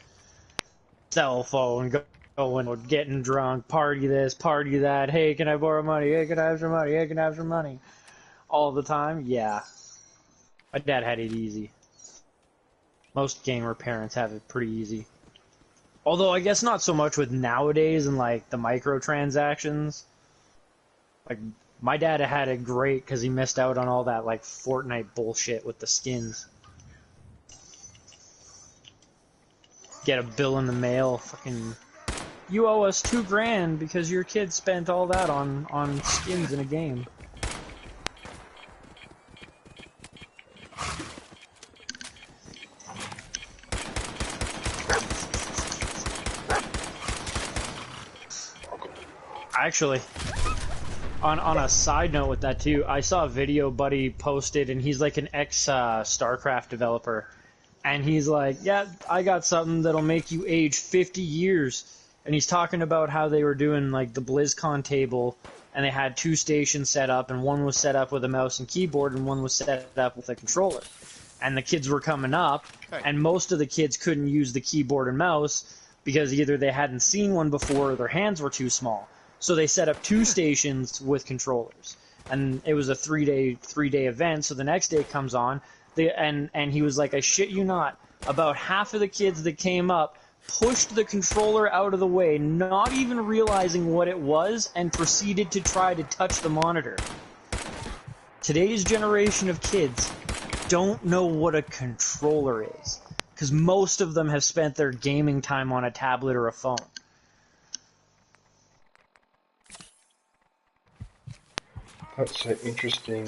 Cell phone, going, getting drunk, party this, party that. Hey, can I borrow money? Hey, can I have some money? Hey, can I have some money? All the time, yeah. My dad had it easy. Most gamer parents have it pretty easy. Although I guess not so much with nowadays and like the microtransactions. Like my dad had it great because he missed out on all that like Fortnite bullshit with the skins. Get a bill in the mail, fucking. You owe us $2,000 because your kid spent all that on skins in a game. Actually, on a side note with that too, I saw a video Buddy posted, and he's like an ex-StarCraft developer, and he's like, yeah, I got something that'll make you age 50 years, and he's talking about how they were doing like the BlizzCon table, and they had 2 stations set up, and one was set up with a mouse and keyboard, and one was set up with a controller, and the kids were coming up, and most of the kids couldn't use the keyboard and mouse because either they hadn't seen one before or their hands were too small. So they set up 2 stations with controllers, and it was a 3-day event. So the next day comes on, and he was like, I shit you not, about half of the kids that came up pushed the controller out of the way, not even realizing what it was, and proceeded to try to touch the monitor. Today's generation of kids don't know what a controller is, because most of them have spent their gaming time on a tablet or a phone.
That's an interesting,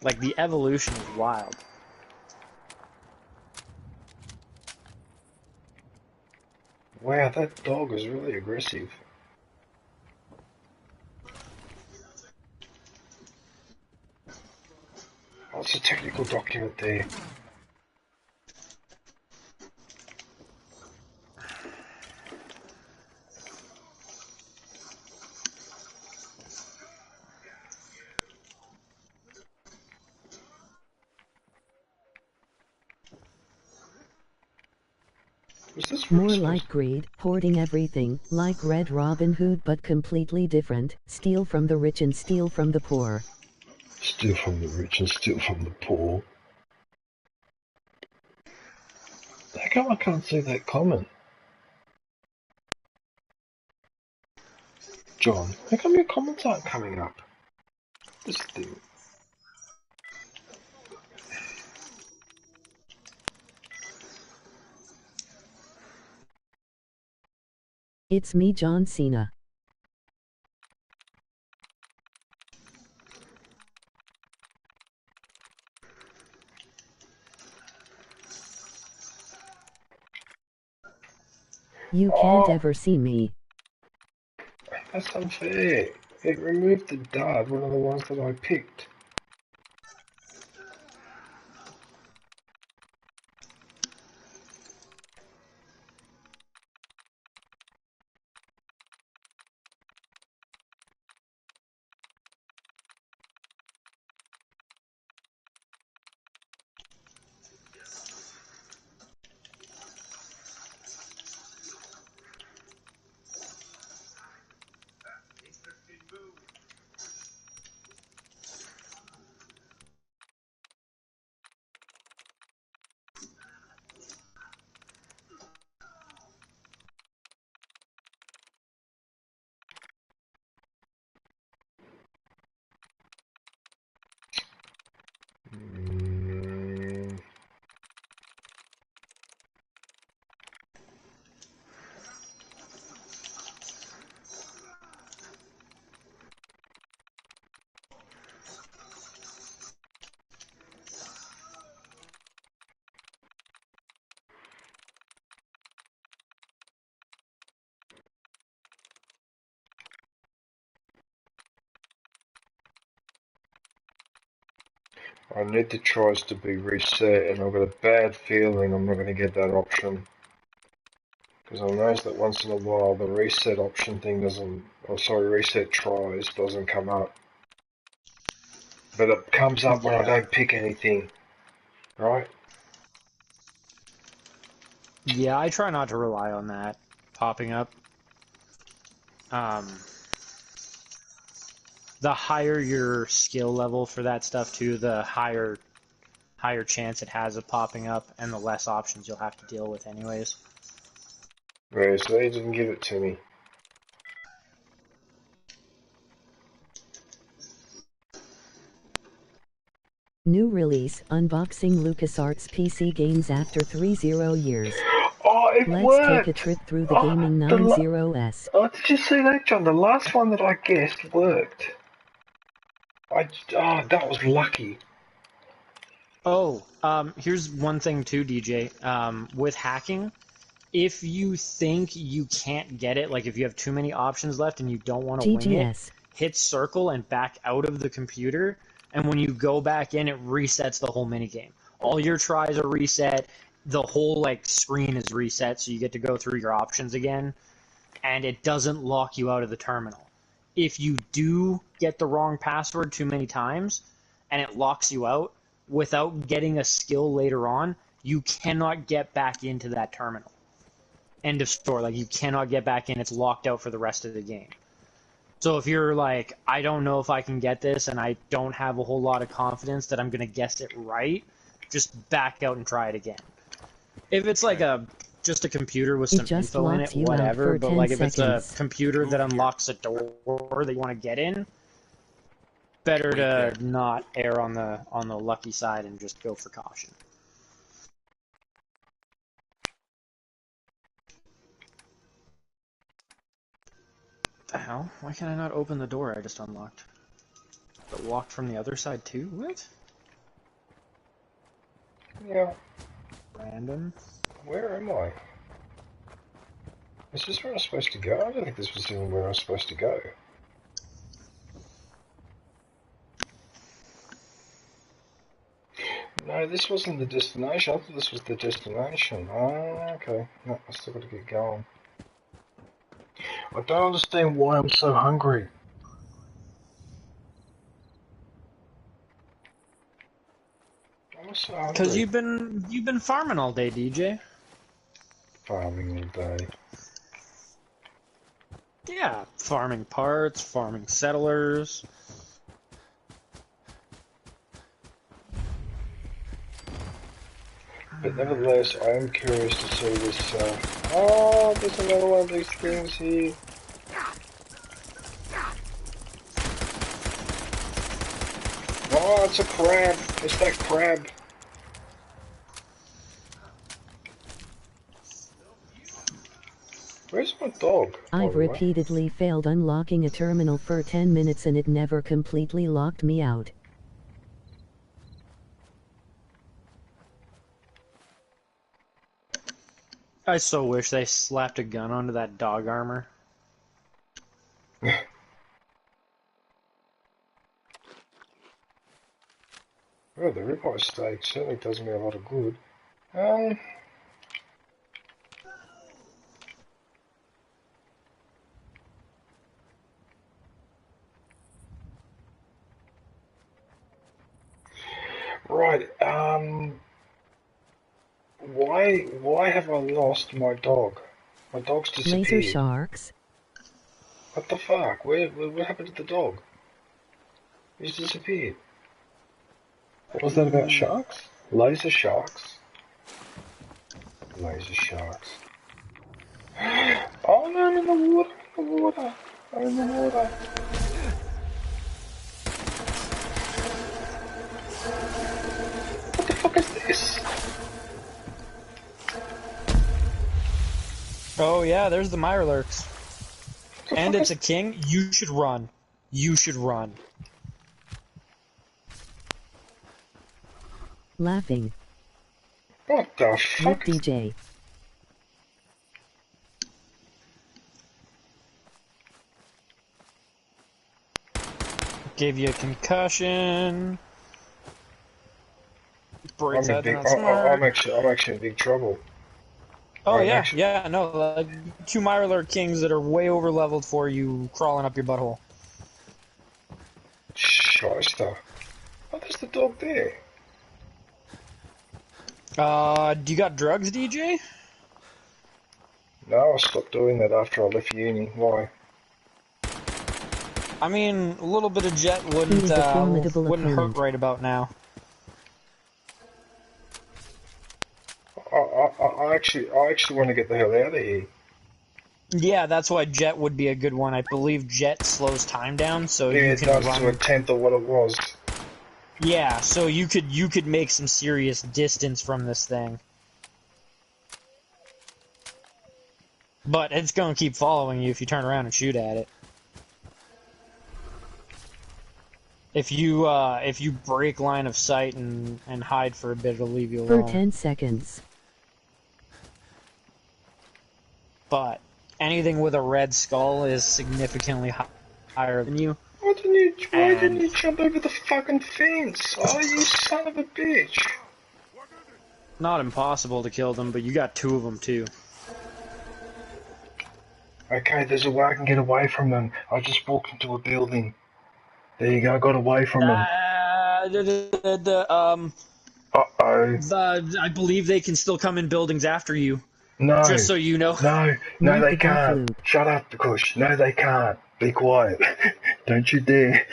Like, the evolution is wild.
Wow, that dog is really aggressive. What's the technical document there?
More like greed, hoarding everything, like Red Robin Hood but completely different, steal from the rich and steal from the poor.
Steal from the rich and steal from the poor. How come I can't see that comment? John, how come your comments aren't coming up? This thing.
It's me, John Cena. You can't ever see me.
That's unfair. It removed the dart, one of the ones that I picked. I need the tries to be reset, and I've got a bad feeling I'm not going to get that option. Because I notice that once in a while the reset option thing doesn't, or sorry, reset tries doesn't come up. But it comes up when I don't pick anything, right?
Yeah, I try not to rely on that popping up. The higher your skill level for that stuff too, the higher chance it has of popping up, and the less options you'll have to deal with anyways.
Yeah, so they didn't give it to me.
New release, unboxing LucasArts PC games after 30 years.
Oh, it
Let's
worked!
take a trip through the gaming 90s.
Oh, did you see that, John? The last one that I guessed worked. That was lucky.
Oh, here's one thing too, DJ. With hacking, if you think you can't get it, like if you have too many options left and you don't want to wing it, hit circle and back out of the computer, and when you go back in, it resets the whole minigame. All your tries are reset, the whole screen is reset, so you get to go through your options again, and it doesn't lock you out of the terminal. If you do get the wrong password too many times, and it locks you out, without getting a skill later on, you cannot get back into that terminal. End of story. You cannot get back in. It's locked out for the rest of the game. So if you're like, I don't know if I can get this, and I don't have a whole lot of confidence that I'm going to guess it right, just back out and try it again. If it's just a computer with some info in it, whatever, but if it's a computer that unlocks a door that you want to get in, better to not err on the lucky side and just go for caution. What the hell? Why can I not open the door I just unlocked? It locked from the other side too? What?
Yeah.
Random.
Where am I? Is this where I was supposed to go? I don't think this was even where I was supposed to go. No, this wasn't the destination. I thought this was the destination. Oh, okay. No, I still got to get going. I don't understand why I'm so hungry. I'm so hungry.
Because you've been farming all day, DJ.
Farming all day.
Yeah, farming parts, farming settlers.
But nevertheless, I am curious to see this. Oh, there's another one of these things here. Oh, it's a crab. It's that crab. Where's my dog?
I've repeatedly failed unlocking a terminal for 10 minutes and it never completely locked me out.
I so wish they slapped a gun onto that dog armor.
Well, the ribeye steak certainly does me a lot of good. Right, why have I lost my dog? My dog's disappeared.
Laser sharks.
What the fuck? What happened to the dog? He's disappeared. What was that about sharks? Laser sharks. Laser sharks. Oh no, I'm in the water, I'm in the water. I'm in the water. What the fuck is this?
Oh yeah, there's the Mirelurks. And it's a king. You should run. You should run.
Laughing.
What the fuck?
DJ.
Gave you a concussion. Breaks out not
I'm actually in big trouble.
Oh yeah, yeah, no, like 2 Mirelurk kings that are way over leveled for you, crawling up your butthole.
Shyster. Oh, there's the dog there.
Do you got drugs, DJ?
No, I stopped doing that after I left uni. Why?
I mean, a little bit of jet wouldn't hurt right about now.
I actually want to get the hell out of here.
Yeah, that's why jet would be a good one. I believe jet slows time down, so
yeah,
you can
it does
run
to a tenth of what it was.
Yeah, so you could make some serious distance from this thing. But it's gonna keep following you if you turn around and shoot at it. If you break line of sight and hide for a bit, it'll leave you alone.
For 10 seconds.
But anything with a red skull is significantly higher than you.
Why didn't you jump over the fucking fence? Oh, you son of a bitch!
Not impossible to kill them, but you got 2 of them too.
Okay, there's a way I can get away from them. I just walked into a building. There you go, I got away from them.
I believe they can still come in buildings after you.
No.
Just so you know.
No, they can't. Shut up, Kush. No, they can't. Be quiet. Don't you dare.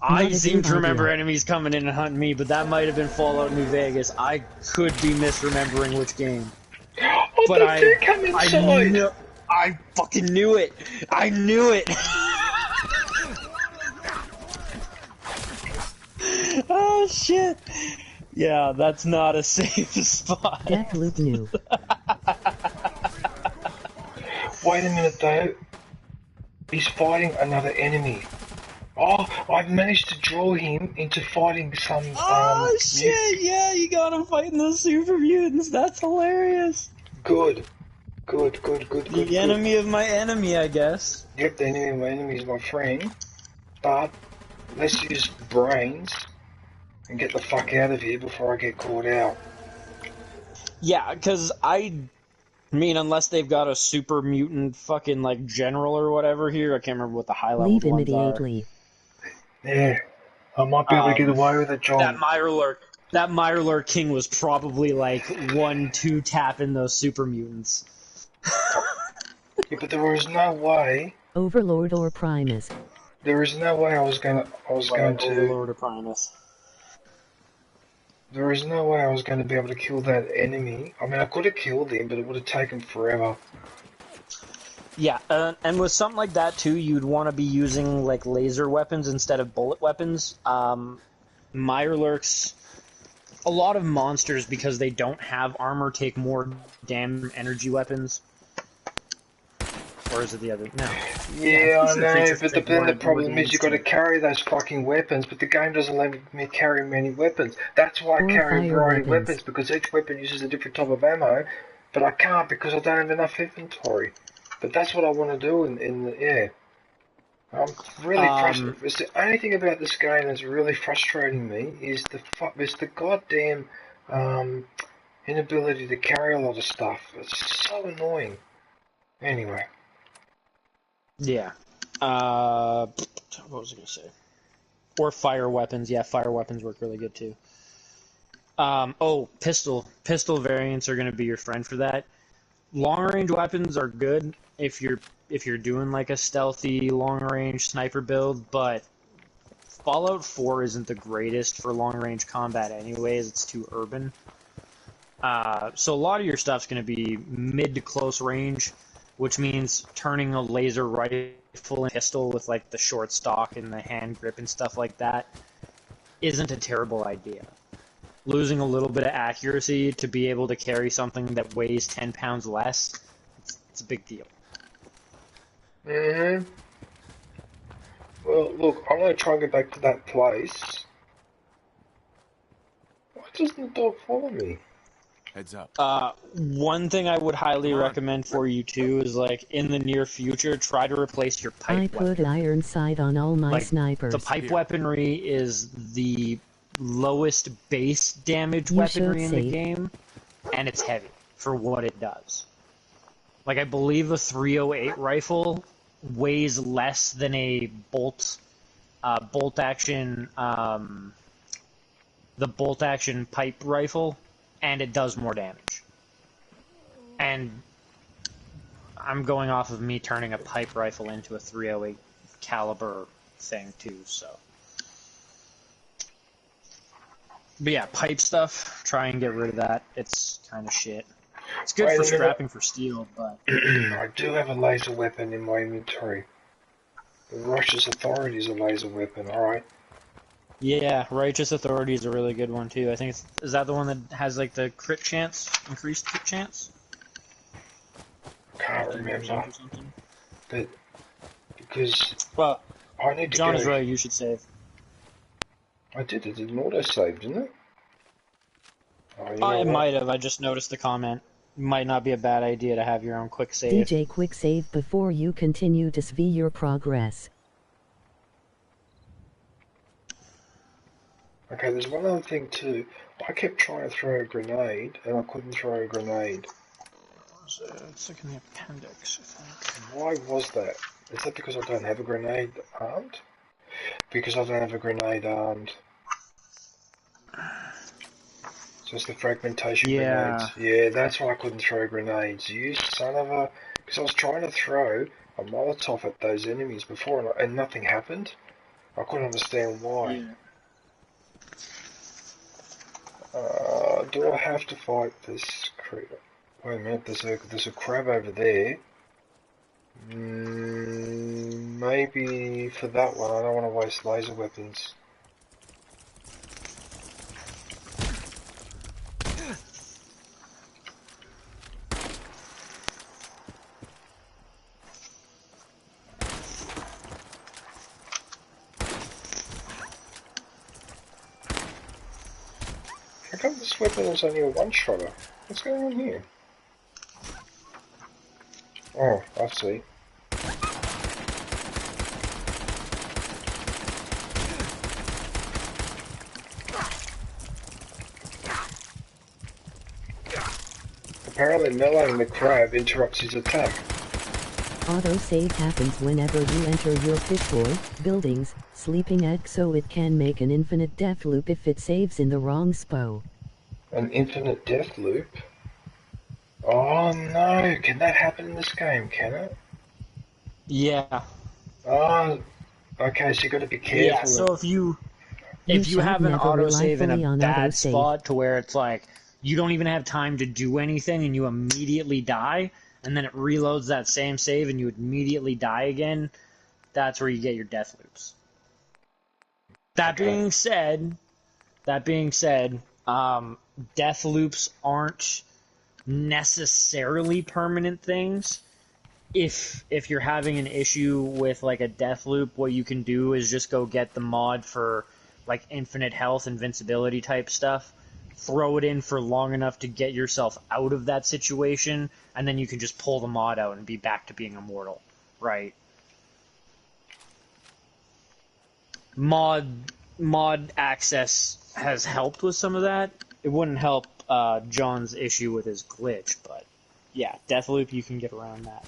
I seem to remember enemies coming in and hunting me, but that might have been Fallout New Vegas. I could be misremembering which game.
Oh,
but
they did come inside.
I fucking knew it. I knew it. Oh shit. Yeah, that's not a safe spot.
Deathloop new.
Wait a minute though. He's fighting another enemy. Oh, I've managed to draw him into fighting some.
Oh shit! Yeah, you got him fighting those super mutants. That's hilarious.
Good. Good, good, good, good,
The enemy of my enemy, I guess.
Yep, the enemy of my enemy is my friend. But let's use brains and get the fuck out of here before I get caught out.
Yeah, because I mean, unless they've got a super mutant fucking, like, general or whatever here, I can't remember what the high-level
Leave
ones
immediately.
Yeah, I might be able to get away with it, John.
That Mirelurk King was probably, like, 1-2 tapping those super mutants.
Yeah, but there was no way.
Overlord or Primus.
There is no way I was going to.
Overlord or Primus.
There is no way I was going to be able to kill that enemy. I mean, I could have killed him, but it would have taken forever.
Yeah, and with something like that, too, you'd want to be using, like, laser weapons instead of bullet weapons. Mirelurks, a lot of monsters, because they don't have armor, take more damage from energy weapons. Or is it the other? No.
Yeah, I know, but then the problem is you've got to carry those fucking weapons, but the game doesn't let me carry many weapons. That's why I carry a variety of weapons, because each weapon uses a different type of ammo, but I can't because I don't have enough inventory. But that's what I want to do in the, yeah. I'm really frustrated. It's the only thing about this game that's really frustrating me is the goddamn inability to carry a lot of stuff. It's so annoying. Anyway.
Yeah. What was I going to say? Or fire weapons. Yeah, fire weapons work really good too. Pistol. Pistol variants are going to be your friend for that. Long range weapons are good if you're doing like a stealthy long range sniper build, but Fallout 4 isn't the greatest for long range combat anyways. It's too urban. So a lot of your stuff's going to be mid to close range, which means turning a laser rifle and pistol with like the short stock and the hand grip and stuff like that isn't a terrible idea. Losing a little bit of accuracy to be able to carry something that weighs 10 pounds less, it's a big deal.
Mm-hmm. Well, look, I'm going to try and get back to that place. Why doesn't the dog follow me?
Heads up.
One thing I would highly recommend for you too is like in the near future, try to replace your pipe weapon.
I put iron sight on all my snipers.
The pipe weaponry is the lowest base damage weaponry in the game, and it's heavy for what it does. Like I believe a 308 rifle weighs less than a bolt action the bolt action pipe rifle, and it does more damage. And I'm going off of me turning a pipe rifle into a 308 caliber thing too, so. But yeah, pipe stuff, try and get rid of that. It's kind of shit. It's good for scrapping for steel, but...
I do have a laser weapon in my inventory. The Righteous Authority is a laser weapon, alright.
Yeah, Righteous Authority is a really good one too. I think is that the one that has like the crit chance, increased crit chance?
Can't remember. But because I need to
John
go.
is right. You should save.
I did. It did an auto save, didn't it?
It might have. I just noticed the comment. Might not be a bad idea to have your own quick save.
DJ, quick save before you continue to see your progress.
Okay, there's one other thing too. I kept trying to throw a grenade, and I couldn't throw a grenade.
It's like in the appendix, I think.
Why was that? Is that because I don't have a grenade armed? Because I don't have a grenade armed. So it's the fragmentation grenades. Yeah, that's why I couldn't throw grenades. You son of a... Because I was trying to throw a Molotov at those enemies before, and nothing happened. I couldn't understand why.
Yeah.
Do I have to fight this creature? Wait a minute, there's a crab over there. Maybe for that one, I don't want to waste laser weapons. How come this weapon is only a one-shotter? What's going on here? Oh, I see. Apparently meleeing the crab interrupts his attack.
Autosave happens whenever you enter your pit buildings, sleeping egg, so it can make an infinite death loop if it saves in the wrong spo.
An infinite death loop? Oh no, can that happen in this game, can it?
Yeah.
Oh, okay, so you got to be careful.
Yeah, so if you have an autosave in a bad spot to where it's like you don't even have time to do anything and you immediately die, and then it reloads that same save and you immediately die again, that's where you get your death loops. That being said, death loops aren't necessarily permanent things. If you're having an issue with like a death loop, what you can do is just go get the mod for like infinite health, invincibility type stuff, throw it in for long enough to get yourself out of that situation, and then you can just pull the mod out and be back to being immortal, right? Mod access has helped with some of that. It wouldn't help John's issue with his glitch, but yeah, Deathloop, you can get around that.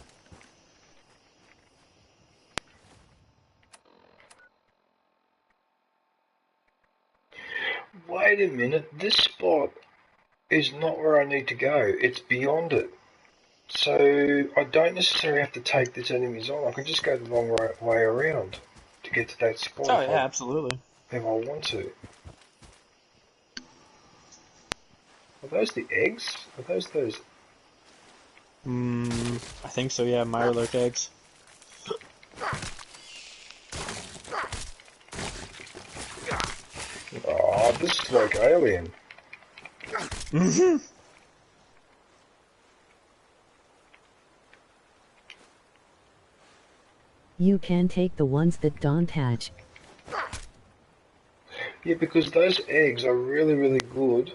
Wait a minute, this spot is not where I need to go. It's beyond it. So I don't necessarily have to take these enemies on. I can just go the long way around to get to that spot.
Oh yeah, absolutely.
If I want to. Are those the eggs? Are those?
I think so, yeah, Mirelurk eggs.
Oh, this is like Alien.
Mm-hmm. You can take the ones that don't hatch.
Yeah, because those eggs are really, really good.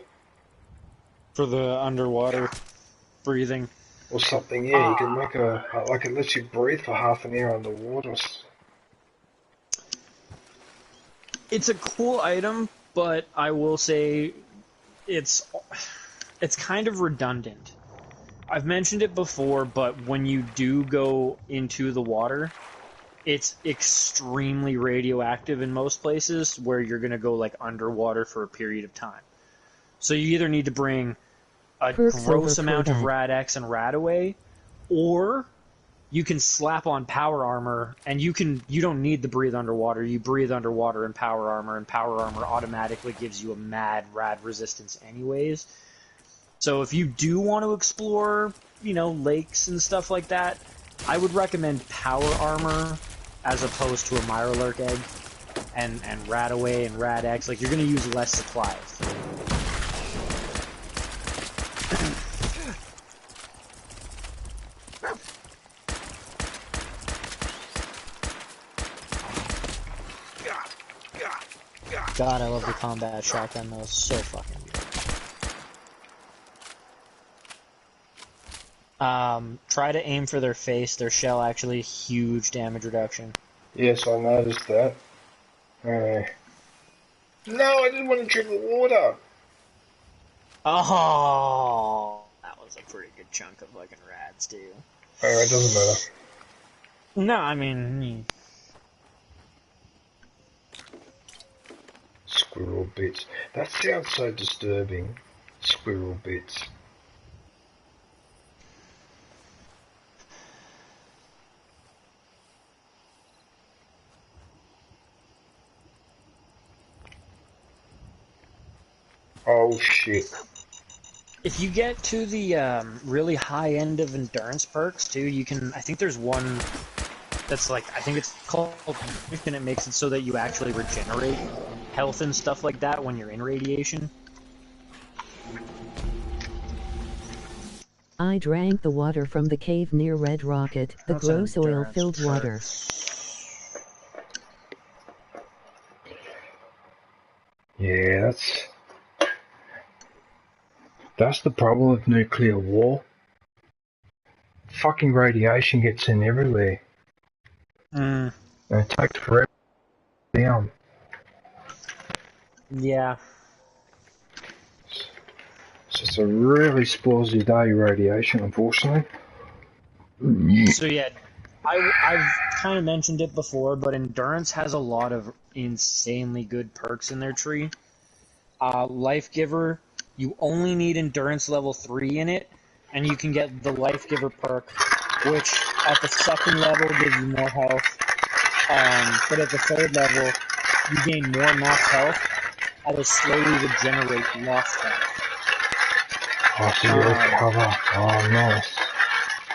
For the underwater breathing.
Or something, yeah, you can make like it lets you breathe for half an hour underwater.
It's a cool item, but I will say it's kind of redundant. I've mentioned it before, but when you do go into the water, it's extremely radioactive in most places where you're going to go like underwater for a period of time. So you either need to bring a gross amount of Rad-X and Rad-Away, or you can slap on power armor, and you don't need to breathe underwater. You breathe underwater in power armor automatically gives you a mad rad resistance anyways. So if you do want to explore, lakes and stuff like that, I would recommend power armor as opposed to a Mirelurk egg and Rad-Away and Rad-X. Like, you're going to use less supplies. God, I love the combat shotgun though. It's so fucking good. Try to aim for their face. Their shell actually huge damage reduction.
Yes, I noticed that. No, I didn't want to drink the water.
Oh, that was a pretty good chunk of fucking rads, too.
It doesn't matter.
No, I mean...
Squirrel bits. That sounds so disturbing. Squirrel bits. Oh shit.
If you get to the really high end of endurance perks too, you can, I think there's one that's like, I think it's called, and it makes it so that you actually regenerate health and stuff like that when you're in radiation.
I drank the water from the cave near Red Rocket, the gross oil-filled water.
Yeah, that's the problem with nuclear war. fucking radiation gets in everywhere.
Mm.
And it takes forever down.
Yeah.
It's just a really spoils your day, radiation, unfortunately.
So yeah, I've kind of mentioned it before, but Endurance has a lot of insanely good perks in their tree. Life Giver, you only need Endurance level 3 in it, and you can get the Life Giver perk, which at the second level gives you more health, but at the third level, you gain more max health and will slowly regenerate lost health.
Oh, so you recover. Oh, nice.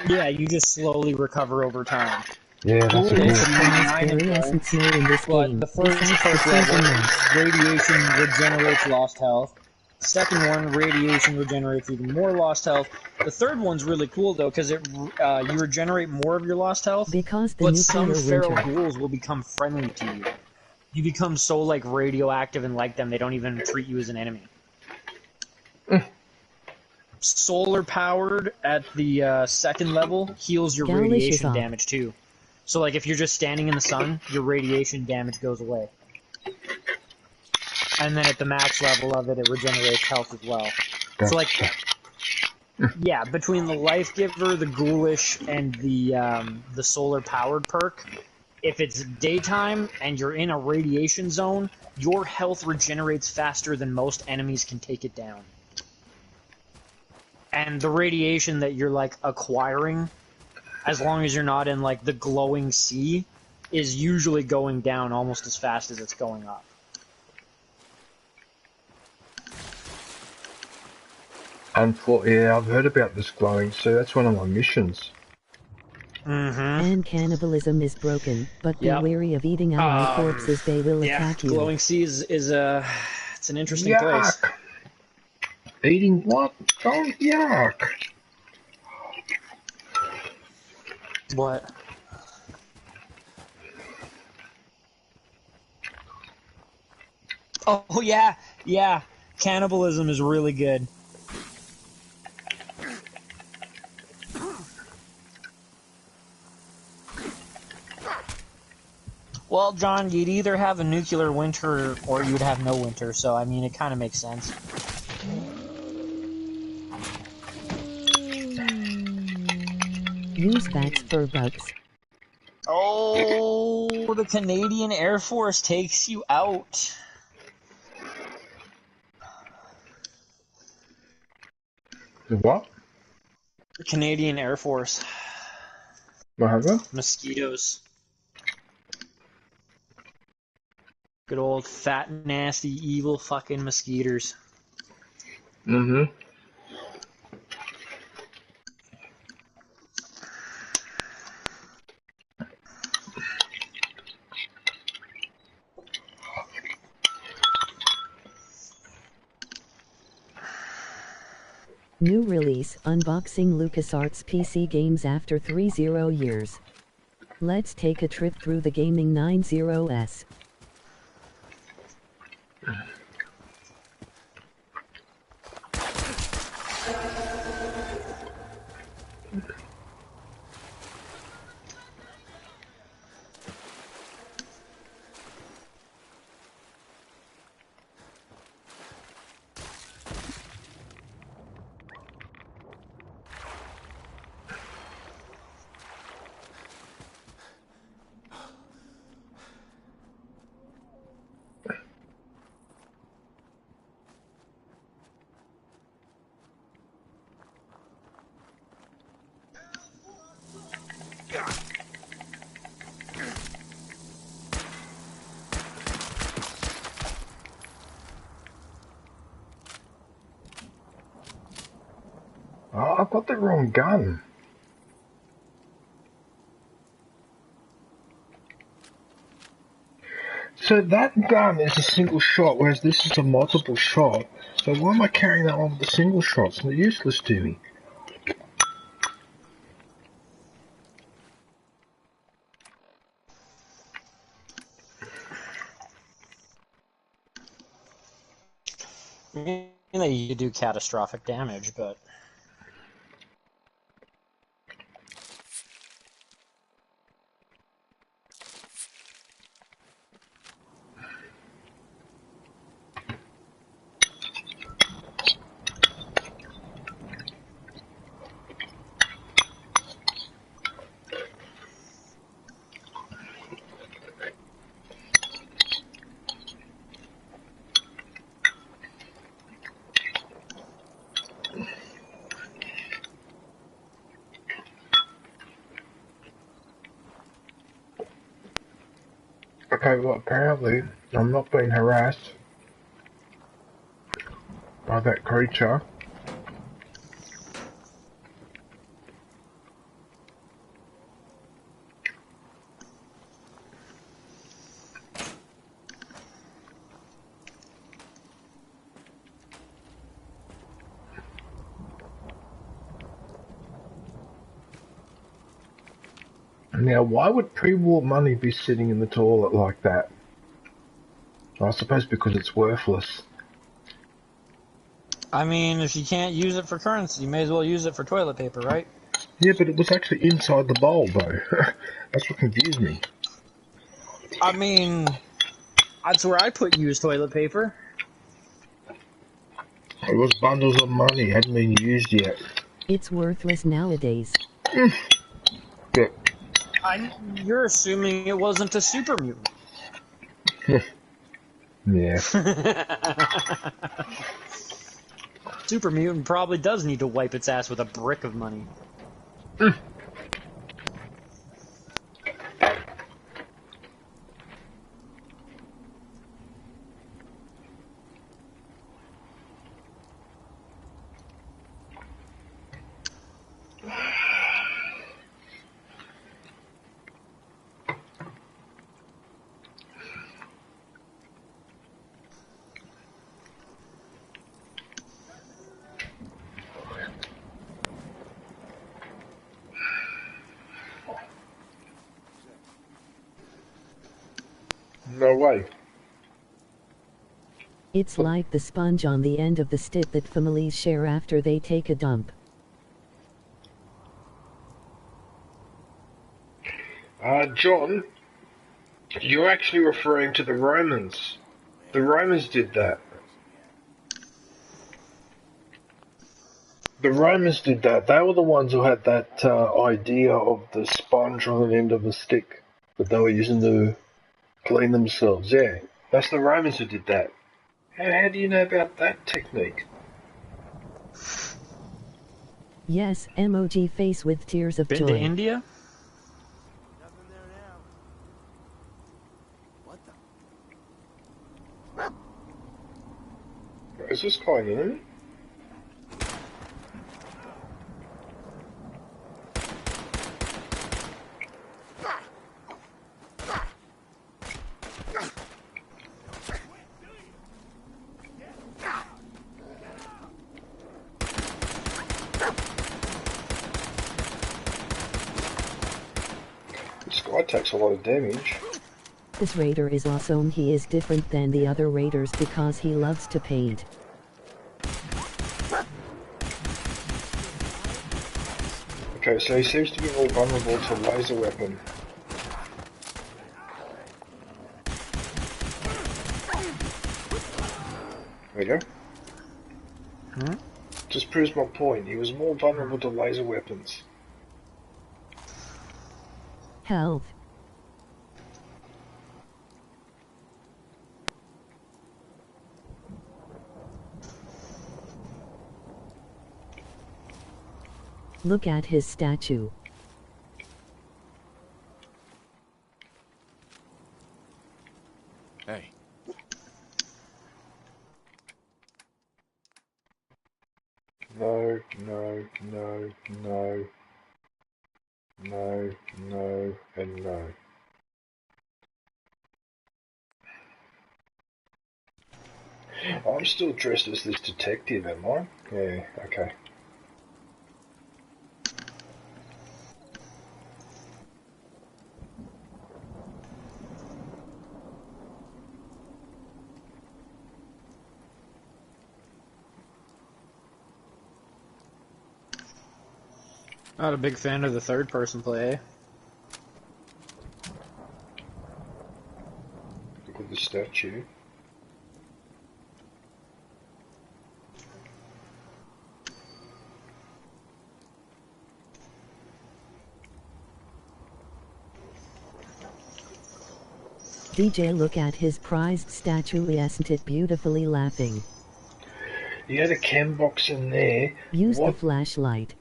Yeah, you just slowly recover over time.
Yeah, that's a
Cool.
good.
Fluorescence mode in this
But
game.
the first
Besides the
level,
season max.
radiation regenerates lost health. Second one, radiation regenerates even more lost health. The third one's really cool though, because you regenerate more of your lost health.
Because the
but some
nuclear
feral
winter.
ghouls will become friendly to you. You become so like radioactive and like them, they don't even treat you as an enemy. Solar powered at the second level heals your radiation damage too. So like if you're just standing in the sun, your radiation damage goes away. And then at the max level of it, it regenerates health as well.
Gotcha.
So like, yeah, between the Life Giver, the Ghoulish, and the solar powered perk, if it's daytime and you're in a radiation zone, your health regenerates faster than most enemies can take it down. And the radiation that you're like acquiring, as long as you're not in like the glowing sea, is usually going down almost as fast as it's going up.
Yeah, I've heard about this glowing, so that's one of my missions.
And cannibalism is broken, but be wary of eating ally corpses, they will attack you.
Glowing Sea is it's an interesting
Yuck.
place.
Eating what? Oh, yuck.
What? Oh yeah. Cannibalism is really good. Well, John, you'd either have a nuclear winter or you'd have no winter, so I mean, it kind of makes sense.
Use bats for bugs.
Oh, the Canadian Air Force takes you out.
The what?
The Canadian Air Force.
What happened?
Mosquitoes. Good old fat, nasty, evil fucking mosquitoes.
Mm-hmm.
New release, unboxing LucasArts PC games after 30 years. Let's take a trip through the gaming 90s.
Oh, I've got the wrong gun. So that gun is a single shot, whereas this is a multiple shot. So why am I carrying that one with the single shots? They're useless to me.
I mean, you do catastrophic damage, but...
Okay, well, apparently I'm not being harassed by that creature. Now, why would pre-war money be sitting in the toilet like that? I suppose because it's worthless.
I mean, if you can't use it for currency, you may as well use it for toilet paper, right?
Yeah, but it was actually inside the bowl, though. That's what confused me.
I mean, that's where I put used toilet paper.
It was bundles of money, hadn't been used yet.
It's worthless nowadays.
Yeah.
You're assuming it wasn't a super mutant.
Yeah.
Super mutant probably does need to wipe its ass with a brick of money.
No way.
It's like the sponge on the end of the stick that families share after they take a dump.
John, you're actually referring to the Romans. The Romans did that. The Romans did that. They were the ones who had that idea of the sponge on the end of a stick that they were using to clean themselves. Yeah, that's the Romans who did that. How do you know about that technique?
Yes, emoji face with tears of
Been
joy.
to India?
Nothing there now. What the?
Is this guy an enemy? This guy takes a lot of damage.
This raider is awesome. He is different than the other raiders because he loves to paint.
Okay, so he seems to be more vulnerable to a laser weapon. There you go. Just proves my point. He was more vulnerable to laser weapons.
Health. Look at his statue.
Hey.
No, no, no, no. No, no, and no. I'm still dressed as this detective, am I? Yeah, okay.
Not a big fan of the third person play.
Look at the statue.
DJ, look at his prized statue. Isn't it beautifully laughing?
He had a cam box in there.
Use the flashlight.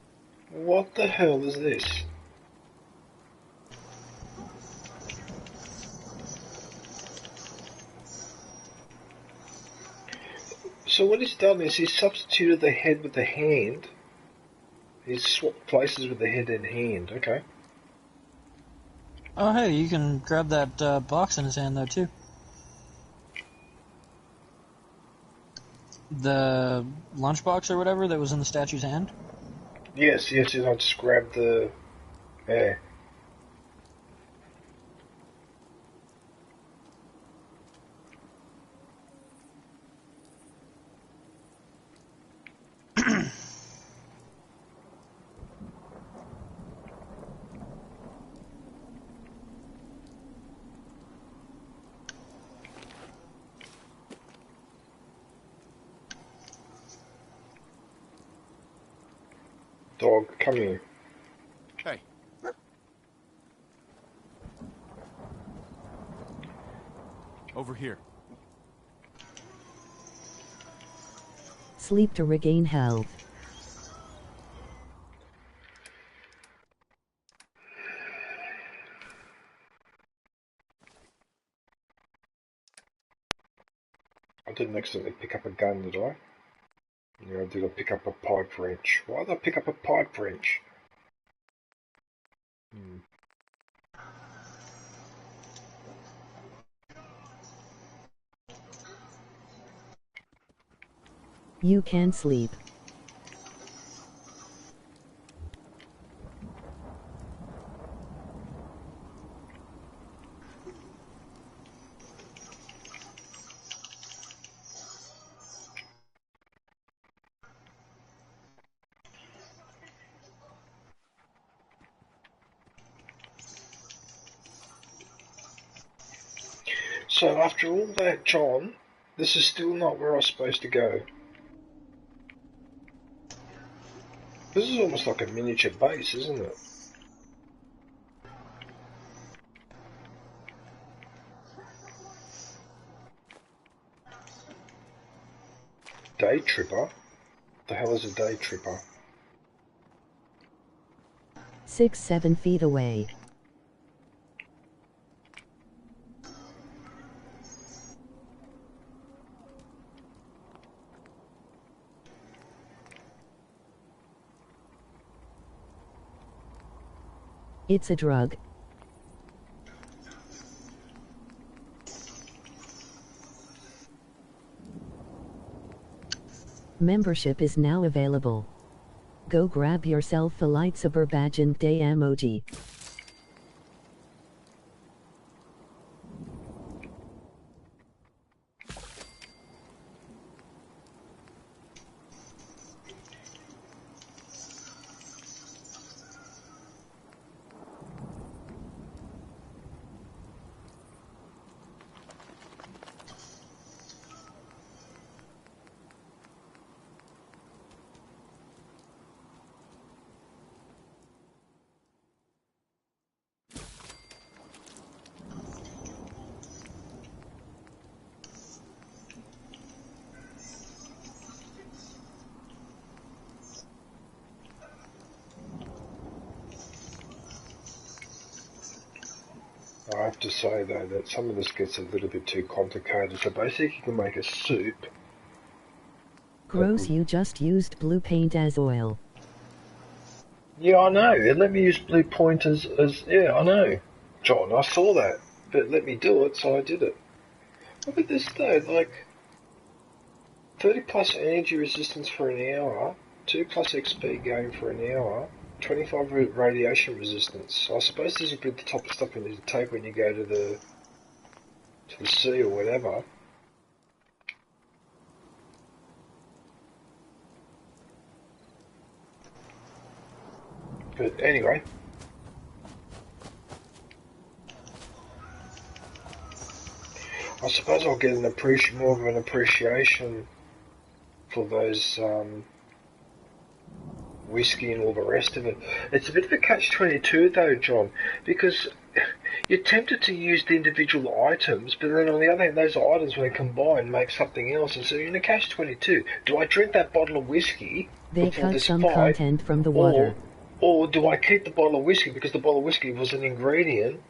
What the hell is this? So what he's done is he's substituted the head with the hand. He's swapped places with the head and hand. Okay.
Oh, hey, you can grab that box in his hand, though, too. The lunchbox or whatever that was in the statue's hand?
Yes, I just grabbed the... Yeah. Dog, come here.
Hey. Over here.
Sleep to regain health.
I didn't accidentally pick up a gun, did I? Yeah, I did. I pick up a pipe wrench. Why did I pick up a pipe wrench?
You can sleep.
So after all that, John, this is still not where I was supposed to go. This is almost like a miniature base, isn't it? Day tripper? What the hell is a day tripper?
6-7 feet away. It's a drug. Membership is now available. Go grab yourself a lightsaber badge and day emoji.
I have to say though that some of this gets a little bit too complicated. So basically you can make a soup.
Gross, you just used blue paint as oil.
Yeah, I know. It let me use blue point as yeah, I know. John, I saw that. But it let me do it, so I did it. Look at this though, like 30 plus energy resistance for an hour, 2 plus XP gain for an hour, 25 radiation resistance. I suppose this would be the type of stuff you need to take when you go to the sea or whatever. But anyway. I suppose I'll get more of an appreciation for those whiskey and all the rest of it. It's a bit of a catch-22 though, John, because you're tempted to use the individual items, but then on the other hand, those items when combined make something else, and so you're in a catch-22. Do I drink that bottle of whiskey
They
before
cut
this
some
fight,
content from the water.
or do I keep the bottle of whiskey because the bottle of whiskey was an ingredient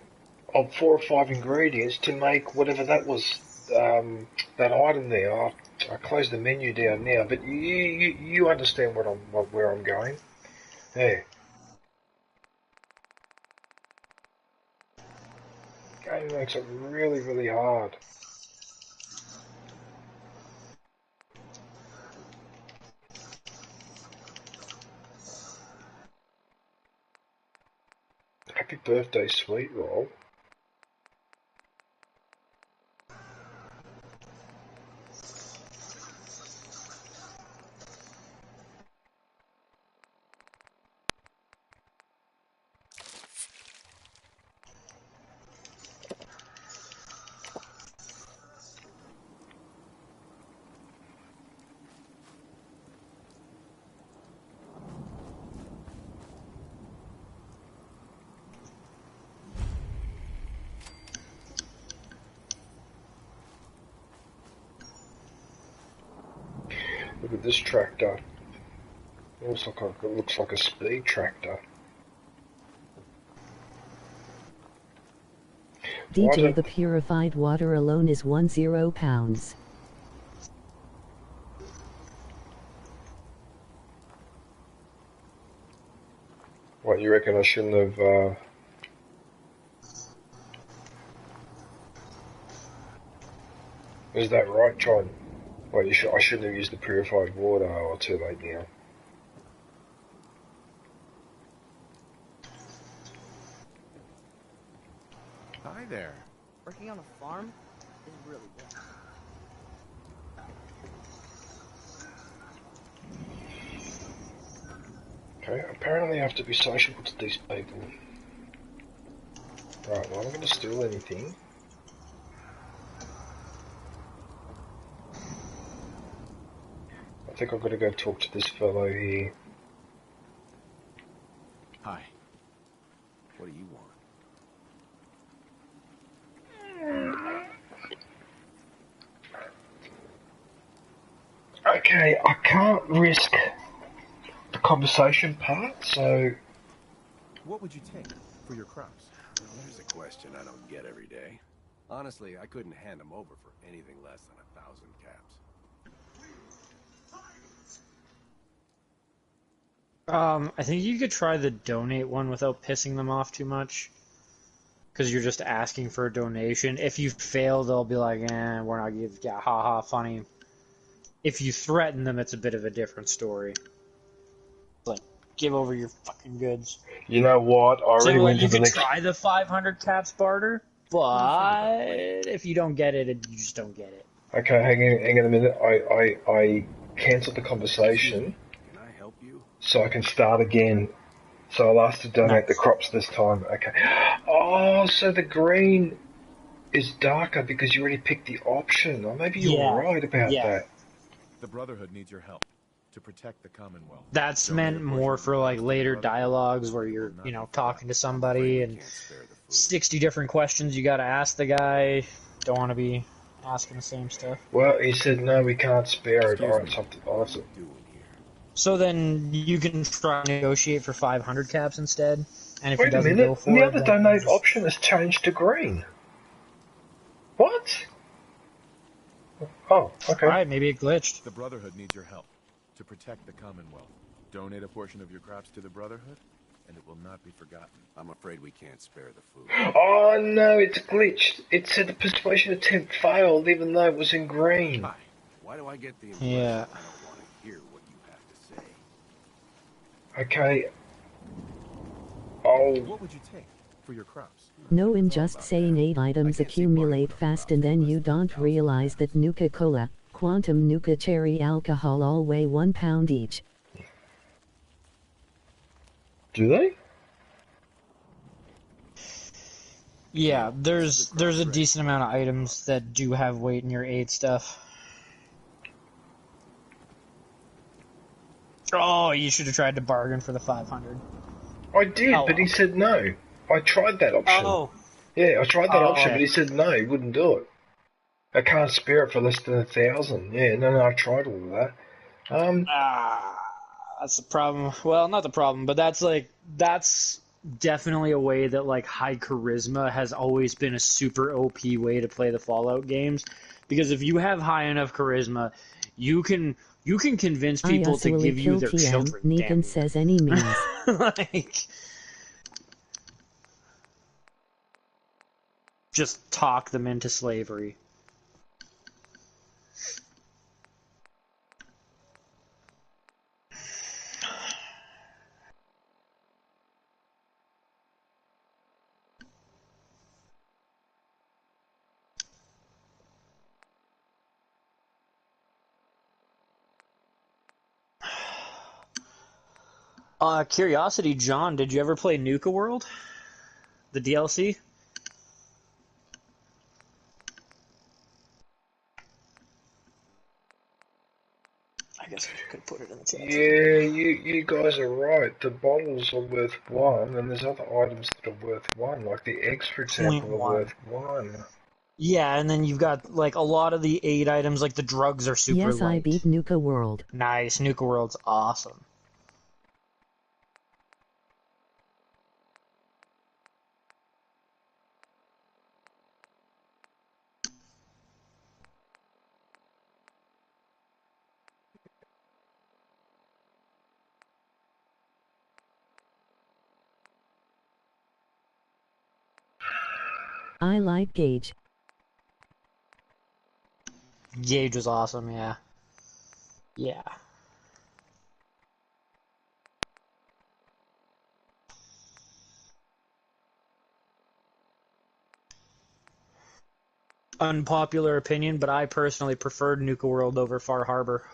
of 4 or 5 ingredients to make whatever that was that item there. I closed the menu down now, but you understand where I'm going. Yeah. Game makes it really, really hard. Happy birthday, sweet roll. Look at this tractor. It looks like a speed tractor.
DJ, the purified water alone is 10 pounds.
What, you reckon I shouldn't have, Is that right, John? Well, I shouldn't have used the purified water, or too late now.
Hi there.
Working on a farm is really good.
Okay, apparently I have to be sociable to these people. Right, well, I'm not going to steal anything. I think I've got to go talk to this fellow here.
Hi. What do you want?
Okay, I can't risk the conversation part, so...
What would you take for your crops?
Well, there's a question I don't get every day. Honestly, I couldn't hand them over for anything less than 1,000 caps.
I think you could try the donate one without pissing them off too much. Because you're just asking for a donation. If you fail, they'll be like, we're not giving, yeah, haha, funny. If you threaten them, it's a bit of a different story. Like, give over your fucking goods.
You know what? I already went to the next...
You could try the 500 caps barter, but if you don't get it, you just don't get it.
Okay, hang on a minute. I cancelled the conversation.
Can I help you?
So I can start again. So I'll ask to donate the crops this time. Okay. Oh, so the green is darker because you already picked the option. Oh, maybe you're right about that.
The Brotherhood needs your help to protect the Commonwealth.
That's meant more for like later dialogues where you're, talking to somebody and 60 different questions you got to ask the guy. Don't want to be asking the same stuff.
Well, he said no, we can't spare it. All right, something awesome.
So then you can try to negotiate for 500 caps instead. And if
Wait a minute, the other donate option has changed to green. What? Oh, okay.
Alright, maybe it glitched.
The Brotherhood needs your help to protect the Commonwealth. Donate a portion of your crops to the Brotherhood, and it will not be forgotten.
I'm afraid we can't spare the food.
Oh no, it's glitched. It said the persuasion attempt failed, even though it was in green.
Hi. Why do I get the impression I don't want to hear what you have to say?
Okay. Oh.
What would you take for your crops?
No, in just saying 8 items accumulate fast and then you don't realize that Nuka-Cola, Quantum Nuka Cherry alcohol all weigh 1 pound each.
Do they?
Yeah, there's a decent amount of items that do have weight in your aid stuff. Oh, you should have tried to bargain for the 500.
I did, but he said no. I tried that option.
Oh.
Yeah, I tried that option,
okay.
but he said no, he wouldn't do it. I can't spare it for less than 1,000. Yeah, no, I tried all of that.
That's the problem. Well, not the problem, but that's definitely a way that like high charisma has always been a super OP way to play the Fallout games, because if you have high enough charisma, you can convince people to give you their children.
Negan says any means.
Like, just talk them into slavery. Curiosity, John, did you ever play Nuka World? The DLC? I guess I could put it in the chat.
Yeah, you guys are right. The bottles are worth 1, and there's other items that are worth 1, like the eggs, for example, are worth 1.
Yeah, and then you've got like a lot of the aid items, like the drugs are super
yes,
light.
I beat Nuka World.
Nice, Nuka World's awesome.
I like Gage.
Gage was awesome, yeah. Yeah. Unpopular opinion, but I personally preferred Nuka World over Far Harbor.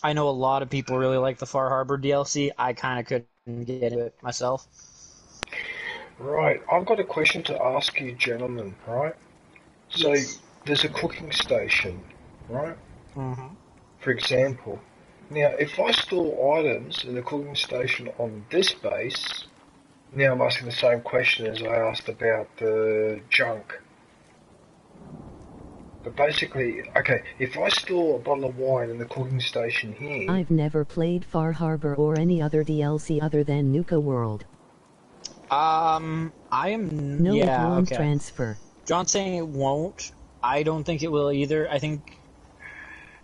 I know a lot of people really like the Far Harbor DLC. I kind of couldn't get it myself.
Right, I've got a question to ask you, gentlemen, right? So,
Yes.
there's a cooking station, right?
Mm-hmm.
For example. Now, if I store items in the cooking station on this base, now I'm asking the same question as I asked about the junk. But basically, okay, if I store a bottle of wine in the cooking station here...
I've never played Far Harbor or any other DLC other than Nuka World.
I am...
No,
yeah,
it won't
okay.
transfer.
John's saying it won't. I don't think it will either. I think...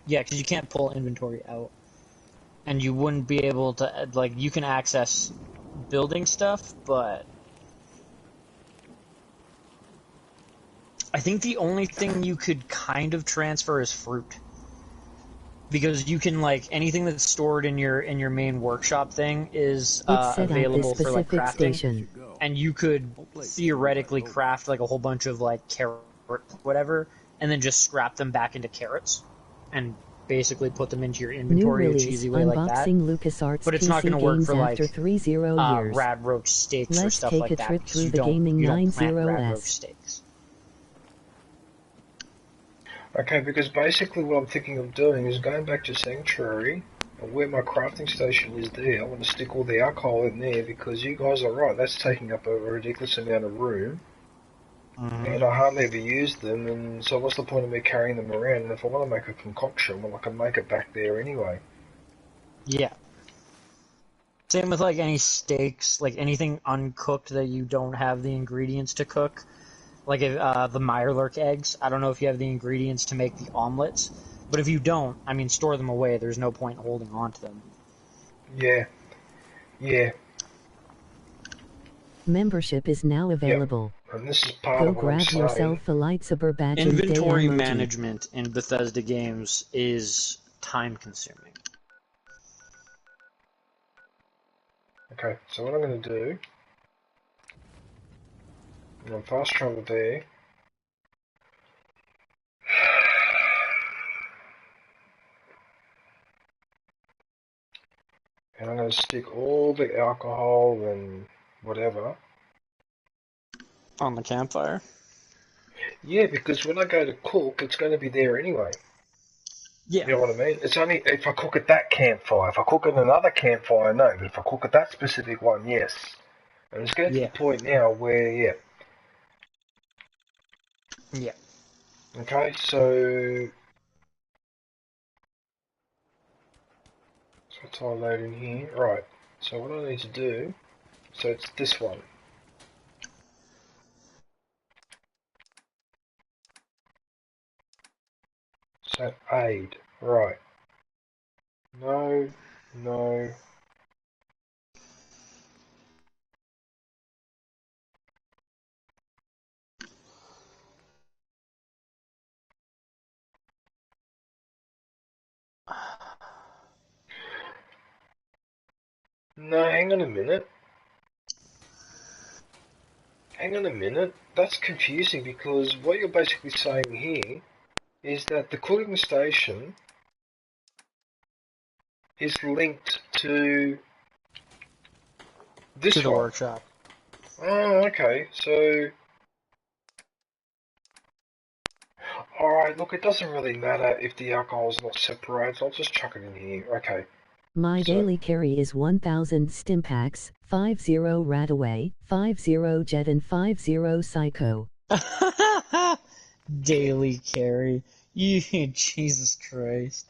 Yeah, because you can't pull inventory out. And you wouldn't be able to... Like, you can access building stuff, but... I think the only thing you could kind of transfer is fruit. Because you can, like, anything that's stored in your main workshop thing is available for, like, crafting.
Station.
And you could theoretically craft, like, a whole bunch of, like, carrot whatever, and then just scrap them back into carrots. And basically put them into your inventory in a cheesy way like that.
LucasArts
But it's not going to work for, like,
30 years.
rad roach steaks or
Let's
stuff
take
like
a
that.
trip through the
You
gaming
don't plant rad
90s.
roach steaks.
Okay, because basically what I'm thinking of doing is going back to Sanctuary, and where my crafting station is there, I want to stick all the alcohol in there, because you guys are right, that's taking up a ridiculous amount of room, and I hardly ever use them, and so what's the point of me carrying them around? And if I want to make a concoction, well, I can make it back there anyway.
Yeah. Same with, like, any steaks, like, anything uncooked that you don't have the ingredients to cook. Like the Mirelurk eggs, I don't know if you have the ingredients to make the omelets, but if you don't, I mean, store them away. There's no point holding on to them.
Yeah. Yeah.
Membership is now available.
Yep. And this is part
Go
of what
grab
I'm
yourself a lightsaber badge.
Inventory
and
management in Bethesda games is time-consuming.
Okay, so what I'm going to do... I'm going to fast travel there. And I'm going to stick all the alcohol and whatever
on the campfire.
Yeah, because when I go to cook, it's going to be there anyway.
Yeah.
You know what I mean? It's only if I cook at that campfire. If I cook at another campfire, no. But if I cook at that specific one, yes. And it's getting to the point now where,
Yeah.
Okay, so what's I load in here? Right. So what I need to do So it's this one. So aid, right. No, no. No, hang on a minute. Hang on a minute. That's confusing because what you're basically saying here is that the cooling station is linked to this
To the
one.
workshop.
Oh, okay. So, alright, look, it doesn't really matter if the alcohol is not separated. I'll just chuck it in here. Okay.
My
So-
daily carry is 1000 Stimpaks, 50 Radaway, 50 Jet and 50 Psycho.
Daily carry. You, Jesus Christ.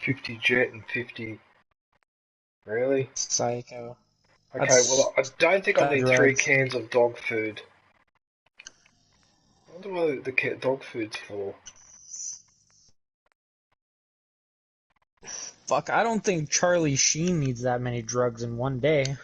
$50 Jet and 50... Really?
Psycho.
Okay,
That's
well, I don't think I need 3
drugs.
cans of dog food. I wonder what the dog food's for.
Fuck, I don't think Charlie Sheen needs that many drugs in one day.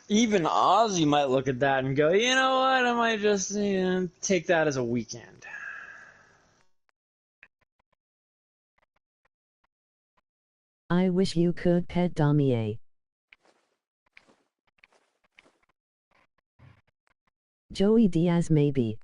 Even Ozzy might look at that and go, you know what, I might just take that as a weekend.
I wish you could pet Damier. Joey Diaz maybe.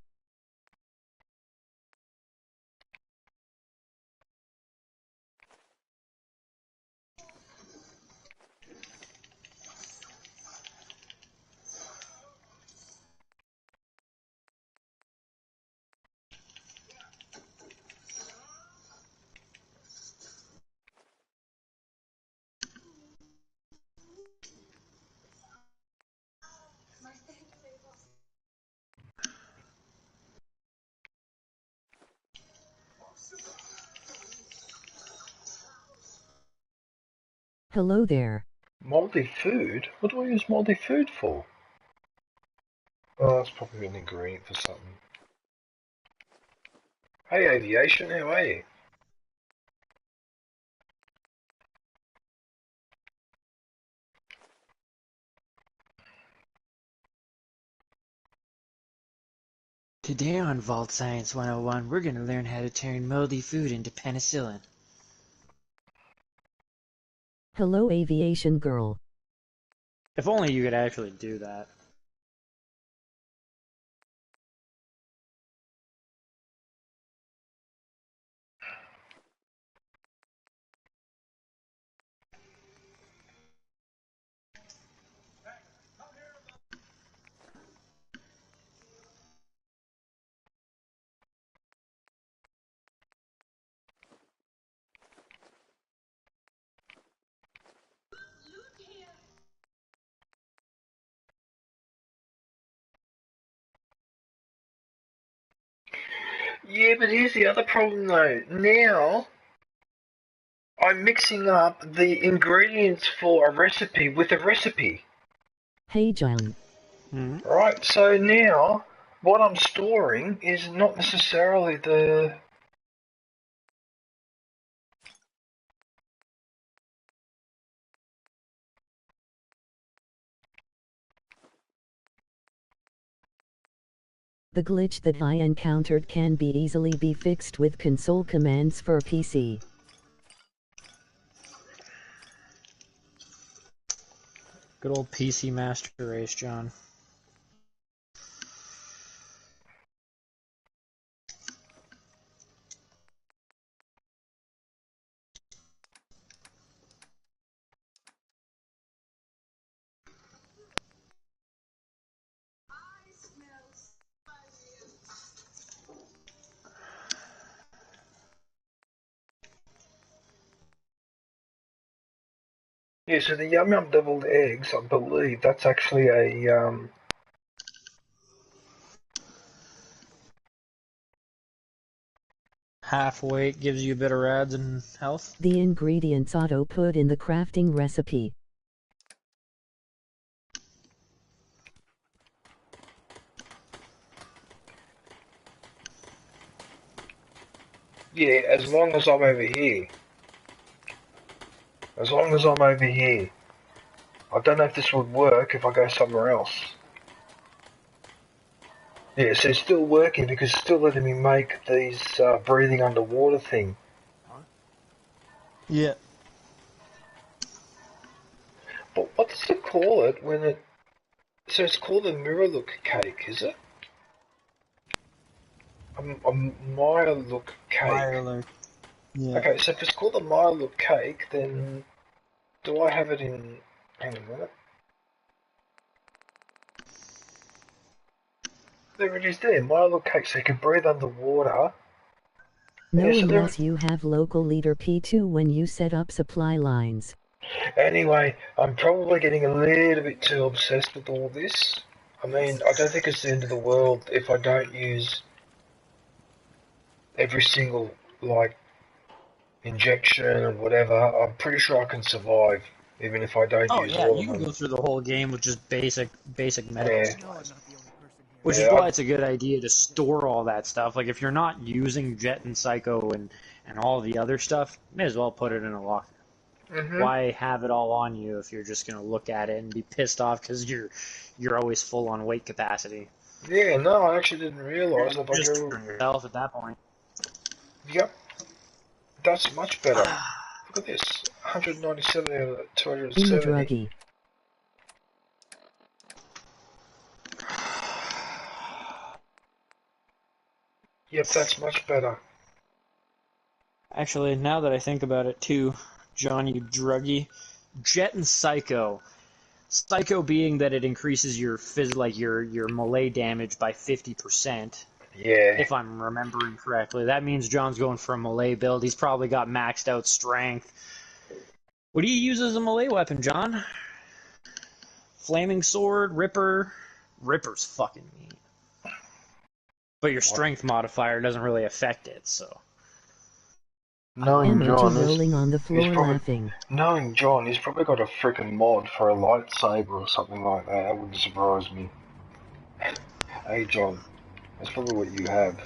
Hello there.
Moldy food? What do I use moldy food for? Oh, that's probably an ingredient for something. Hey, Aviation, how are you?
Today on Vault Science 101, we're going to learn how to turn moldy food into penicillin.
Hello aviation girl.
If only you could actually do that.
Yeah, but here's the other problem though. Now, I'm mixing up the ingredients for a recipe with a recipe.
Hey John.
Right, so now, what I'm storing is not necessarily the...
The glitch that I encountered can be easily be fixed with console commands for PC.
Good old PC Master Race, John.
Yeah, so the Yum Yum Deviled Eggs, I believe that's actually a,
Half weight gives you a bit of rads and health.
The ingredients auto put in the crafting recipe.
Yeah, as long as I'm over here. As long as I'm over here. I don't know if this would work if I go somewhere else. Yeah, so it's still working because it's still letting me make these breathing underwater thing.
Yeah.
But what does it call it when it... So it's called a mirror look cake, is it? A Maya look cake.
Maya look. Yeah.
Okay, so if it's called a Maya look cake, then do I have it in... Hang on a minute. There it is there, Maya look cake, so you can breathe underwater.
Knowing this, you have local leader P2 when you set up supply lines.
Anyway, I'm probably getting a little bit too obsessed with all this. I mean, I don't think it's the end of the world if I don't use every single, like, injection or whatever. I'm pretty sure I can survive, even if I don't use all of them.
Oh yeah, you can go through the whole game with just basic medical supplies. Which is
Yeah,
why it's a good idea to store all that stuff. Like, if you're not using Jet and Psycho and all the other stuff, may as well put it in a locker. Why have it all on you if you're just going to look at it and be pissed off because you're always full on weight capacity?
Yeah, no, I actually didn't realise that.
Just for yourself at that point.
Yep, that's much better. Look at this, 197 out of 270.
Druggy.
Yep, that's much better.
Actually, now that I think about it too, John, you druggy, Jet and Psycho. Psycho being that it increases your your melee damage by 50%.
Yeah.
If I'm remembering correctly, that means John's going for a melee build. He's probably got maxed out strength. What do you use as a melee weapon, John? Flaming sword, Ripper. Ripper's fucking mean. But your strength modifier doesn't really affect it, so.
Knowing John,
rolling on the floor laughing.
Knowing John, he's probably got a freaking mod for a lightsaber or something like that. That wouldn't surprise me. Hey, John, that's probably what you have.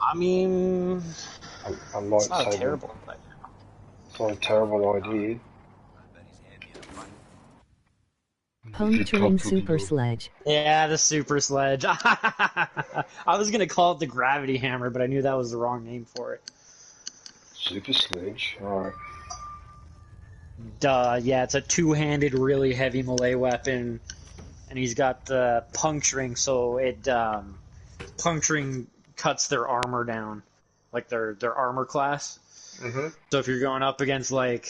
I mean,
a lightsaber.
It's not a terrible idea.
It's not a terrible idea.
Puncturing super sledge.
Yeah, the super sledge. I was gonna call it the gravity hammer, but I knew that was the wrong name for it.
Super sledge, alright.
Duh, yeah, it's a two-handed, really heavy melee weapon, and he's got puncturing, so it puncturing cuts their armor down, like their armor class. So if you're going up against like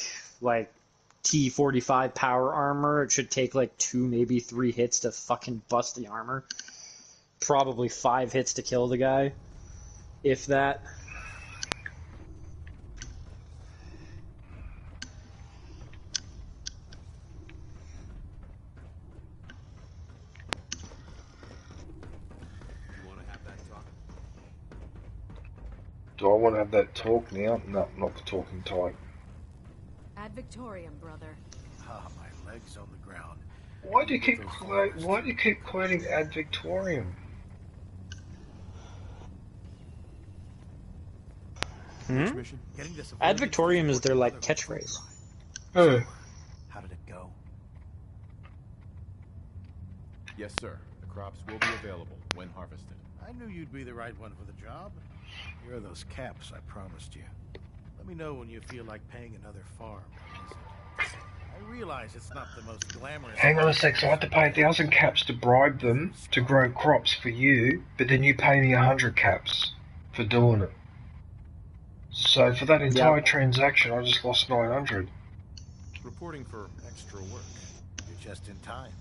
T45 power armor, it should take like 2, maybe 3 hits to fucking bust the armor. Probably 5 hits to kill the guy, if that.
Do I want to have that talk now? No, not the talking type.
Ad Victoriam, brother.
Ah, my legs on the ground.
Why do you keep quoting Ad Victoriam?
Ad Victoriam is their like catchphrase.
Oh.
How did it go?
Yes, sir. The crops will be available when harvested.
I knew you'd be the right one for the job. Here are those caps I promised you. Let me know when you feel like paying another farm. I realize it's not the most glamorous...
Hang on a sec, so I have to pay 1,000 caps to bribe them to grow crops for you, but then you pay me 100 caps for doing it. So for that entire transaction, I just lost 900.
Reporting for extra work.
You're just in time.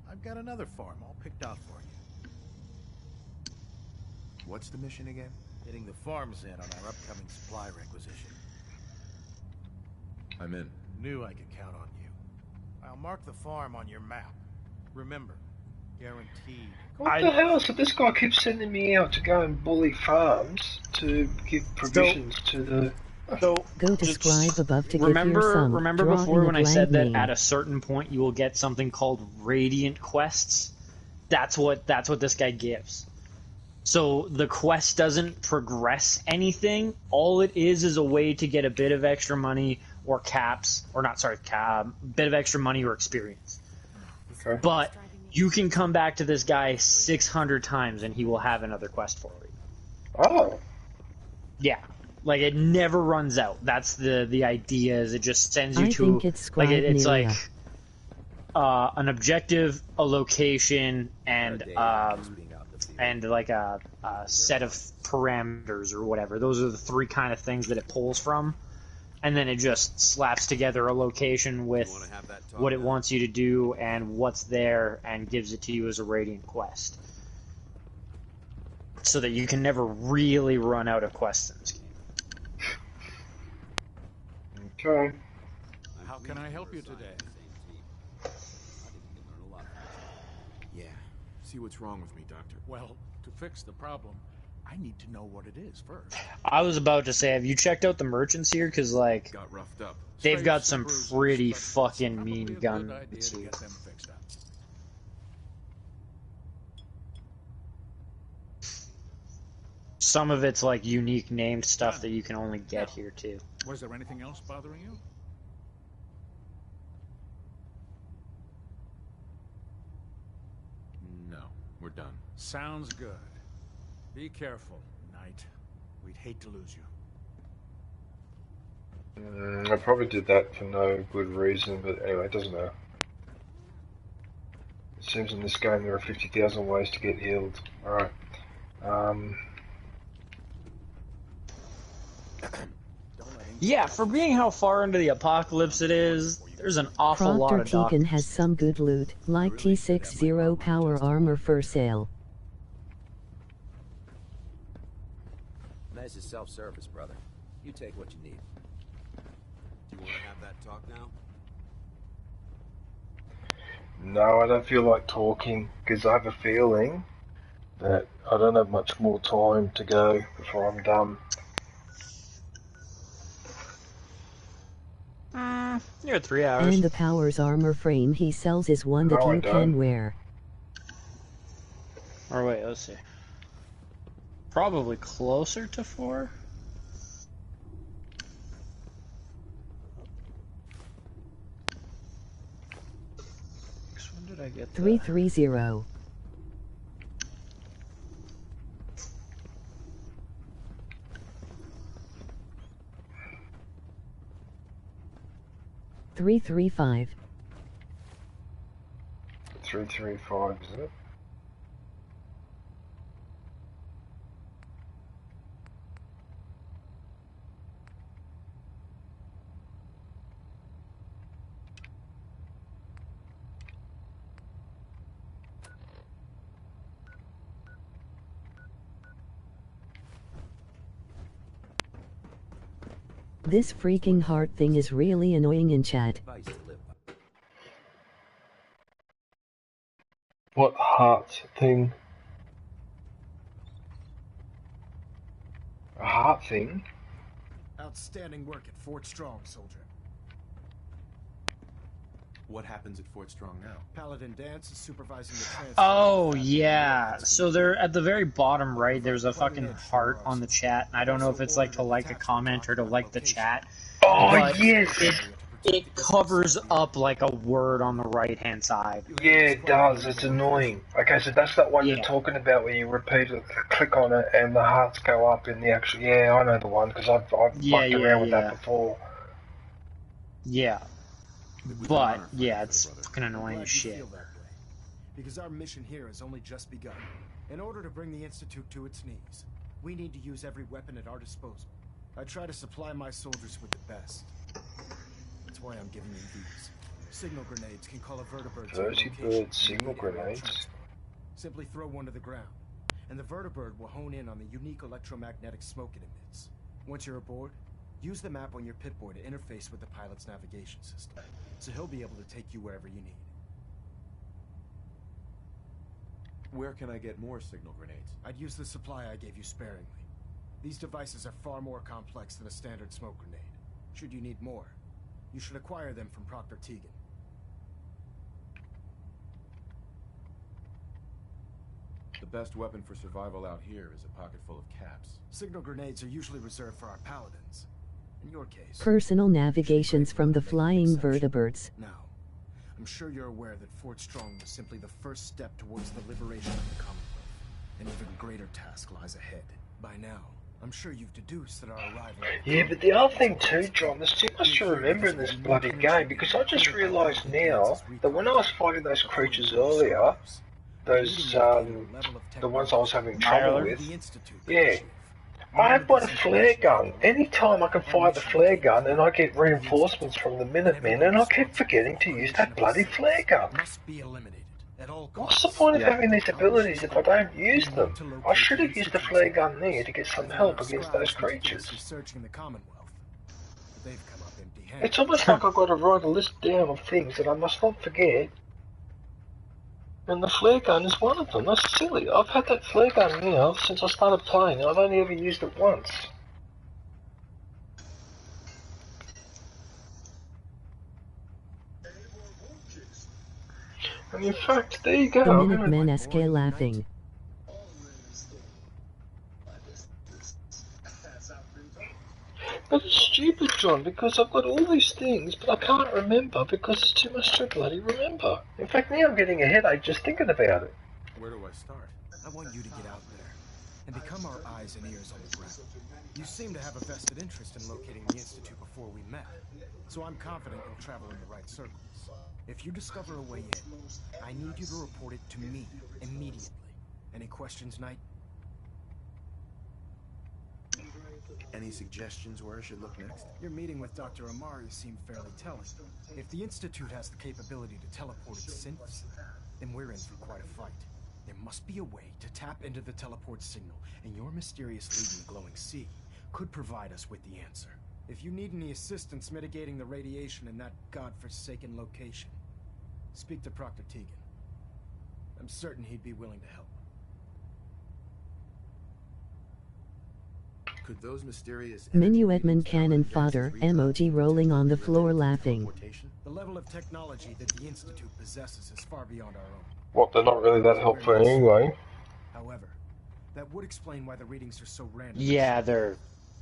I've got another farm all picked out for you.
What's the mission again?
Getting the farms in on our upcoming supply requisition.
I'm in.
Knew I could count on you. I'll mark the farm on your map. Remember, Guaranteed.
What the hell? So this guy keeps sending me out to go and bully farms to give provisions to the...
So
Go to scribe above to give your sum.
Remember
Draw
before
in a
when I
blank
said that
name.
at a certain point you will get something called radiant quests? That's what this guy gives. So the quest doesn't progress anything. All it is a way to get a bit of extra money or bit of extra money or experience.
Okay.
But you can come back to this guy 600 times and he will have another quest for you.
Oh.
Yeah. Like, it never runs out. That's the idea, is it just sends you
I
to...
think it's
it's like an objective, a location, and like a set of parameters or whatever. Those are the three kind of things that it pulls from. And then it just slaps together a location with what it wants you to do and what's there and gives it to you as a Radiant quest. So that you can never really run out of quests in this game.
Okay.
How can I help you today?
Yeah. See what's wrong with me, Doctor.
Well, to fix the problem, I need to know what it is first.
I was about to say, have you checked out the merchants here? Because, like,
Got roughed up.
they've got some pretty fucking mean guns here. Some of it's, like, unique named stuff that you can only get here, too.
Was there anything else bothering you?
No, we're done.
Sounds good. Be careful, Knight. We'd hate to lose you.
I probably did that for no good reason, but anyway, it doesn't matter. It seems in this game there are 50,000 ways to get healed. Alright.
Yeah, for being how far into the apocalypse it is, there's an awful lot
Proctor
of doctors.
Tegan has some good loot, like T60 power armor for sale.
Nice is self-service, brother. You take what you need. Do you want to have that talk now?
No, I don't feel like talking, because I have a feeling that I don't have much more time to go before I'm done.
You're at 3 hours.
And the Powers armor frame he sells is one that you can wear.
Or wait, let's see. Probably closer to 4. When did I get that?
330. Three, 335.
335, is it?
This freaking heart thing is really annoying in chat.
What heart thing? A heart thing?
Outstanding work at Fort Strong, soldier.
What happens at Fort Strong now?
Paladin Dance is supervising the transfer.
Oh, yeah. So they're at the very bottom right, there's a fucking heart on the chat. And I don't know if it's like to like a comment or to like the chat.
Oh,
but
yes!
It covers up like a word on the right-hand side.
Yeah, it does. It's annoying. Okay, so that's that one you're talking about where you repeatedly click on it and the hearts go up in the actual... Yeah, I know the one, because I've fucked around with that before.
Yeah. But, yeah, it's fucking annoying as shit.
Because our mission here has only just begun. In order to bring the Institute to its knees, we need to use every weapon at our disposal. I try to supply my soldiers with the best. That's why I'm giving you these. Signal grenades can call a vertibird to a location.
Vertibird signal grenades?
Simply throw one to the ground, and the vertibird will hone in on the unique electromagnetic smoke it emits. Once you're aboard, use the map on your Pip-Boy to interface with the pilot's navigation system, so he'll be able to take you wherever you need.
Where can I get more signal grenades?
I'd use the supply I gave you sparingly. These devices are far more complex than a standard smoke grenade. Should you need more, you should acquire them from Proctor Tegan.
The best weapon for survival out here is a pocket full of caps.
Signal grenades are usually reserved for our paladins. In your case...
Personal navigations from the flying vertebrates.
Now, I'm sure you're aware that Fort Strong was simply the first step towards the liberation of the Commonwealth. An even greater task lies ahead. By now, I'm sure you've deduced that our arrival...
Yeah, but the other thing too, John, there's too much to remember in this bloody game, because I just realised now that when I was fighting those creatures earlier, those, the ones I was having trouble with, yeah, I have got a flare gun. Anytime I can fire the flare gun and I get reinforcements from the Minutemen, and I keep forgetting to use that bloody flare gun. What's the point of having these abilities if I don't use them? I should have used the flare gun there to get some help against those creatures. It's almost like I've got to write a list down of things that I must not forget. And the flare gun is one of them. That's silly. I've had that flare gun now since I started playing. I've only ever used it once. And in fact, there you go.
The Minutemen SK laughing.
But it's stupid, John, because I've got all these things, but I can't remember because it's too much to bloody remember. In fact, now I'm getting a headache just thinking about it.
Where do I start?
I want you to get out there and become our eyes and ears on the ground. You seem to have a vested interest in locating the Institute before we met, so I'm confident you'll travel in the right circles. If you discover a way in, I need you to report it to me immediately. Any questions, Knight?
Any suggestions where I should look next?
Your meeting with Dr. Amari seemed fairly telling. If the Institute has the capability to teleport its synths, then we're in for quite a fight. There must be a way to tap into the teleport signal, and your mysterious lead in the glowing sea could provide us with the answer. If you need any assistance mitigating the radiation in that godforsaken location, speak to Proctor Tegan. I'm certain he'd be willing to help.
Could those mysterious
Minutemen cannon fodder, emoji rolling on the floor laughing.
The level of technology that the Institute possesses is far beyond our own.
What, they're not really that helpful anyway.
However, that would explain why the readings are so random.
Yeah, they're...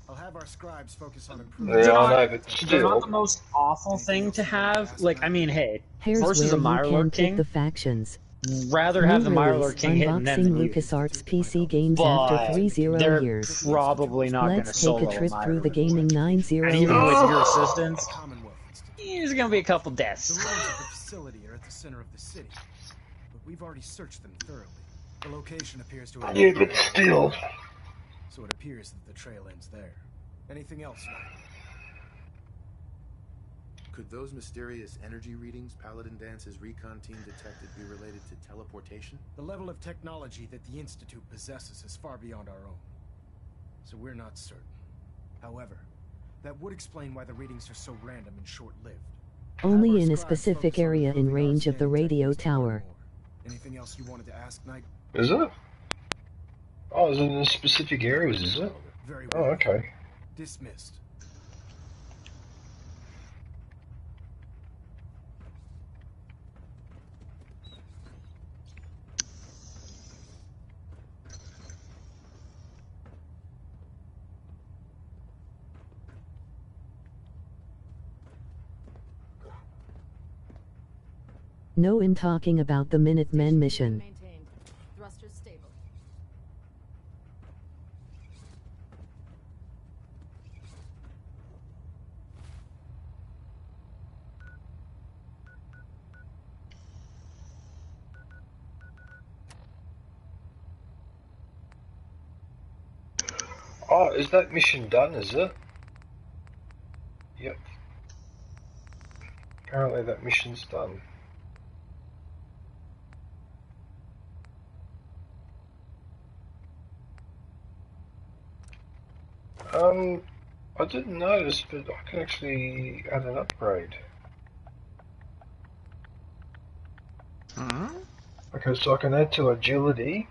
I'll have our scribes focus on improving...
Yeah, I know, but
They're not
still.
the most awful thing to have. Like, I mean, hey,
Here's
versus a
where you
Mirelurk
can pick
King,
the factions.
rather have the
New
Mirelurk
release,
King hitting them than
unboxing
you.
LucasArts PC games
But
after 30
they're
years.
probably not going to
Let's
solo
take a trip
a
through the
Mirelurk.
gaming 90
And even with
years.
your assistance, there's going to be a couple deaths.
The ruins of the facility are at the center of the city, but we've already searched them thoroughly. The location appears to have...
Yeah, but still.
So it appears that the trail ends there. Anything else, Knight?
Could those mysterious energy readings Paladin Dance's recon team detected be related to teleportation?
The level of technology that the Institute possesses is far beyond our own, so we're not certain. However, that would explain why the readings are so random and short-lived.
Only in a specific area in range of the radio tower.
Anything else you wanted to ask, Knight?
Is it? Oh, is it in specific areas, is it?
Very
Oh,
well.
okay.
Dismissed.
No in talking about the Minutemen mission.
Maintained. Thrusters stable.
Oh, is that mission done, is it? Yep. Apparently that mission's done. I didn't notice, but I can actually add an upgrade. Okay, so I can add to agility.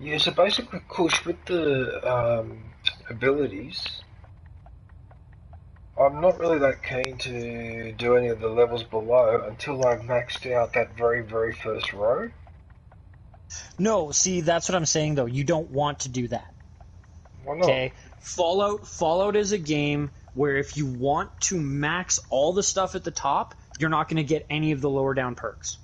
Yeah, so basically, Kush, with the abilities, I'm not really that keen to do any of the levels below until I've maxed out that very, very first row.
No, see, that's what I'm saying, though. You don't want to do that.
Why not?
Okay? Fallout is a game where if you want to max all the stuff at the top, you're not going to get any of the lower down perks.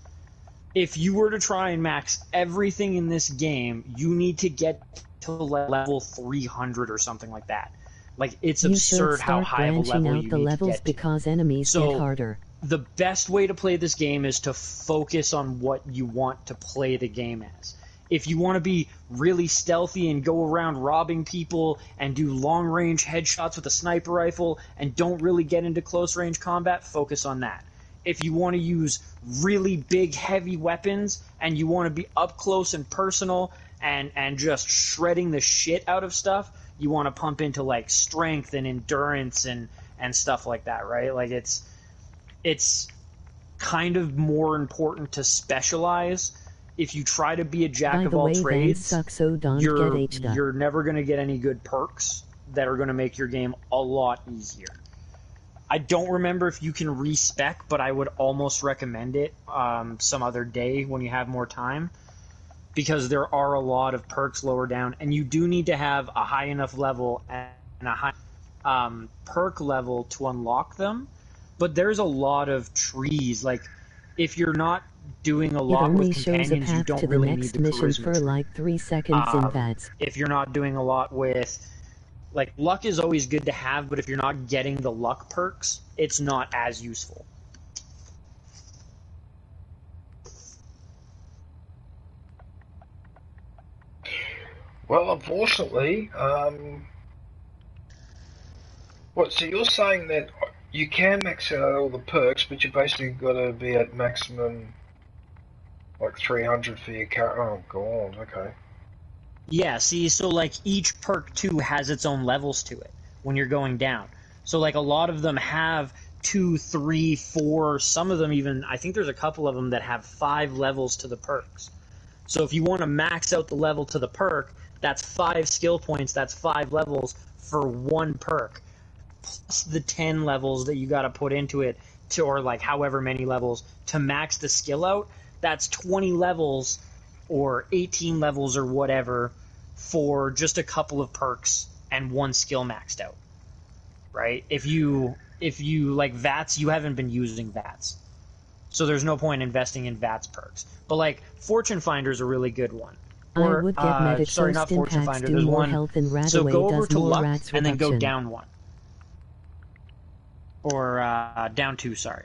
If you were to try and max everything in this game, you need to get to level 300 or something like that. Like, it's absurd how high of a level you need to get to.
Because enemies get harder.
The best way to play this game is to focus on what you want to play the game as. If you want to be really stealthy and go around robbing people and do long-range headshots with a sniper rifle and don't really get into close-range combat, focus on that. If you want to use really big, heavy weapons and you want to be up close and personal and just shredding the shit out of stuff, you want to pump into, like, strength and endurance and stuff like that, right? Like, it's kind of more important to specialize. If you try to be a jack of all trades, you're never going to get any good perks that are going to make your game a lot easier. I don't remember if you can respec, but I would almost recommend it some other day when you have more time, because there are a lot of perks lower down, and you do need to have a high enough level and a high perk level to unlock them. But there's a lot of trees. Like, if you're not doing a lot with companions, you don't really need the charisma
for like 3 seconds in VATS.
If you're not doing a lot with, like, luck is always good to have, but if you're not getting the luck perks, it's not as useful.
Well, unfortunately, so you're saying that you can max out all the perks, but you basically got to be at maximum, like, 300 for your character. Oh, God, okay.
Yeah, see, so, like, each perk, too, has its own levels to it when you're going down. So, like, a lot of them have 2, 3, 4, some of them even, I think there's a couple of them that have 5 levels to the perks. So if you want to max out the level to the perk, that's 5 skill points, that's 5 levels for 1 perk. Plus the 10 levels that you got to put into it, or like however many levels, to max the skill out. That's 20 levels or 18 levels or whatever for just a couple of perks and 1 skill maxed out, right? If you like VATS, you haven't been using VATS, so there's no point investing in VATS perks. But like Fortune Finder is a really good one. Or,
I would get medic
sorry, not Fortune Finder. There's one. So go over to luck and then go down 1. Or down 2, sorry.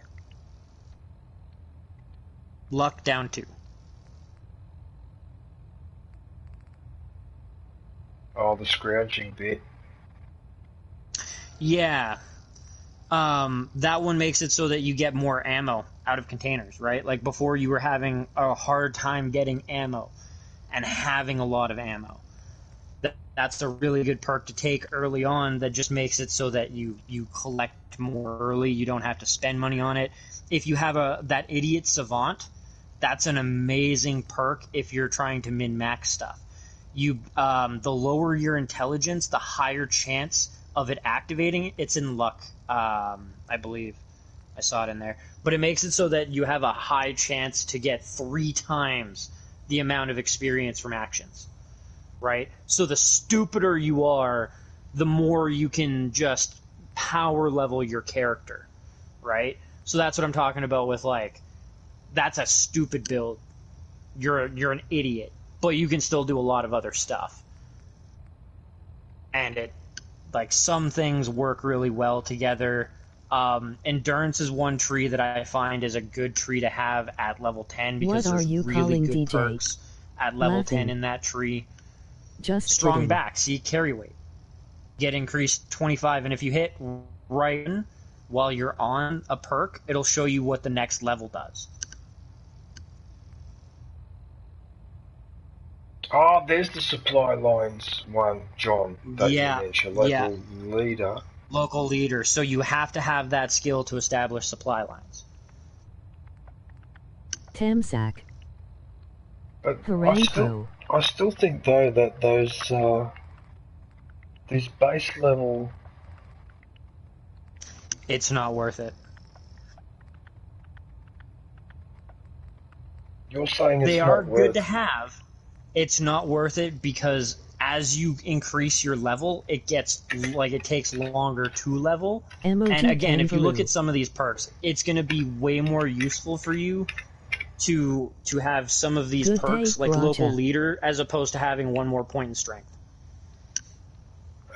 Luck down 2.
Oh, the scrounging bit.
Yeah. That one makes it so that you get more ammo out of containers, right? Like before you were having a hard time getting ammo and having a lot of ammo. That's a really good perk to take early on that just makes it so that you collect more early. You don't have to spend money on it. If you have that idiot savant, that's an amazing perk if you're trying to min-max stuff. The lower your intelligence, the higher chance of it activating. It's in luck, I believe. I saw it in there. But it makes it so that you have a high chance to get 3 times the amount of experience from actions. Right? So the stupider you are, the more you can just power level your character. Right? So that's what I'm talking about with, like, that's a stupid build. You're an idiot. But you can still do a lot of other stuff. And it, like, some things work really well together. Endurance is one tree that I find is a good tree to have at level 10 because there's really good
DJ?
perks at level
Laughing.
10 in that tree.
Just
Strong
kidding.
back, see, carry weight. Get increased 25, and if you hit right while you're on a perk, it'll show you what the next level does.
Oh, there's the supply lines one, John, that you mentioned. Local leader.
Local leader. So you have to have that skill to establish supply lines.
Tamsack.
But
Hooray,
I still think though that these base level.
It's not worth it.
You're saying it's
they
not
are
worth
good to have. It's not worth it because as you increase your level, it gets like it takes longer to level. And again, if you look at some of these perks, it's going to be way more useful for you to have some of these perks like local leader as opposed to having one more point in strength.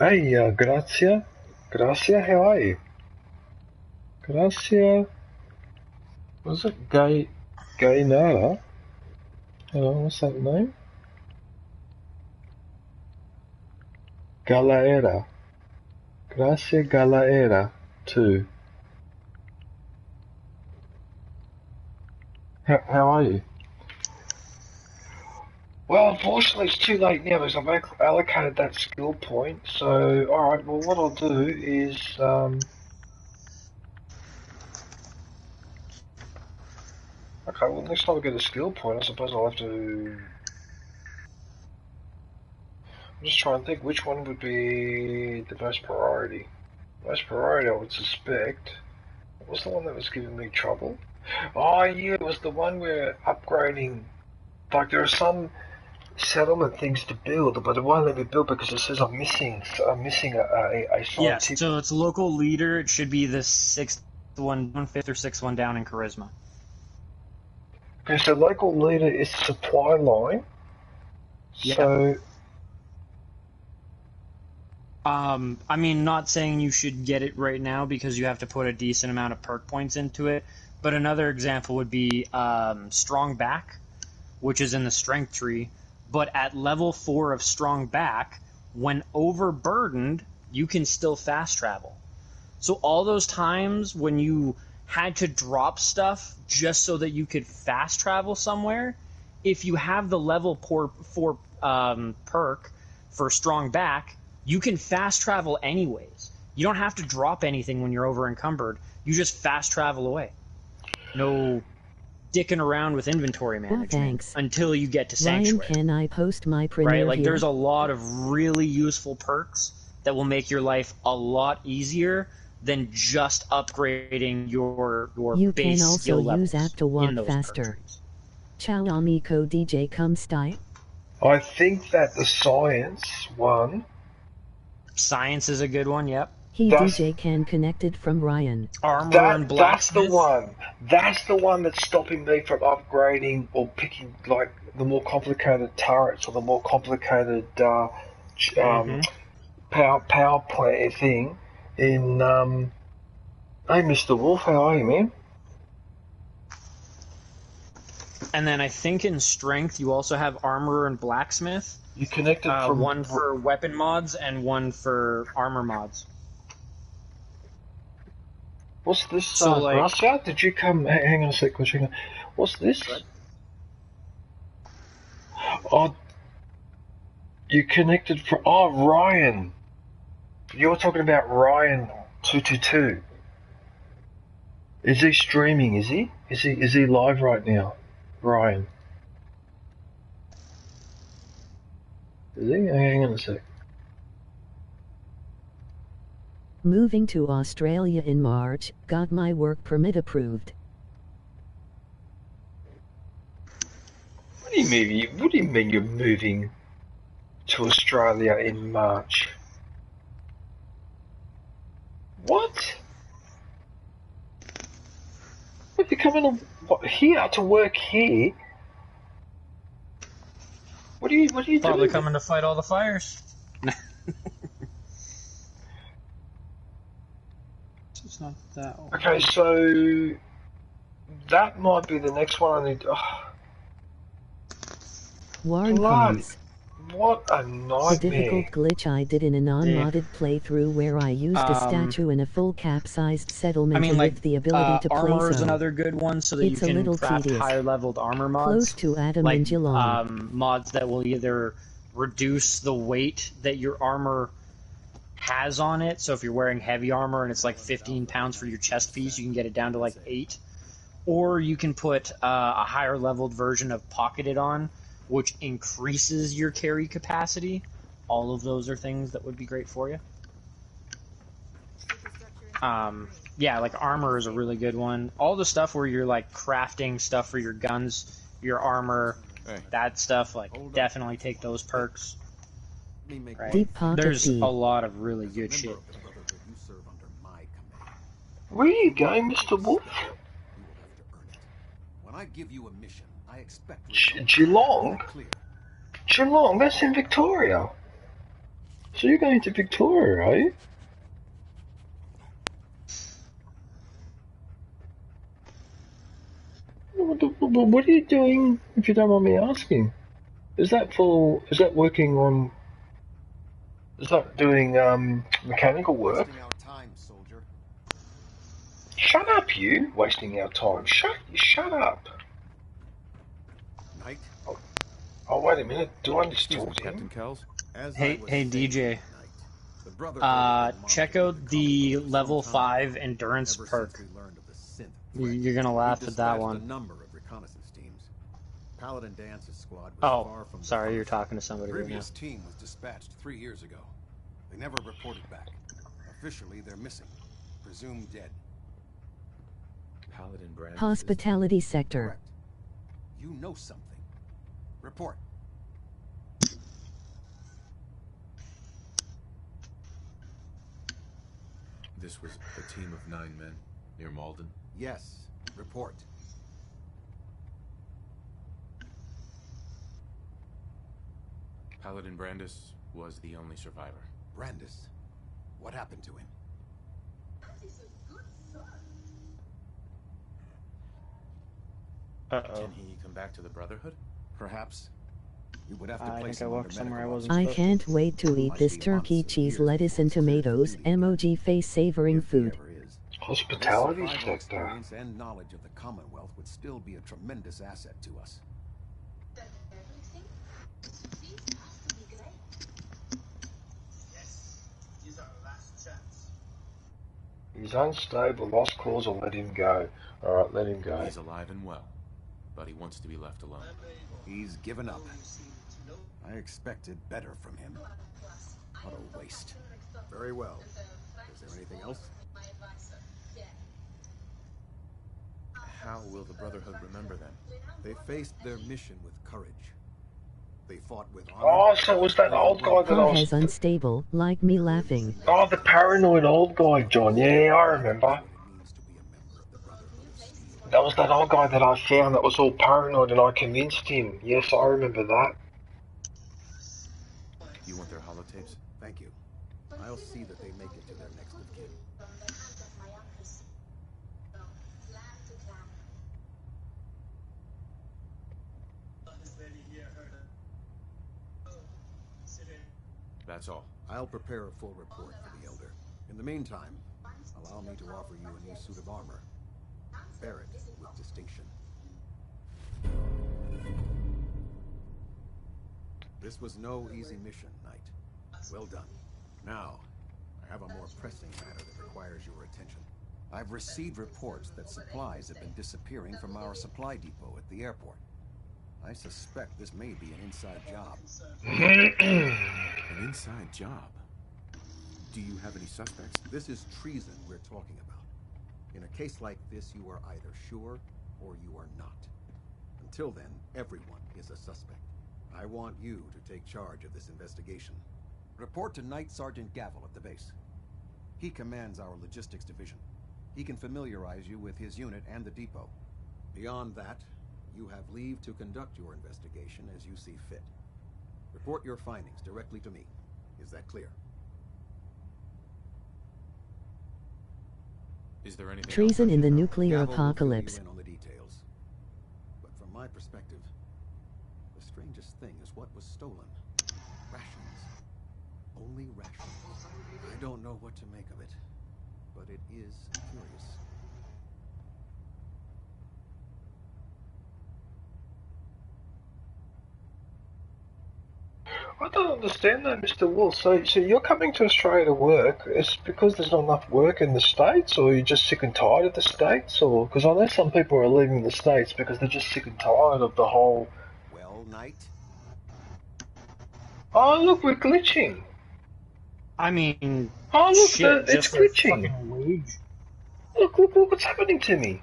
Hey, Gracia, how are you? Gracia, was it Gaynara? What's that name? Galaera. Gracia Galaera 2. How are you? Well, unfortunately it's too late now because I've allocated that skill point, so alright, well what I'll do is, okay, well next time I get a skill point, I suppose I'll have to... I'm just trying to think which one would be the most priority. Most priority I would suspect. What was the one that was giving me trouble? Oh yeah, it was the one where upgrading, like there are some settlement things to build, but it won't let me build because it says I'm missing a scientific...
Yes, so it's local leader, it should be the 6th one, 1/5 or 6th one down in charisma.
Okay, so local leader is supply line.
Yeah.
So
I mean, not saying you should get it right now because you have to put a decent amount of perk points into it, but another example would be Strong Back, which is in the Strength tree, but at level 4 of Strong Back, when overburdened, you can still fast travel. So all those times when you had to drop stuff just so that you could fast travel somewhere, if you have the level 4 perk for Strong Back, you can fast travel anyways. You don't have to drop anything when you're over encumbered. You just fast travel away. No dicking around with inventory management until you get to Sanctuary.
Ryan, can I post my printer
right? Like
here?
there's a lot of really useful perks that will make your life a lot easier than just upgrading your
you
base
can
skill
also
levels
use app to walk
in those
faster. Ciao amico DJ come sty.
I think that the science one...
Science is a good one, yep.
He DJ can connected from Ryan.
Armor and blacksmith.
That's the one. That's the one that's stopping me from upgrading or picking like the more complicated turrets or the more complicated power plant thing. In hey, Mr. Wolf, how are you, man?
And then I think in strength you also have armor and blacksmith.
You connected from
one for weapon mods and one for armor mods.
What's this?
So
Gracia? Did you come? Hang on a sec, Gracia. What's this? Oh, you connected from... Oh, Ryan. You're talking about Ryan 222. Is he streaming? Is he? Is he live right now? Ryan. Is he? Hang on a sec.
Moving to Australia in March, got my work permit approved.
What do you mean you're moving to Australia in March? What? What, you're coming here to work here? What are you doing?
Probably coming to fight all the fires. It's not that one.
Okay, so that might be the next one I need.
Warren Combs.
What a
The
nightmare.
difficult glitch I did in a non-modded playthrough where I used a statue in a full capsized settlement with the ability to play
armor is
so.
another good one, so that
It's
you
a
can
little
craft
tedious.
higher leveled armor mods.
Close to Adam
like
and Geelong.
mods that will either reduce the weight that your armor has on it. So if you're wearing heavy armor and it's like 15 pounds for your chest piece, you can get it down to like 8. Or you can put a higher leveled version of Pocketed on, which increases your carry capacity. All of those are things that would be great for you. Yeah, like armor is a really good one. All the stuff where you're like crafting stuff for your guns, your armor, that stuff, like definitely take those perks. Right?
Deep pocket
There's
D.
a lot of really good shit.
Where are you going, Mr. Wolf?
When I give you a mission, I expect
Geelong? Geelong, that's in Victoria. So you're going to Victoria, are you? What are you doing, if you don't mind me asking? Is that working on... Is that doing, mechanical work? Shut up, you! Wasting our time. Shut up!
Knight?
Oh, wait a minute. Do I just talk to him?
Captain Kells?
Hey, DJ. Check out the level 5 endurance perk. You're gonna laugh at that one.
Paladin Dance's squad was
Oh,
far from
sorry, you're talking to somebody
The
right now.
previous team was dispatched 3 years ago. They never reported back. Officially, they're missing. Presumed dead.
Paladin Brand.
Hospitality sector.
Correct. You know something. Report.
This was a team of 9 men near Malden.
Yes. Report.
Paladin Brandis was the only survivor.
Brandis? What happened to him?
Can he come back to the Brotherhood?
Perhaps. You would have to
I
place
think I
him
walked
under
somewhere I
medical
wasn't
I
supposed
can't wait to eat this turkey, cheese, lettuce, and tomatoes. Emoji face savoring food.
Hospitality
Survival
sector.
experience and knowledge of the Commonwealth would still be a tremendous asset to us.
He's unstable, lost cause, or let him go. Alright, let him go.
He's alive and well, but he wants to be left alone.
He's given up. I expected better from him. What a waste. Very well. Is there anything else?
How will the Brotherhood remember them?
They faced their mission with courage. They fought with honor.
Oh, so it was that old guy that I
Has
was...
unstable, like me laughing.
Oh, the paranoid old guy, John. Yeah, I remember. That was that old guy that I found that was all paranoid and I convinced him. Yes, I remember that.
You want their holotapes?
Thank you. I'll see that they make it to their next of kin.
That's all.
I'll prepare a full report for the Elder. In the meantime, allow me to offer you a new suit of armor. Bear it with distinction. This was no easy mission, Knight. Well done. Now, I have a more pressing matter that requires your attention. I've received reports that supplies have been disappearing from our supply depot at the airport. I suspect this may be an inside job.
An inside job? Do you have any suspects?
This is treason we're talking about. In a case like this, you are either sure or you are not. Until then, everyone is a suspect. I want you to take charge of this investigation. Report to Knight Sergeant Gavel at the base. He commands our logistics division. He can familiarize you with his unit and the depot. Beyond that, you have leave to conduct your investigation as you see fit. Report your findings directly to me. Is that clear?
Is there anything
Treason
else?
in the nuclear
Gavel will fill you
apocalypse.
in on the details. But from my perspective, the strangest thing is what was stolen. Rations. Only rations. I don't know what to make of it, but it is curious.
I don't understand that, Mr. Wolf. So you're coming to Australia to work. It's because there's not enough work in the States, or you're just sick and tired of the States? Or because I know some people are leaving the States because they're just sick and tired of the whole...
Well, Knight?
Oh, look, we're glitching.
I mean,
oh, look,
shit,
it's
just for
glitching.
fucking wage.
Look, what's happening to me?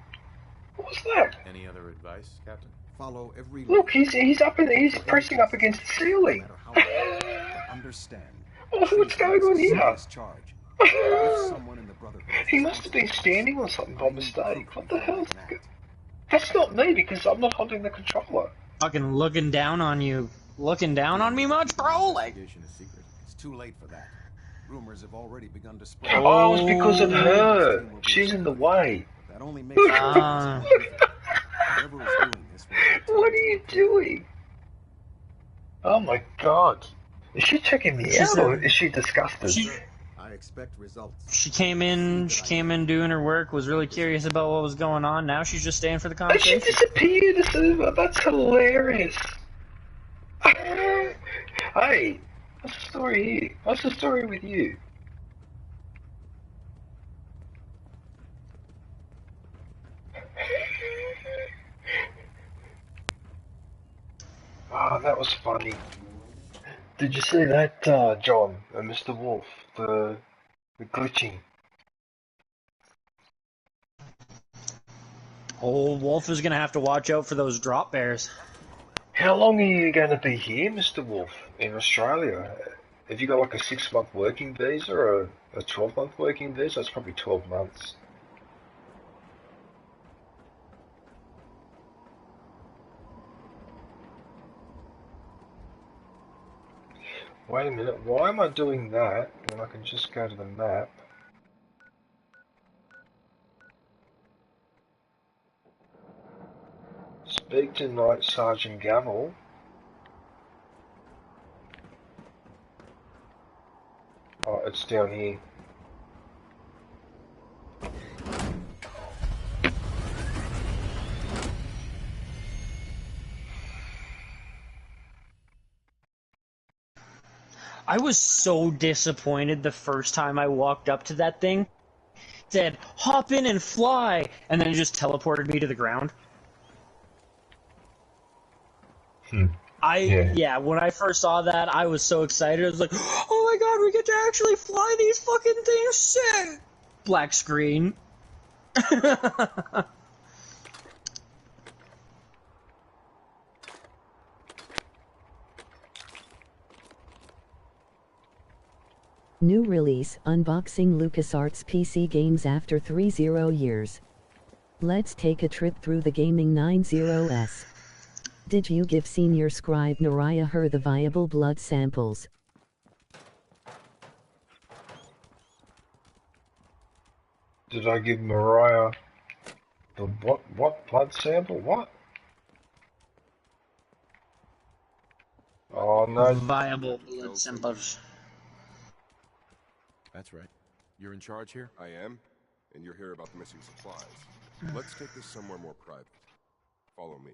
What's that?
Any other advice, Captain?
Follow every
Look, he's pressing up against the ceiling.
Understand.
What's going on here?
Charge. If someone in the Brotherhood
He must have been standing on something by mistake. What the hell? That's not me because I'm not holding the controller.
Fucking looking down on you. Looking down on me much, bro? Like,
it's too late for that. Rumors have already begun to spread.
Oh, it's because of her. She's in the way.
That only makes
What are you doing? Oh my god. Is she checking me out or is she disgusted?
I expect results.
She came in doing her work, was really curious about what was going on. Now she's just staying for the conversation.
And she disappeared. That's hilarious. Hey, what's the story here? What's the story with you? Ah, that was funny. Did you see that, John and Mr. Wolf? The glitching.
Old Wolf is gonna have to watch out for those drop bears.
How long are you going to be here, Mr. Wolf, in Australia? Have you got like a 6-month working visa or a 12-month working visa? That's probably 12 months. Wait a minute, why am I doing that when I can just go to the map? Speak to Night Sergeant Gavel. Oh, it's down here.
I was so disappointed the first time I walked up to that thing. It said, hop in and fly, and then it just teleported me to the ground. Yeah, when I first saw that, I was so excited. I was like, oh my god, we get to actually fly these fucking things, shit! Black screen.
New release, unboxing LucasArts PC games after 30 years. Let's take a trip through the gaming 90s. Did you give senior scribe Nariah her the viable blood samples?
Did I give Mariah the what blood sample? What? Oh no.
Viable blood samples.
That's right. You're in charge here?
I am, and you're here about the missing supplies. Let's take this somewhere more private. Follow me.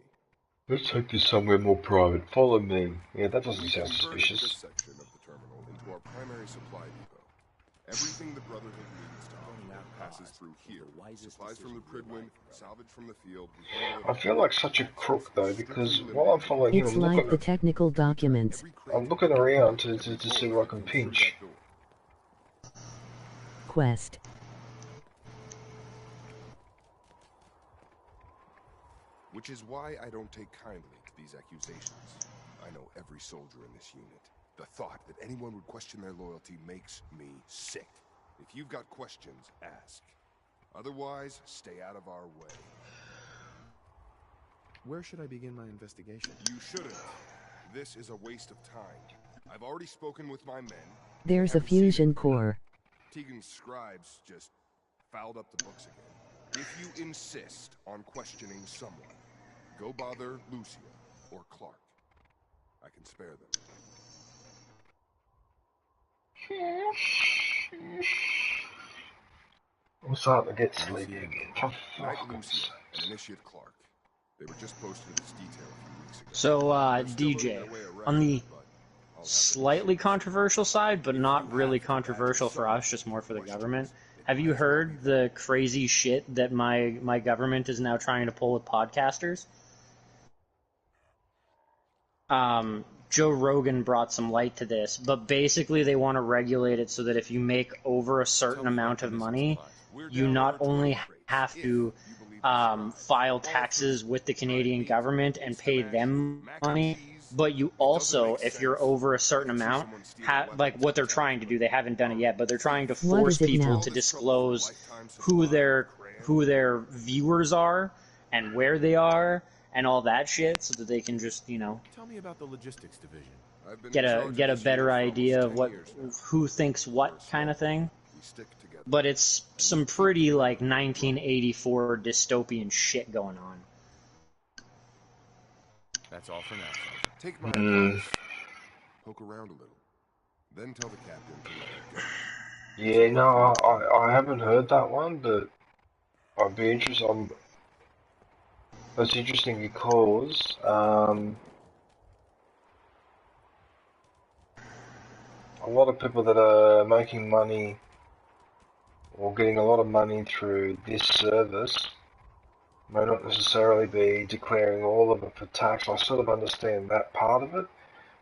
Let's take this somewhere more private. Follow me. Yeah, that doesn't sound
This
suspicious.
section of the terminal into our primary supply depot. Everything the Brotherhood needs to operate passes through here. Supplies from the Pridwin, salvage from the field.
I feel like such a crook though, because while I'm following
It's
him,
like the technical documents.
I'm looking around to see what I can pinch.
Quest.
Which is why I don't take kindly to these accusations. I know every soldier in this unit. The thought that anyone would question their loyalty makes me sick. If you've got questions, ask. Otherwise, stay out of our way.
Where should I begin my investigation?
You shouldn't. This is a waste of time. I've already spoken with my men.
There's a fusion core.
Tegan's scribes just fouled up the books again. If you insist on questioning someone, go bother Lucia or Clark. I can spare them.
I'm starting to get sleepy again. For
Knight
fuck's
Lucian
sake.
and Initiate Clark. They were just posted this detail a few weeks ago.
So,
They're still earning
DJ,
their way around,
on the
but I'll have to
slightly
issue
controversial side, but
If
not
you
really
have to badger
controversial for
someone
us, just more for the
questions,
government.
it
Have
might
you
as well
heard
be
the crazy shit that my government is now trying to pull with podcasters? Joe Rogan brought some light to this, but basically they want to regulate it so that if you make over a certain amount of money, you not only have to file taxes with the Canadian government and pay them money, but you also, if you're over a certain amount, like what they're trying to do, they haven't done it yet, but they're trying to
What
force
is it
people
now?
to disclose who their viewers are and where they are and all that shit, so that they can just, you know,
Tell me about the logistics division.
I've been
get
in
a
charge
get a
of this unit
better
for
idea
almost
of
10
what
years now.
who thinks what kind of thing.
We stick together.
But it's some pretty like 1984 dystopian shit going on.
That's all for now, Sergeant.
Take my advice. Poke around a little. Then tell the captain to let you go.
Yeah, no, I haven't heard that one, but I'd be interested. That's interesting because a lot of people that are making money or getting a lot of money through this service may not necessarily be declaring all of it for tax. I sort of understand that part of it.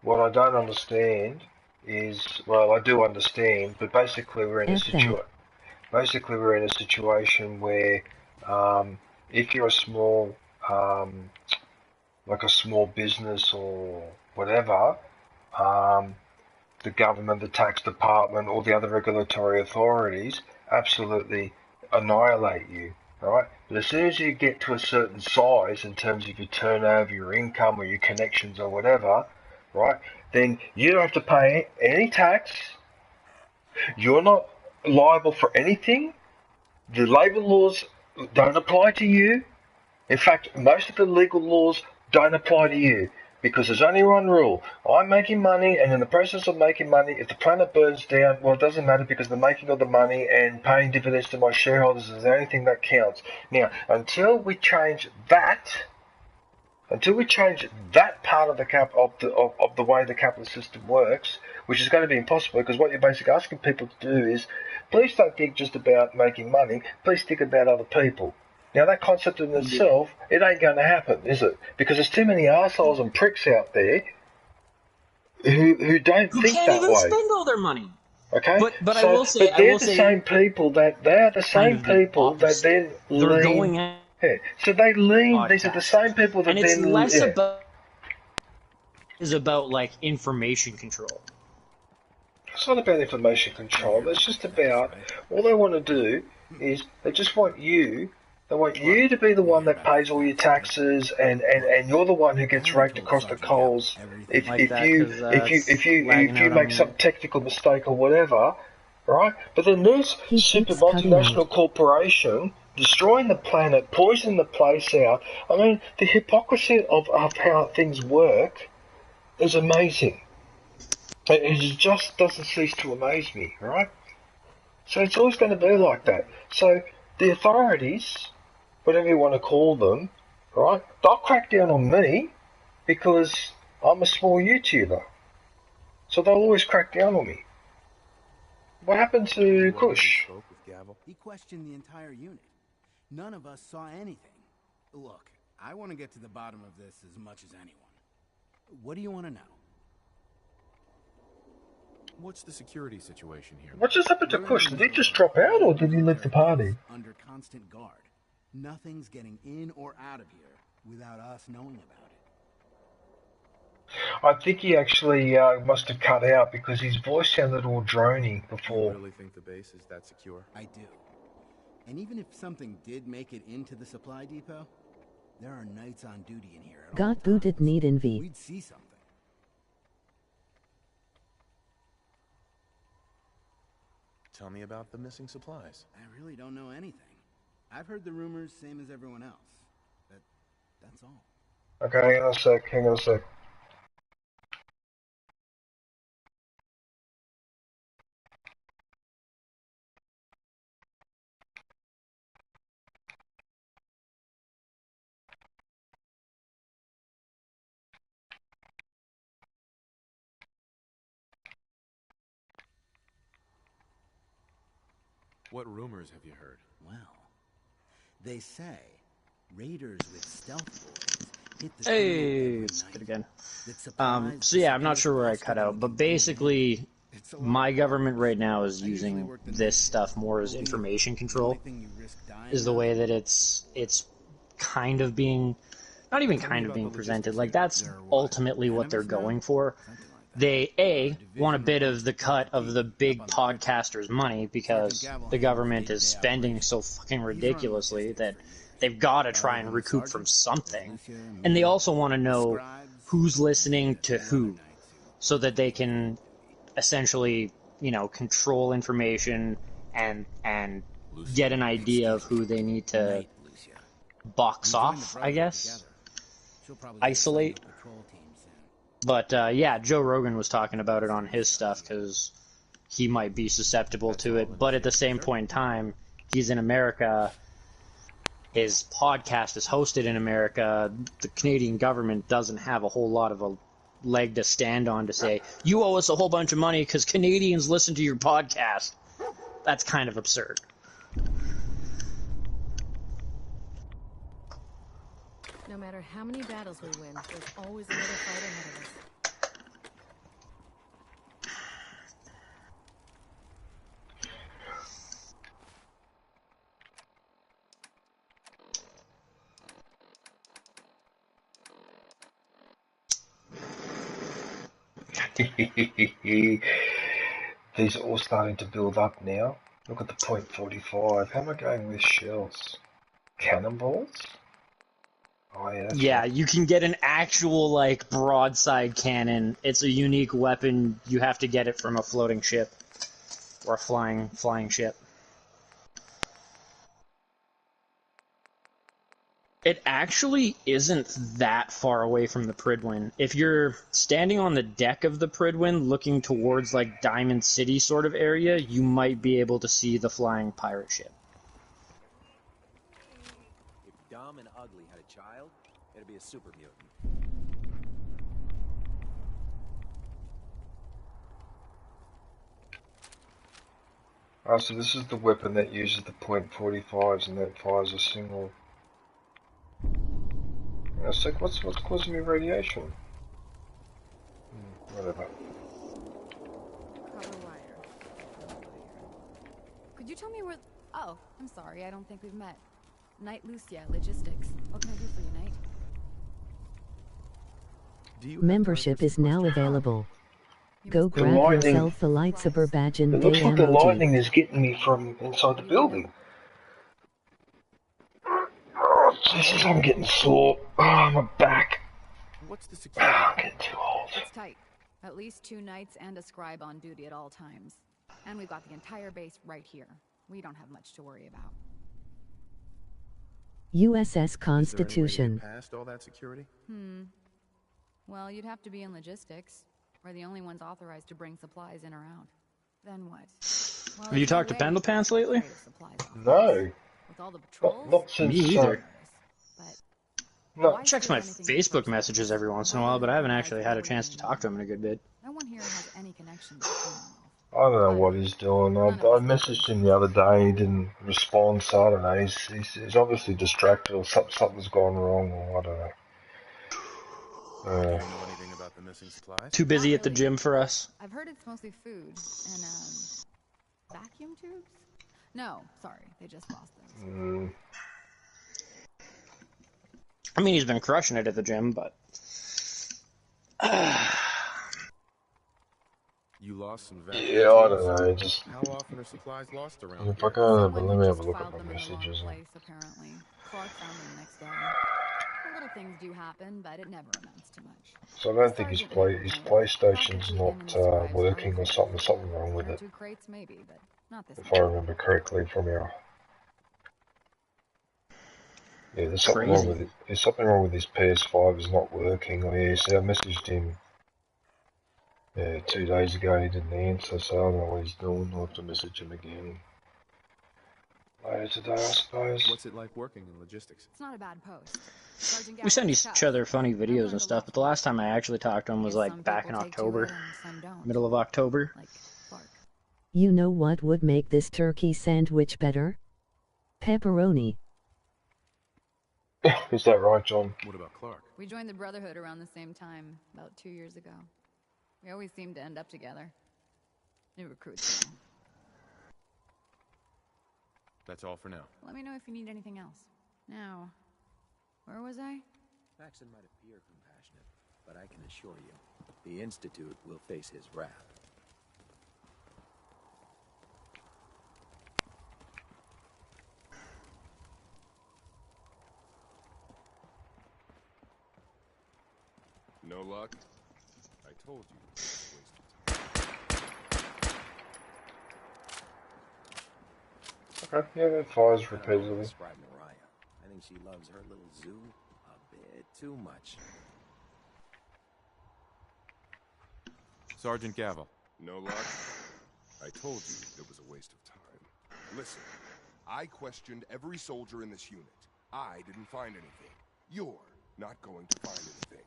What I don't understand is, well, I do understand, but basically we're in a situation where if you're a small, like a small business or whatever, the government, the tax department, all the other regulatory authorities absolutely annihilate you, right? But as soon as you get to a certain size in terms of your turnover, your income, or your connections, or whatever, right, then you don't have to pay any tax. You're not liable for anything. The labour laws don't apply to you. In fact, most of the legal laws don't apply to you because there's only one rule. I'm making money, and in the process of making money, if the planet burns down, well, it doesn't matter because the making of the money and paying dividends to my shareholders is the only thing that counts. Now, until we change that part of the way the capitalist system works, which is going to be impossible because what you're basically asking people to do is, please don't think just about making money, please think about other people. Now that concept in itself, it ain't going to happen, is it? Because there's too many assholes and pricks out there who don't
Who
think
can't
that
even
way.
spend all their money.
Okay,
But
so,
I will say,
they're the same people that then
they're
lean.
going out
Yeah, so they lean. These are the
podcasters.
same people that
And it's
then
less
yeah.
about like information control.
It's not about information control. It's just about all they want to do is they just want you. They want you to be the one that pays all your taxes, and you're the one who gets raked across the coals if you make some technical mistake or whatever, right? But then this super multinational corporation destroying the planet, poisoning the place out. I mean, the hypocrisy of how things work is amazing. It just doesn't cease to amaze me, right? So it's always going to be like that. So the authorities, whatever you want to call them, right, they'll crack down on me because I'm a small YouTuber. So they'll always crack down on me. What happened to Kush?
He questioned the entire unit. None of us saw anything. Look, I want to get to the bottom of this as much as anyone. What do you want to know?
What's the security situation here?
What just happened to Kush? Did he just drop out or did he leave the party?
Under constant guard. Nothing's getting in or out of here without us knowing about it.
I think he actually must have cut out because his voice sounded all drony before.
You really think the base is that secure?
I do. And even if something did make it into the supply depot, there are knights on duty in here.
Got booted need envy.
We'd see something.
Tell me about the missing supplies.
I really don't know anything. I've heard the rumors, same as everyone else. That's all.
Okay, hang on a sec.
What rumors have you heard?
Well, they say raiders with stealth boys hit the
Hey, it's good again. So yeah, I'm not sure where I cut out, but basically, my government right now is using this stuff more as information control. Is the way that it's kind of being, not even kind of being presented. Like, that's ultimately what they're going for. They, want a bit of the cut of the big podcasters' money because the government is spending so fucking ridiculously that they've got to try and recoup from something. And they also want to know who's listening to who so that they can essentially, control information and get an idea of who they need to box off, I guess. Isolate. But, yeah, Joe Rogan was talking about it on his stuff because he might be susceptible to it. But at the same point in time, he's in America. His podcast is hosted in America. The Canadian government doesn't have a whole lot of a leg to stand on to say, you owe us a whole bunch of money because Canadians listen to your podcast. That's kind of absurd.
No matter how many battles we win, there's always another fight ahead of us.
These are all starting to build up now. Look at the .45. How am I going with shells? Cannonballs? Oh,
yeah, you can get an actual, broadside cannon. It's a unique weapon. You have to get it from a floating ship. Or a flying ship. It actually isn't that far away from the Pridwin. If you're standing on the deck of the Pridwin looking towards, Diamond City sort of area, you might be able to see the flying pirate ship.
If Dumb and Ugly had a child, it'd be a super mutant.
Oh, so this is the weapon that uses the .45s and that fires a single... It's like, what's causing me radiation? Whatever.
Cover wire. Could you tell me where... Oh, I'm sorry, I don't think we've met. Knight Lucia, Logistics. What can I do for you, Knight?
Membership is now available. Go grab yourself a lightsaber badge and
It looks like the
emoji.
lightning is getting me from inside the building. Oh, Jesus, I'm getting sore. Oh, my back.
What's the security?
I'm getting too old.
It's tight. At least 2 knights and a scribe on duty at all times. And we've got the entire base right here. We don't have much to worry about.
USS Constitution.
Past all that security?
Well, you'd have to be in logistics. We're the only ones authorized to bring supplies in or out. Then what? Well,
Have you talked to Pendlepants lately?
No.
With all the patrols?
Not since...
Me either.
No.
Checks my Facebook messages every once in a while, but I haven't actually had a chance to talk to him in a good bit.
No one here has any connection to
I don't know what he's doing. I messaged him the other day, he didn't respond, so I don't know. He's obviously distracted or something's gone wrong, or I don't know.
Do you know anything about the missing supplies?
Too busy at the gym for us.
I've heard it's mostly food and vacuum tubes? No, sorry, they just lost those.
I mean, he's been crushing it at the gym, but...
You lost some valuable
Yeah, I don't know, just...
How often are supplies lost around
If I go, let me have a look at my messages.
Apparently. Clark found them the next day. The little things do happen, but it never amounts to much.
So I don't think his PlayStation's not working or something wrong with it.
2 crates maybe, but not this
If I remember correctly from our... Yeah, there's something wrong with it. There's something wrong with his PS5. It's not working. Oh, yeah, see, I messaged him 2 days ago. He didn't answer, so I don't know what he's doing. I'll have to message him again later today, I suppose.
What's it like working in logistics?
It's not a bad post.
We send each other funny videos and stuff, but the last time I actually talked to him was back in October. Middle of October.
You know what would make this turkey sandwich better? Pepperoni.
Is that right, John?
What about Clark?
We joined the Brotherhood around the same time, about 2 years ago. We always seem to end up together. New recruits. You know.
That's all for now.
Let me know if you need anything else. Now, where was I?
Maxon might appear compassionate, but I can assure you, the Institute will face his wrath.
No luck? I told you it was a waste of time.
Okay, yeah, that fires repeatedly.
Describe Mariah. I think she loves her little zoo a bit too much.
Sergeant Gavel.
No luck? I told you it was a waste of time. Listen, I questioned every soldier in this unit. I didn't find anything. You're not going to find anything.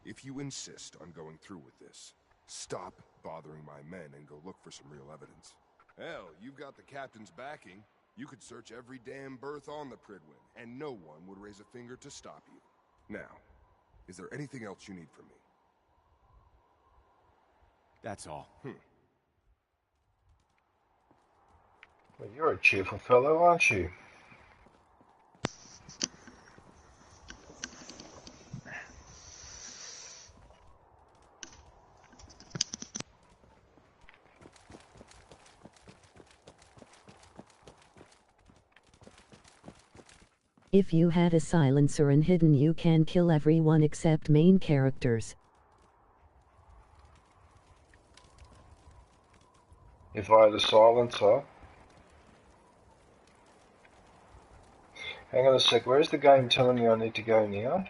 If you insist on going through with this, stop bothering my men and go look for some real evidence. Hell, you've got the captain's backing. You could search every damn berth on the Pridwin, and no one would raise a finger to stop you. Now, is there anything else you need from me?
That's all.
Well, you're a cheerful fellow, aren't you?
If you had a silencer and hidden, you can kill everyone except main characters.
If I had a silencer... Hang on a sec, where's the game telling me I need to go now?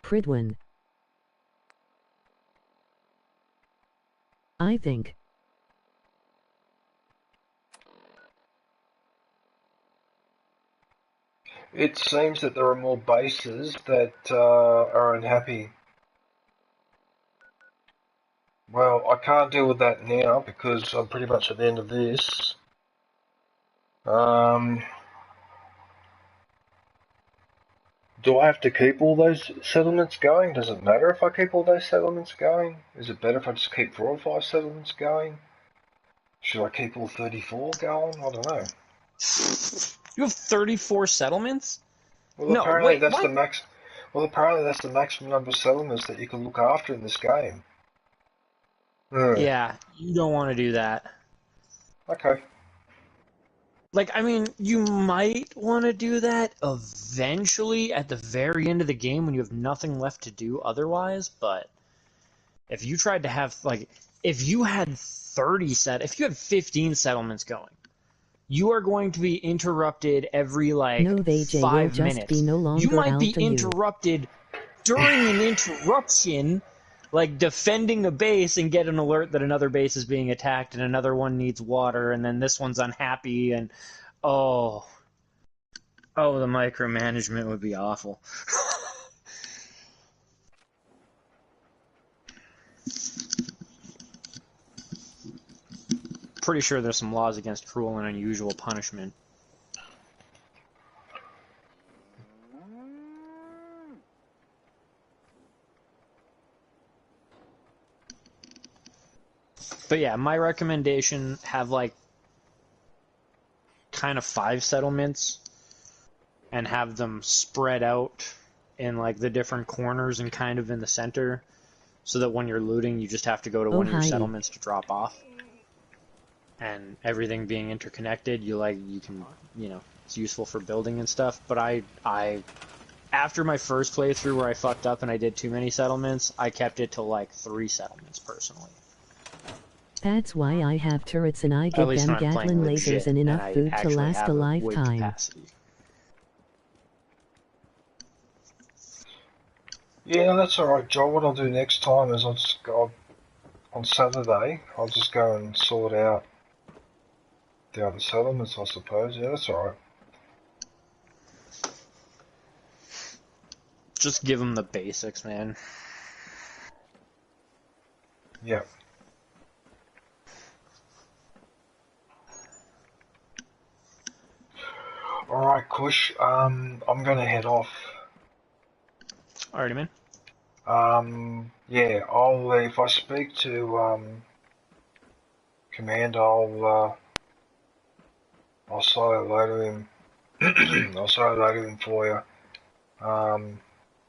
Pridwin. I think.
It seems that there are more bases that are unhappy. Well, I can't deal with that now because I'm pretty much at the end of this. Do I have to keep all those settlements going? Does it matter if I keep all those settlements going? Is it better if I just keep 4 or 5 settlements going? Should I keep all 34 going? I don't know.
You have 34 settlements?
Well,
No,
apparently
wait,
that's
what?
the max. Well, apparently that's the maximum number of settlements that you can look after in this game.
Yeah, you don't want to do that.
Okay.
Like, I mean, you might want to do that eventually at the very end of the game when you have nothing left to do otherwise, but if you tried to have, like, if you had 15 settlements going, you are going to be interrupted every, like,
No, they
5
will
minutes.
just be no longer
You might be
out to you.
interrupted during an interruption, like defending a base and get an alert that another base is being attacked and another one needs water and then this one's unhappy and oh the micromanagement would be awful. Pretty sure there's some laws against cruel and unusual punishment. But yeah, my recommendation, have like kind of 5 settlements and have them spread out in like the different corners and kind of in the center so that when you're looting you just have to go to one of your settlements to drop off. And everything being interconnected, you can, you know, it's useful for building and stuff. But I after my first playthrough where I fucked up and I did too many settlements, I kept it to like 3 settlements personally.
That's why I have turrets and I give them Gatling lasers and enough food to last a lifetime.
Yeah, that's alright, John. What I'll do next time is I'll just go on Saturday. I'll just go and sort out the other settlements, I suppose. Yeah, that's alright.
Just give them the basics, man.
Yeah. Alright, Kush. I'm gonna head off.
Alrighty, man.
Yeah, if I speak to Commander, I'll say hello to him. I'll say hello to him for you.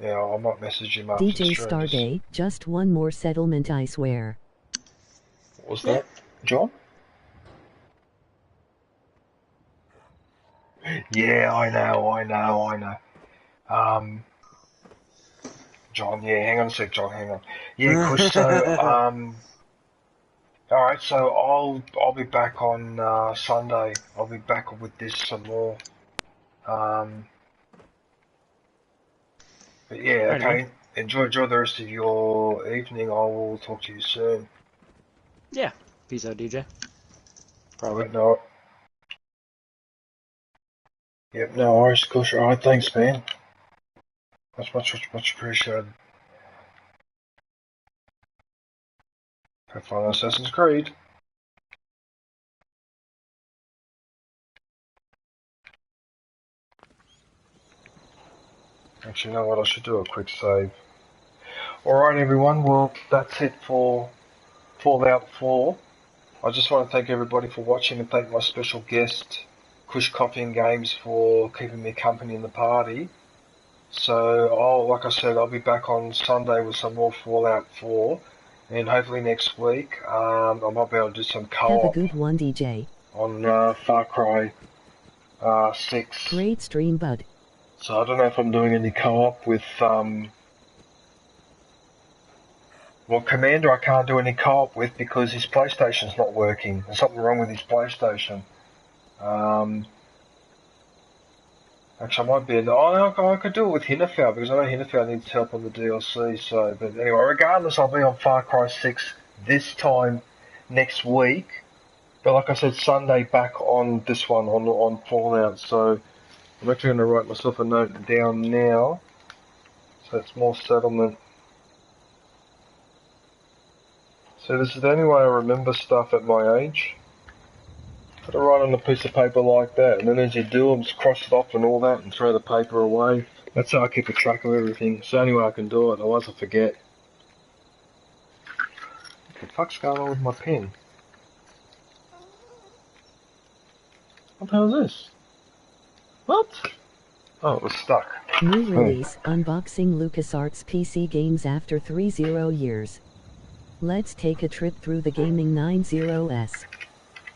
Yeah, I might message him after
DJ
the stream.
Starday, just one more settlement, I swear.
What was that, John? Yeah, I know. John, yeah, hang on a sec, John, hang on. Yeah, Kush, so, alright, so I'll be back on, Sunday. I'll be back with this some more. But yeah, okay, enjoy the rest of your evening. I will talk to you soon.
Yeah, peace out, DJ. Probably.
Right, no. Yep, no worries, Kush. Alright, thanks, man. Much appreciated. Have fun on Assassin's Creed. Actually, you know what? I should do a quick save. Alright, everyone. Well, that's it for Fallout 4. I just want to thank everybody for watching and thank my special guest, ChewieCookiesGames, for keeping me company in the party. So, like I said, I'll be back on Sunday with some more Fallout 4. And hopefully next week, I might be able to do some co-op.
Have a good one, DJ.
On Farcry 6.
Great stream, bud.
So I don't know if I'm doing any co-op with, well, Commander I can't do any co-op with because his PlayStation's not working. There's something wrong with his PlayStation. Actually, I might be I could do it with Hinterfell because I know Hinterfell needs help on the DLC. So, but anyway, regardless, I'll be on Far Cry 6 this time next week. But like I said, Sunday back on this one on Fallout. So I'm actually going to write myself a note down now. So it's more settlement. So this is the only way I remember stuff at my age. Got to write on a piece of paper like that, and then as you do them, just cross it off and all that, and throw the paper away. That's how I keep a track of everything. It's the only way I can do it, otherwise I forget. What the fuck's going on with my pen? What the hell is this? What? Oh, it was stuck.
New release, unboxing LucasArts PC games after 30 years. Let's take a trip through the gaming 90s.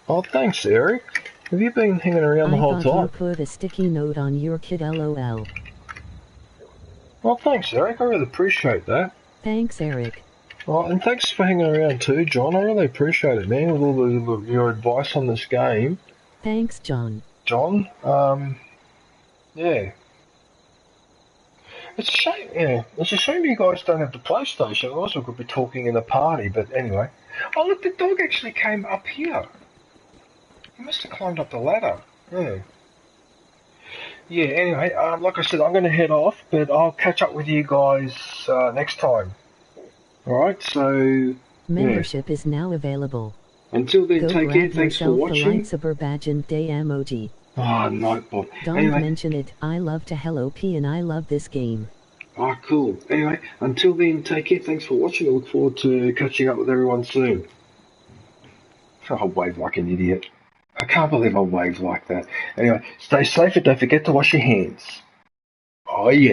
Oh, thanks, Eric. Have you been hanging around the whole time?
I thought you put a sticky note on your kid, LOL.
Well, thanks, Eric. I really appreciate that.
Thanks, Eric.
Oh, and thanks for hanging around too, John. I really appreciate it, man, with all your advice on this game.
Thanks, John.
John, yeah. It's a shame, yeah. It's a shame you guys don't have the PlayStation. Otherwise we could be talking in a party, but anyway. Oh, look, the dog actually came up here. He must have climbed up the ladder. Yeah. Yeah, anyway, like I said, I'm going to head off, but I'll catch up with you guys next time. Alright, so...
Membership is now available.
Until then,
Go
take care. Thanks for watching.
The lightsaber badge and day emoji.
Oh, no, Bob.
Don't mention it. I love to hello P and I love this game.
Ah, cool. Anyway, until then, take care. Thanks for watching. I look forward to catching up with everyone soon. Oh, I wave like an idiot. I can't believe I waved like that. Anyway, stay safe and don't forget to wash your hands. Oh, yeah.